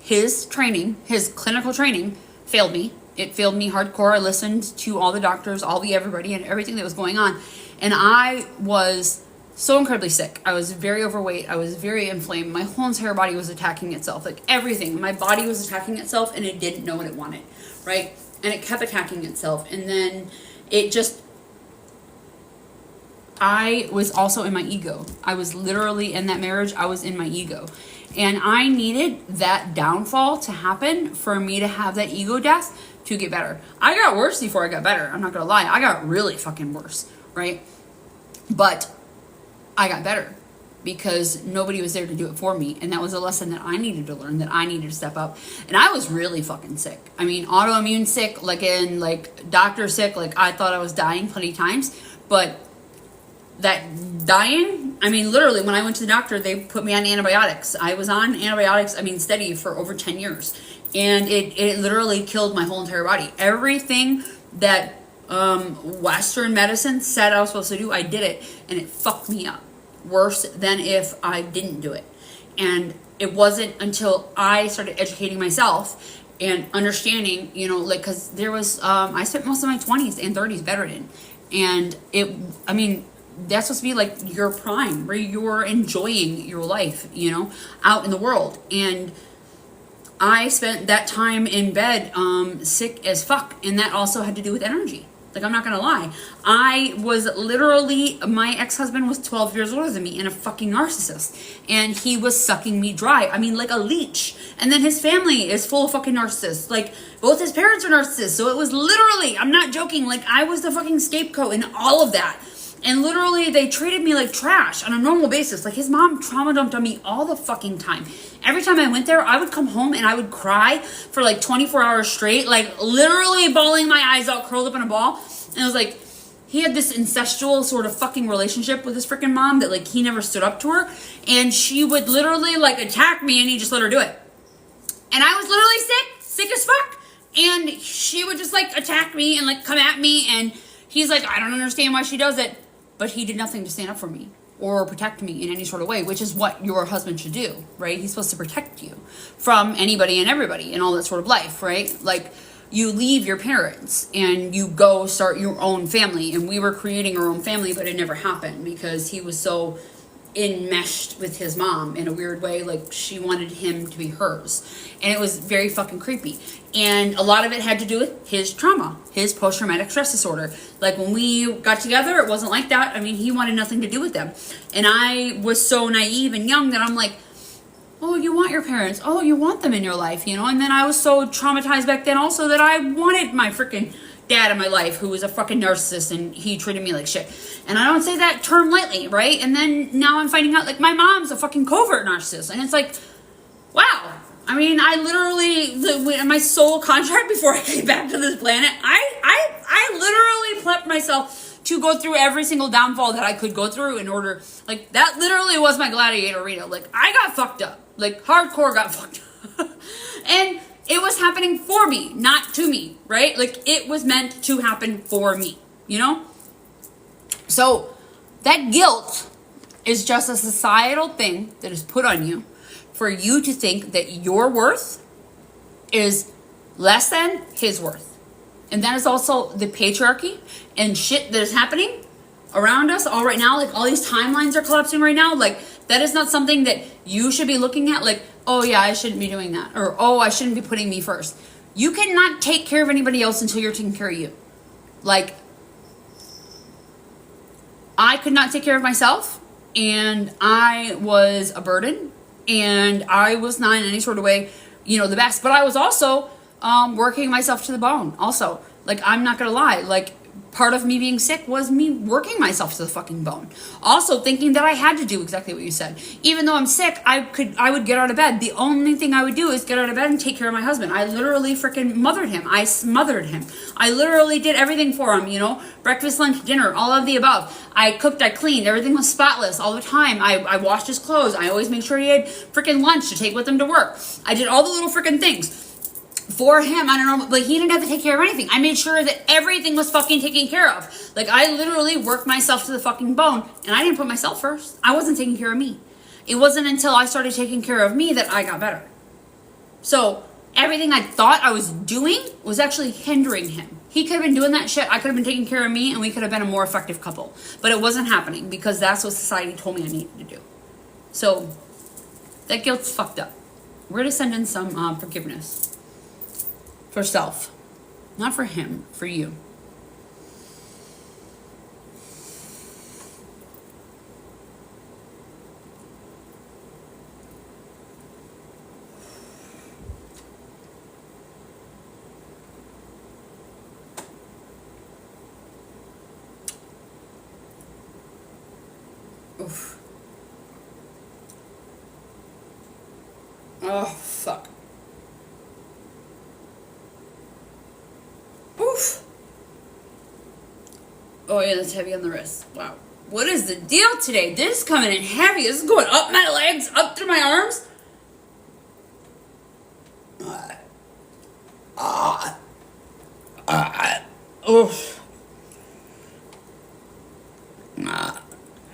His training, his clinical training, failed me. It failed me hardcore. I listened to all the doctors, everybody, and everything that was going on. And I was so incredibly sick. I was very overweight. I was very inflamed. My whole entire body was attacking itself. Like everything. My body was attacking itself, and it didn't know what it wanted, right? And it kept attacking itself. And then it just... I was also in my ego. I was literally in that marriage. I was in my ego. And I needed that downfall to happen for me to have that ego death to get better. I got worse before I got better. I'm not going to lie. I got really fucking worse, right? But I got better because nobody was there to do it for me. And that was a lesson that I needed to learn, that I needed to step up. And I was really fucking sick. I mean, autoimmune sick, like doctor sick. Like I thought I was dying plenty of times. But that dying, I mean, literally, when I went to the doctor, they put me on antibiotics. I was on antibiotics, steady for over 10 years. And it literally killed my whole entire body. Everything that Western medicine said I was supposed to do, I did it. And it fucked me up. Worse than if I didn't do it. And it wasn't until I started educating myself and understanding, because there was, I spent most of my 20s and 30s bedridden. And that's supposed to be like your prime, where you're enjoying your life, out in the world. And I spent that time in bed sick as fuck, and that also had to do with energy. Like, I'm not gonna lie. I was literally, my ex-husband was 12 years older than me and a fucking narcissist. And he was sucking me dry. I mean, like a leech. And then his family is full of fucking narcissists. Like, both his parents are narcissists. So it was literally, I'm not joking, like I was the fucking scapegoat in all of that. And literally, they treated me like trash on a normal basis. Like, his mom trauma dumped on me all the fucking time. Every time I went there, I would come home and I would cry for like 24 hours straight. Like, literally bawling my eyes out, curled up in a ball. And it was like, he had this incestual sort of fucking relationship with his freaking mom that, like, he never stood up to her. And she would literally, like, attack me and he just let her do it. And I was literally sick as fuck. And she would just, like, attack me and, like, come at me. And he's like, I don't understand why she does it. But he did nothing to stand up for me or protect me in any sort of way, which is what your husband should do, right? He's supposed to protect you from anybody and everybody and all that sort of life, right? Like, you leave your parents and you go start your own family. And we were creating our own family, but it never happened because he was so enmeshed with his mom in a weird way. Like, she wanted him to be hers. And it was very fucking creepy. And a lot of it had to do with his trauma, his post-traumatic stress disorder. Like, when we got together, it wasn't like that. I mean, he wanted nothing to do with them. And I was so naive and young that I'm like, oh, you want your parents. Oh, you want them in your life, And then I was so traumatized back then also that I wanted my freaking dad in my life, who was a fucking narcissist, and he treated me like shit. And I don't say that term lightly, right? And then now I'm finding out, like, my mom's a fucking covert narcissist. And it's like, wow. I mean, I literally, my soul contract before I came back to this planet, I literally prepped myself to go through every single downfall that I could go through in order, like, that literally was my gladiator arena. Like, I got fucked up. Like, hardcore got fucked up. And It was happening for me, not to me, right? Like, it was meant to happen for me, you know? So that guilt is just a societal thing that is put on you for you to think that your worth is less than his worth. And that is also the patriarchy and shit that is happening around us all right now. Like, all these timelines are collapsing right now. Like, that is not something that you should be looking at. Like, oh yeah, I shouldn't be doing that. Or, oh, I shouldn't be putting me first. You cannot take care of anybody else until you're taking care of you. Like, I could not take care of myself, and I was a burden, and I was not in any sort of way, you know, the best. But I was also working myself to the bone. Also, like, I'm not gonna lie, like, part of me being sick was me working myself to the fucking bone. Also thinking that I had to do exactly what you said. Even though I'm sick, I would get out of bed. The only thing I would do is get out of bed and take care of my husband. I literally freaking mothered him. I smothered him. I literally did everything for him, you know? Breakfast, lunch, dinner, all of the above. I cooked, I cleaned, everything was spotless all the time. I washed his clothes. I always made sure he had freaking lunch to take with him to work. I did all the little freaking things for him. I don't know, but he didn't have to take care of anything. I made sure that everything was fucking taken care of. Like, I literally worked myself to the fucking bone, and I didn't put myself first. I wasn't taking care of me. It wasn't until I started taking care of me that I got better. So everything I thought I was doing was actually hindering him. He could have been doing that shit. I could have been taking care of me, and we could have been a more effective couple. But it wasn't happening because that's what society told me I needed to do. So that guilt's fucked up. We're going to send in some forgiveness. For self. Not for him, for you. Oof. Oh, fuck. Oof. Oh yeah, that's heavy on the wrist. Wow. What is the deal today? This is coming in heavy. This is going up my legs, up through my arms. Oof.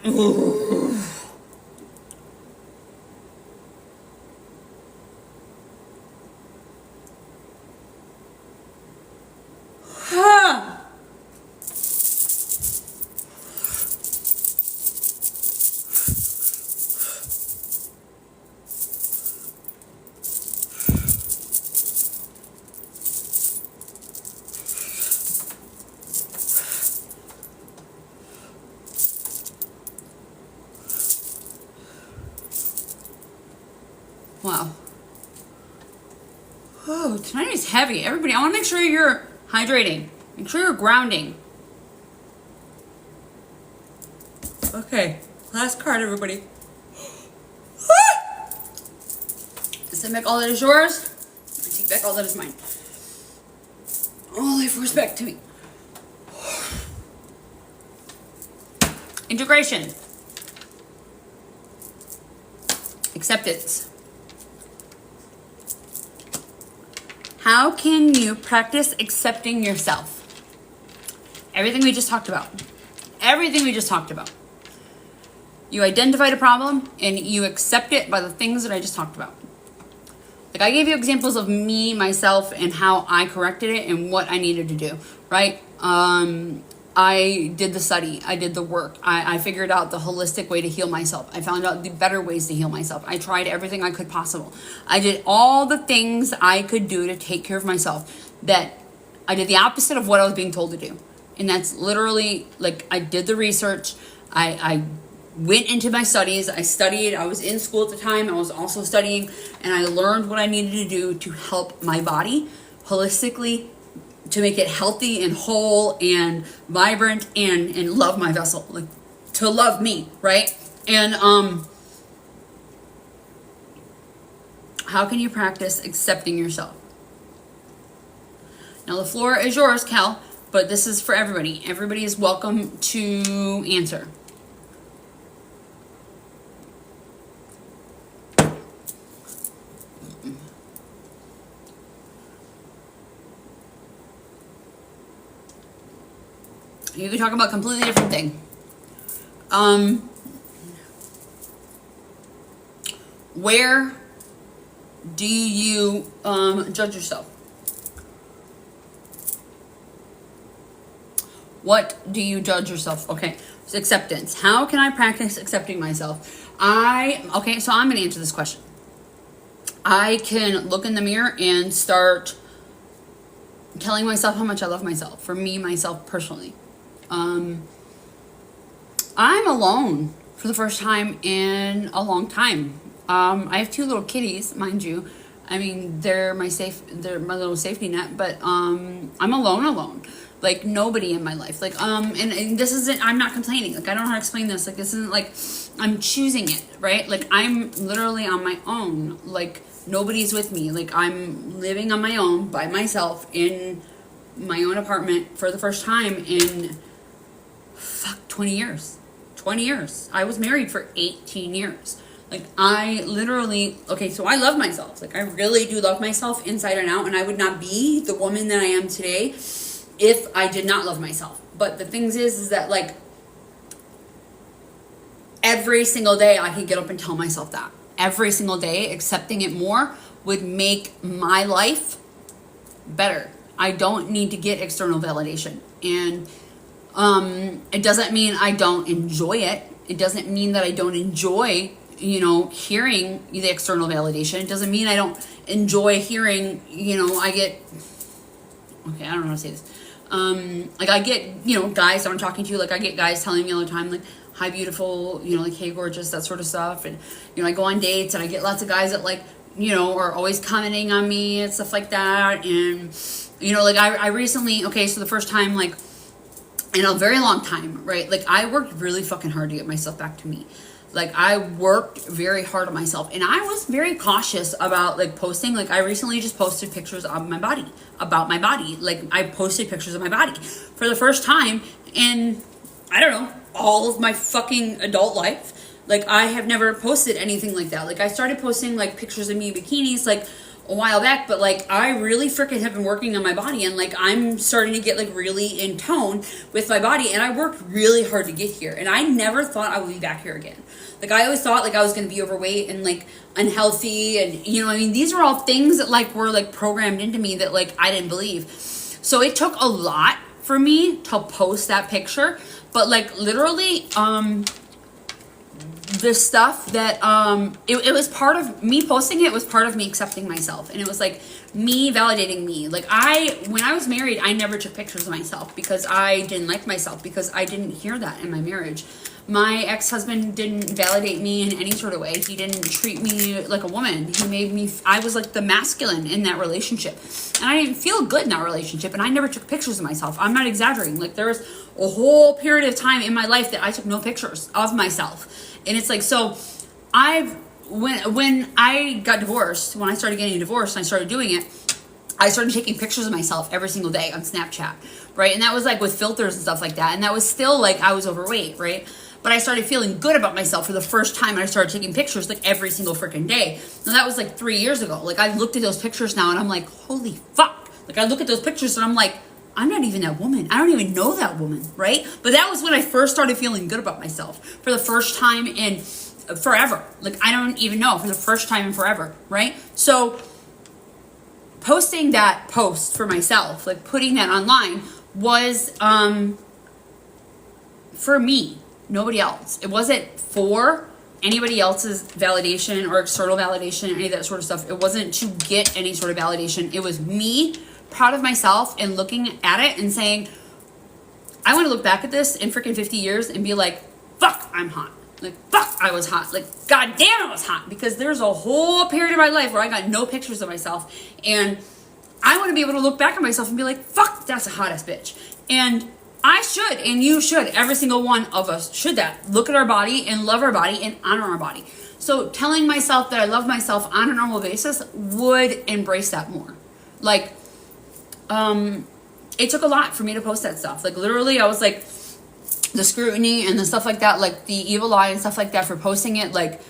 Oof. Wow. Oh, tonight is heavy. Everybody, I want to make sure you're hydrating. Make sure you're grounding. Okay, last card, everybody. Send back all that is yours. I take back all that is mine. All life force back to me. Integration. Acceptance. How can you practice accepting yourself? Everything we just talked about. Everything we just talked about. You identified a problem and you accept it by the things that I just talked about. Like, I gave you examples of me, myself, and how I corrected it and what I needed to do, right? I did the study. I did the work. I figured out the holistic way to heal myself. I found out the better ways to heal myself. I tried everything I could possible. I did all the things I could do to take care of myself. That I did the opposite of what I was being told to do. And that's literally, like, I did the research. I went into my studies. I studied. I was in school at the time. I was also studying. And I learned what I needed to do to help my body holistically, to make it healthy and whole and vibrant and love my vessel, like, to love me, right? And how can you practice accepting yourself? Now the floor is yours, Cal, but this is for everybody. Everybody is welcome to answer. You can talk about a completely different thing. Where do you judge yourself? What do you judge yourself? Okay, so acceptance. How can I practice accepting myself? So I'm going to answer this question. I can look in the mirror and start telling myself how much I love myself. For me, myself personally. I'm alone for the first time in a long time. I have 2 little kitties, mind you. I mean, they're my little safety net, but I'm alone. Like, nobody in my life. Like, and this isn't, I'm not complaining. Like, I don't know how to explain this. Like, this isn't like I'm choosing it, right? Like, I'm literally on my own. Like, nobody's with me. Like, I'm living on my own by myself in my own apartment for the first time in 20 years. 20 years. I was married for 18 years. Like, I literally, so I love myself. Like, I really do love myself inside and out, and I would not be the woman that I am today if I did not love myself. But the thing is that, like, every single day I can get up and tell myself that. Every single day, accepting it more would make my life better. I don't need to get external validation. And it doesn't mean I don't enjoy it. It doesn't mean that I don't enjoy, hearing the external validation. It doesn't mean I don't enjoy hearing, I get, I don't know how to say this. Like, I get, guys that I'm talking to, like, I get guys telling me all the time, like, hi, beautiful, like, hey, gorgeous, that sort of stuff. And, I go on dates and I get lots of guys that, like, are always commenting on me and stuff like that. And, like, I recently, so the first time, like, in a very long time, right? Like, I worked really fucking hard to get myself back to me. Like, I worked very hard on myself, and I was very cautious about, like, posting. Like, I recently just posted pictures of my body, about my body. Like, I posted pictures of my body for the first time in, I don't know, all of my fucking adult life. Like, I have never posted anything like that. Like, I started posting, like, pictures of me in bikinis, like, a while back, but, like, I really freaking have been working on my body, and, like, I'm starting to get, like, really in tone with my body, and I worked really hard to get here, and I never thought I would be back here again. Like, I always thought, like, I was going to be overweight and, like, unhealthy, and, these are all things that, like, were, like, programmed into me that, like, I didn't believe. So it took a lot for me to post that picture, but, like, literally, the stuff that it was part of me posting. It was part of me accepting myself, and it was like me validating me. Like, when I was married, I never took pictures of myself because I didn't like myself, because I didn't hear that in my marriage. My ex-husband didn't validate me in any sort of way. He didn't treat me like a woman. He made me, I was like the masculine in that relationship, and I didn't feel good in that relationship, and I never took pictures of myself. I'm not exaggerating. Like, there was a whole period of time in my life that I took no pictures of myself. And it's like, so when I got divorced, when I started getting divorced and I started doing it, I started taking pictures of myself every single day on Snapchat, right? And that was like with filters and stuff like that. And that was still like, I was overweight, right? But I started feeling good about myself for the first time, and I started taking pictures like every single freaking day. Now that was like 3 years ago. Like, I looked at those pictures now and I'm like, holy fuck. Like, I look at those pictures and I'm like, I'm not even that woman. I don't even know that woman, right? But that was when I first started feeling good about myself for the first time in forever. Like, I don't even know, for the first time in forever, right? So posting that post for myself, like putting that online, was for me, nobody else. It wasn't for anybody else's validation or external validation, any of that sort of stuff. It wasn't to get any sort of validation. It was me proud of myself and looking at it and saying, I want to look back at this in freaking 50 years and be like, fuck, I'm hot. Like, fuck, I was hot. Like, god damn, I was hot. Because there's a whole period of my life where I got no pictures of myself, and I want to be able to look back at myself and be like, fuck, that's a hot ass bitch. And I should, and you should, every single one of us should that. Look at our body and love our body and honor our body. So telling myself that I love myself on a normal basis would embrace that more. Like, it took a lot for me to post that stuff. Like, literally, I was like, the scrutiny and the stuff like that, like the evil eye and stuff like that for posting it, like,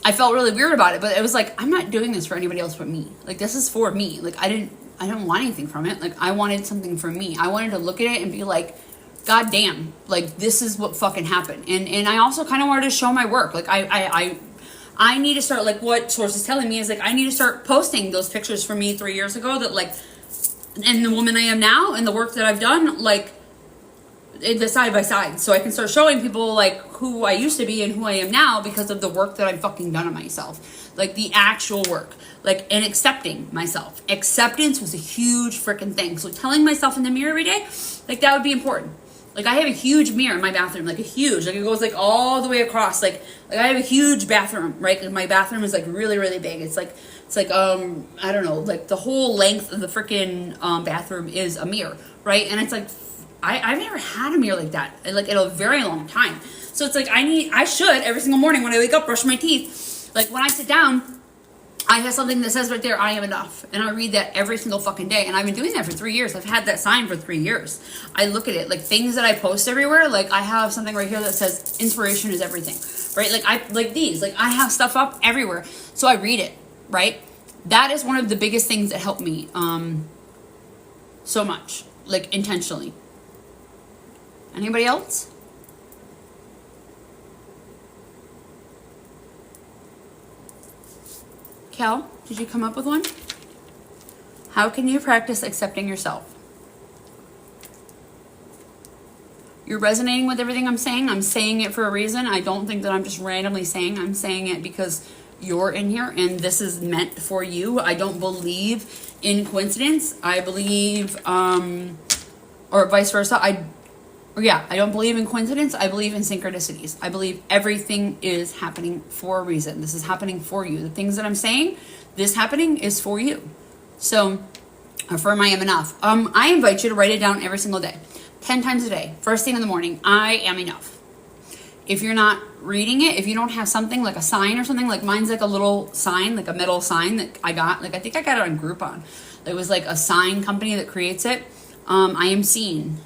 I felt really weird about it, but it was like, I'm not doing this for anybody else but me. Like, this is for me. Like, I didn't want anything from it. Like, I wanted something for me. I wanted to look at it and be like, God damn, like this is what fucking happened. And I also kind of wanted to show my work. Like I need to start, like what Source is telling me is like I need to start posting those pictures from me 3 years ago that like, and the woman I am now and the work that I've done, like the side by side, so I can start showing people like who I used to be and who I am now because of the work that I've fucking done on myself, like the actual work, like, and accepting myself. Acceptance was a huge freaking thing. So telling myself in the mirror every day, like that would be important. Like I have a huge mirror in my bathroom, like a huge, like it goes like all the way across, like I have a huge bathroom, right? Like my bathroom is like really, really big. It's like I don't know, like the whole length of the freaking bathroom is a mirror, right? And it's like I've never had a mirror like that, like in a very long time. So it's like I should every single morning when I wake up brush my teeth. Like when I sit down, I have something that says right there, I am enough. And I read that every single fucking day. And I've been doing that for 3 years. I've had that sign for 3 years. I look at it, like things that I post everywhere. Like I have something right here that says inspiration is everything, right? Like these, like I have stuff up everywhere. So I read it, right? That is one of the biggest things that helped me so much, like intentionally. Anybody else? Cal, did you come up with one? How can you practice accepting yourself? You're resonating with everything I'm saying. I'm saying it for a reason. I don't think that I'm just randomly saying. I'm saying it because you're in here and this is meant for you. I don't believe in coincidence. I believe, or vice versa. I don't believe in coincidence. I believe in synchronicities. I believe everything is happening for a reason. This is happening for you. The things that I'm saying, this happening is for you. So, affirm I am enough. I invite you to write it down every single day. 10 times a day. First thing in the morning. I am enough. If you're not reading it, if you don't have something like a sign or something, like mine's like a little sign, like a metal sign that I got. Like I think I got it on Groupon. It was like a sign company that creates it. I am seen.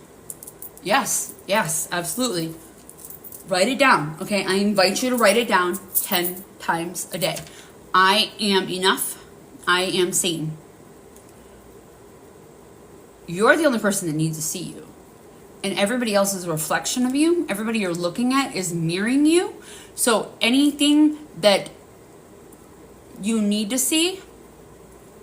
Yes, absolutely. Write it down, okay? I invite you to write it down 10 times a day. I am enough. I am seen. You're the only person that needs to see you. And everybody else is a reflection of you. Everybody you're looking at is mirroring you. So anything that you need to see,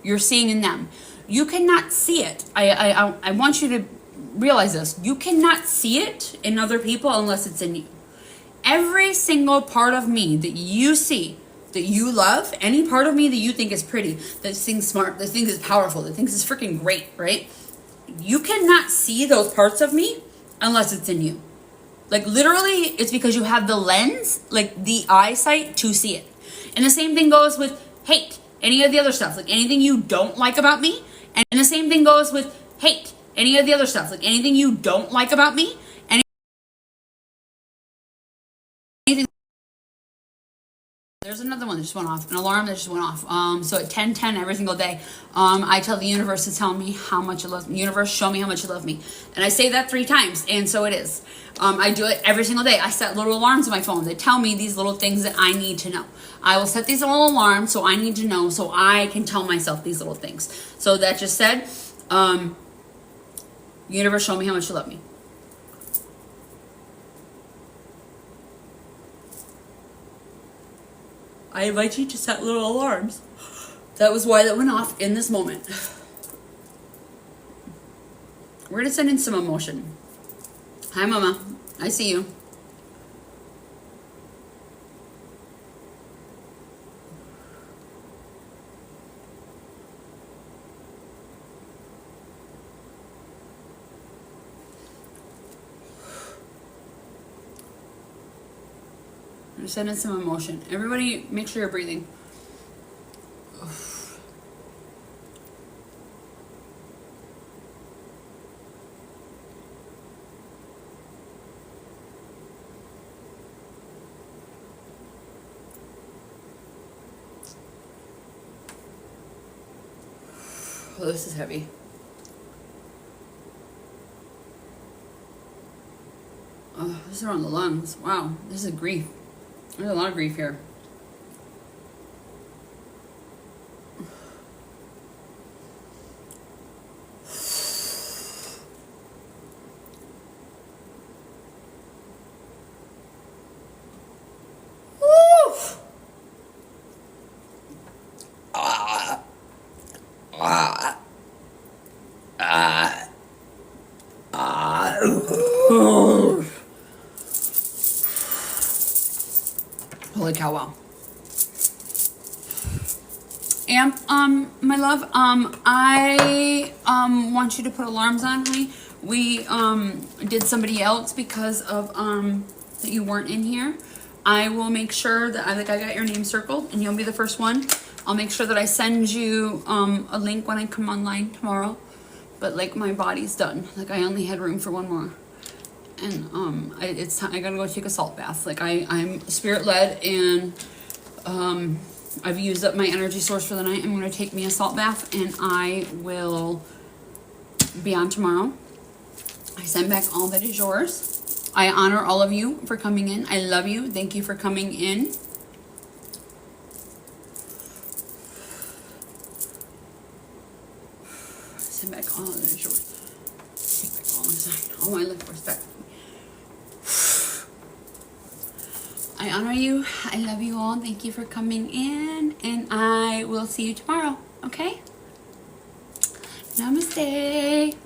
you're seeing in them. You cannot see it. I want you to realize this. You cannot see it in other people unless it's in you. Every single part of me that you see, that you love, any part of me that you think is pretty, that thinks smart, that thinks is powerful, that thinks is freaking great, right? You cannot see those parts of me unless it's in you. Like literally, it's because you have the lens, like the eyesight to see it. And the same thing goes with hate, any of the other stuff, like anything you don't like about me. And the same thing goes with hate, any of the other stuff, like anything you don't like about me, anything. There's another one that just went off, an alarm that just went off. So at 10:10 every single day, I tell the universe to tell me how much it loves me. Universe, show me how much you love me. And I say that 3 times, and so it is. I do it every single day. I set little alarms on my phone that tell me these little things that I need to know. I will set these little alarms so I need to know, so I can tell myself these little things. So that just said, universe, show me how much you love me. I invite you to set little alarms. That was why that went off in this moment. We're going to send in some emotion. Hi, Mama. I see you. I'm send in some emotion. Everybody, make sure you're breathing. Oh, this is heavy. Oh, this is around the lungs. Wow, this is grief. There's a lot of grief here. Holy cow, wow. And my love, I want you to put alarms on, honey. We did somebody else because of that you weren't in here. I will make sure that I got your name circled, and you'll be the first one. I'll make sure that I send you a link when I come online tomorrow. But like, my body's done. Like, I only had room for one more, and it's time. I gotta go take a salt bath. Like, I'm spirit led, and I've used up my energy source for the night. I'm gonna take me a salt bath, and I will be on tomorrow. I send back all that is yours. I honor all of you for coming in. I love you. Thank you for coming in. Send back all that is yours. Take back all inside. All my life respect. I honor you. I love you all. Thank you for coming in. And I will see you tomorrow. Okay? Namaste.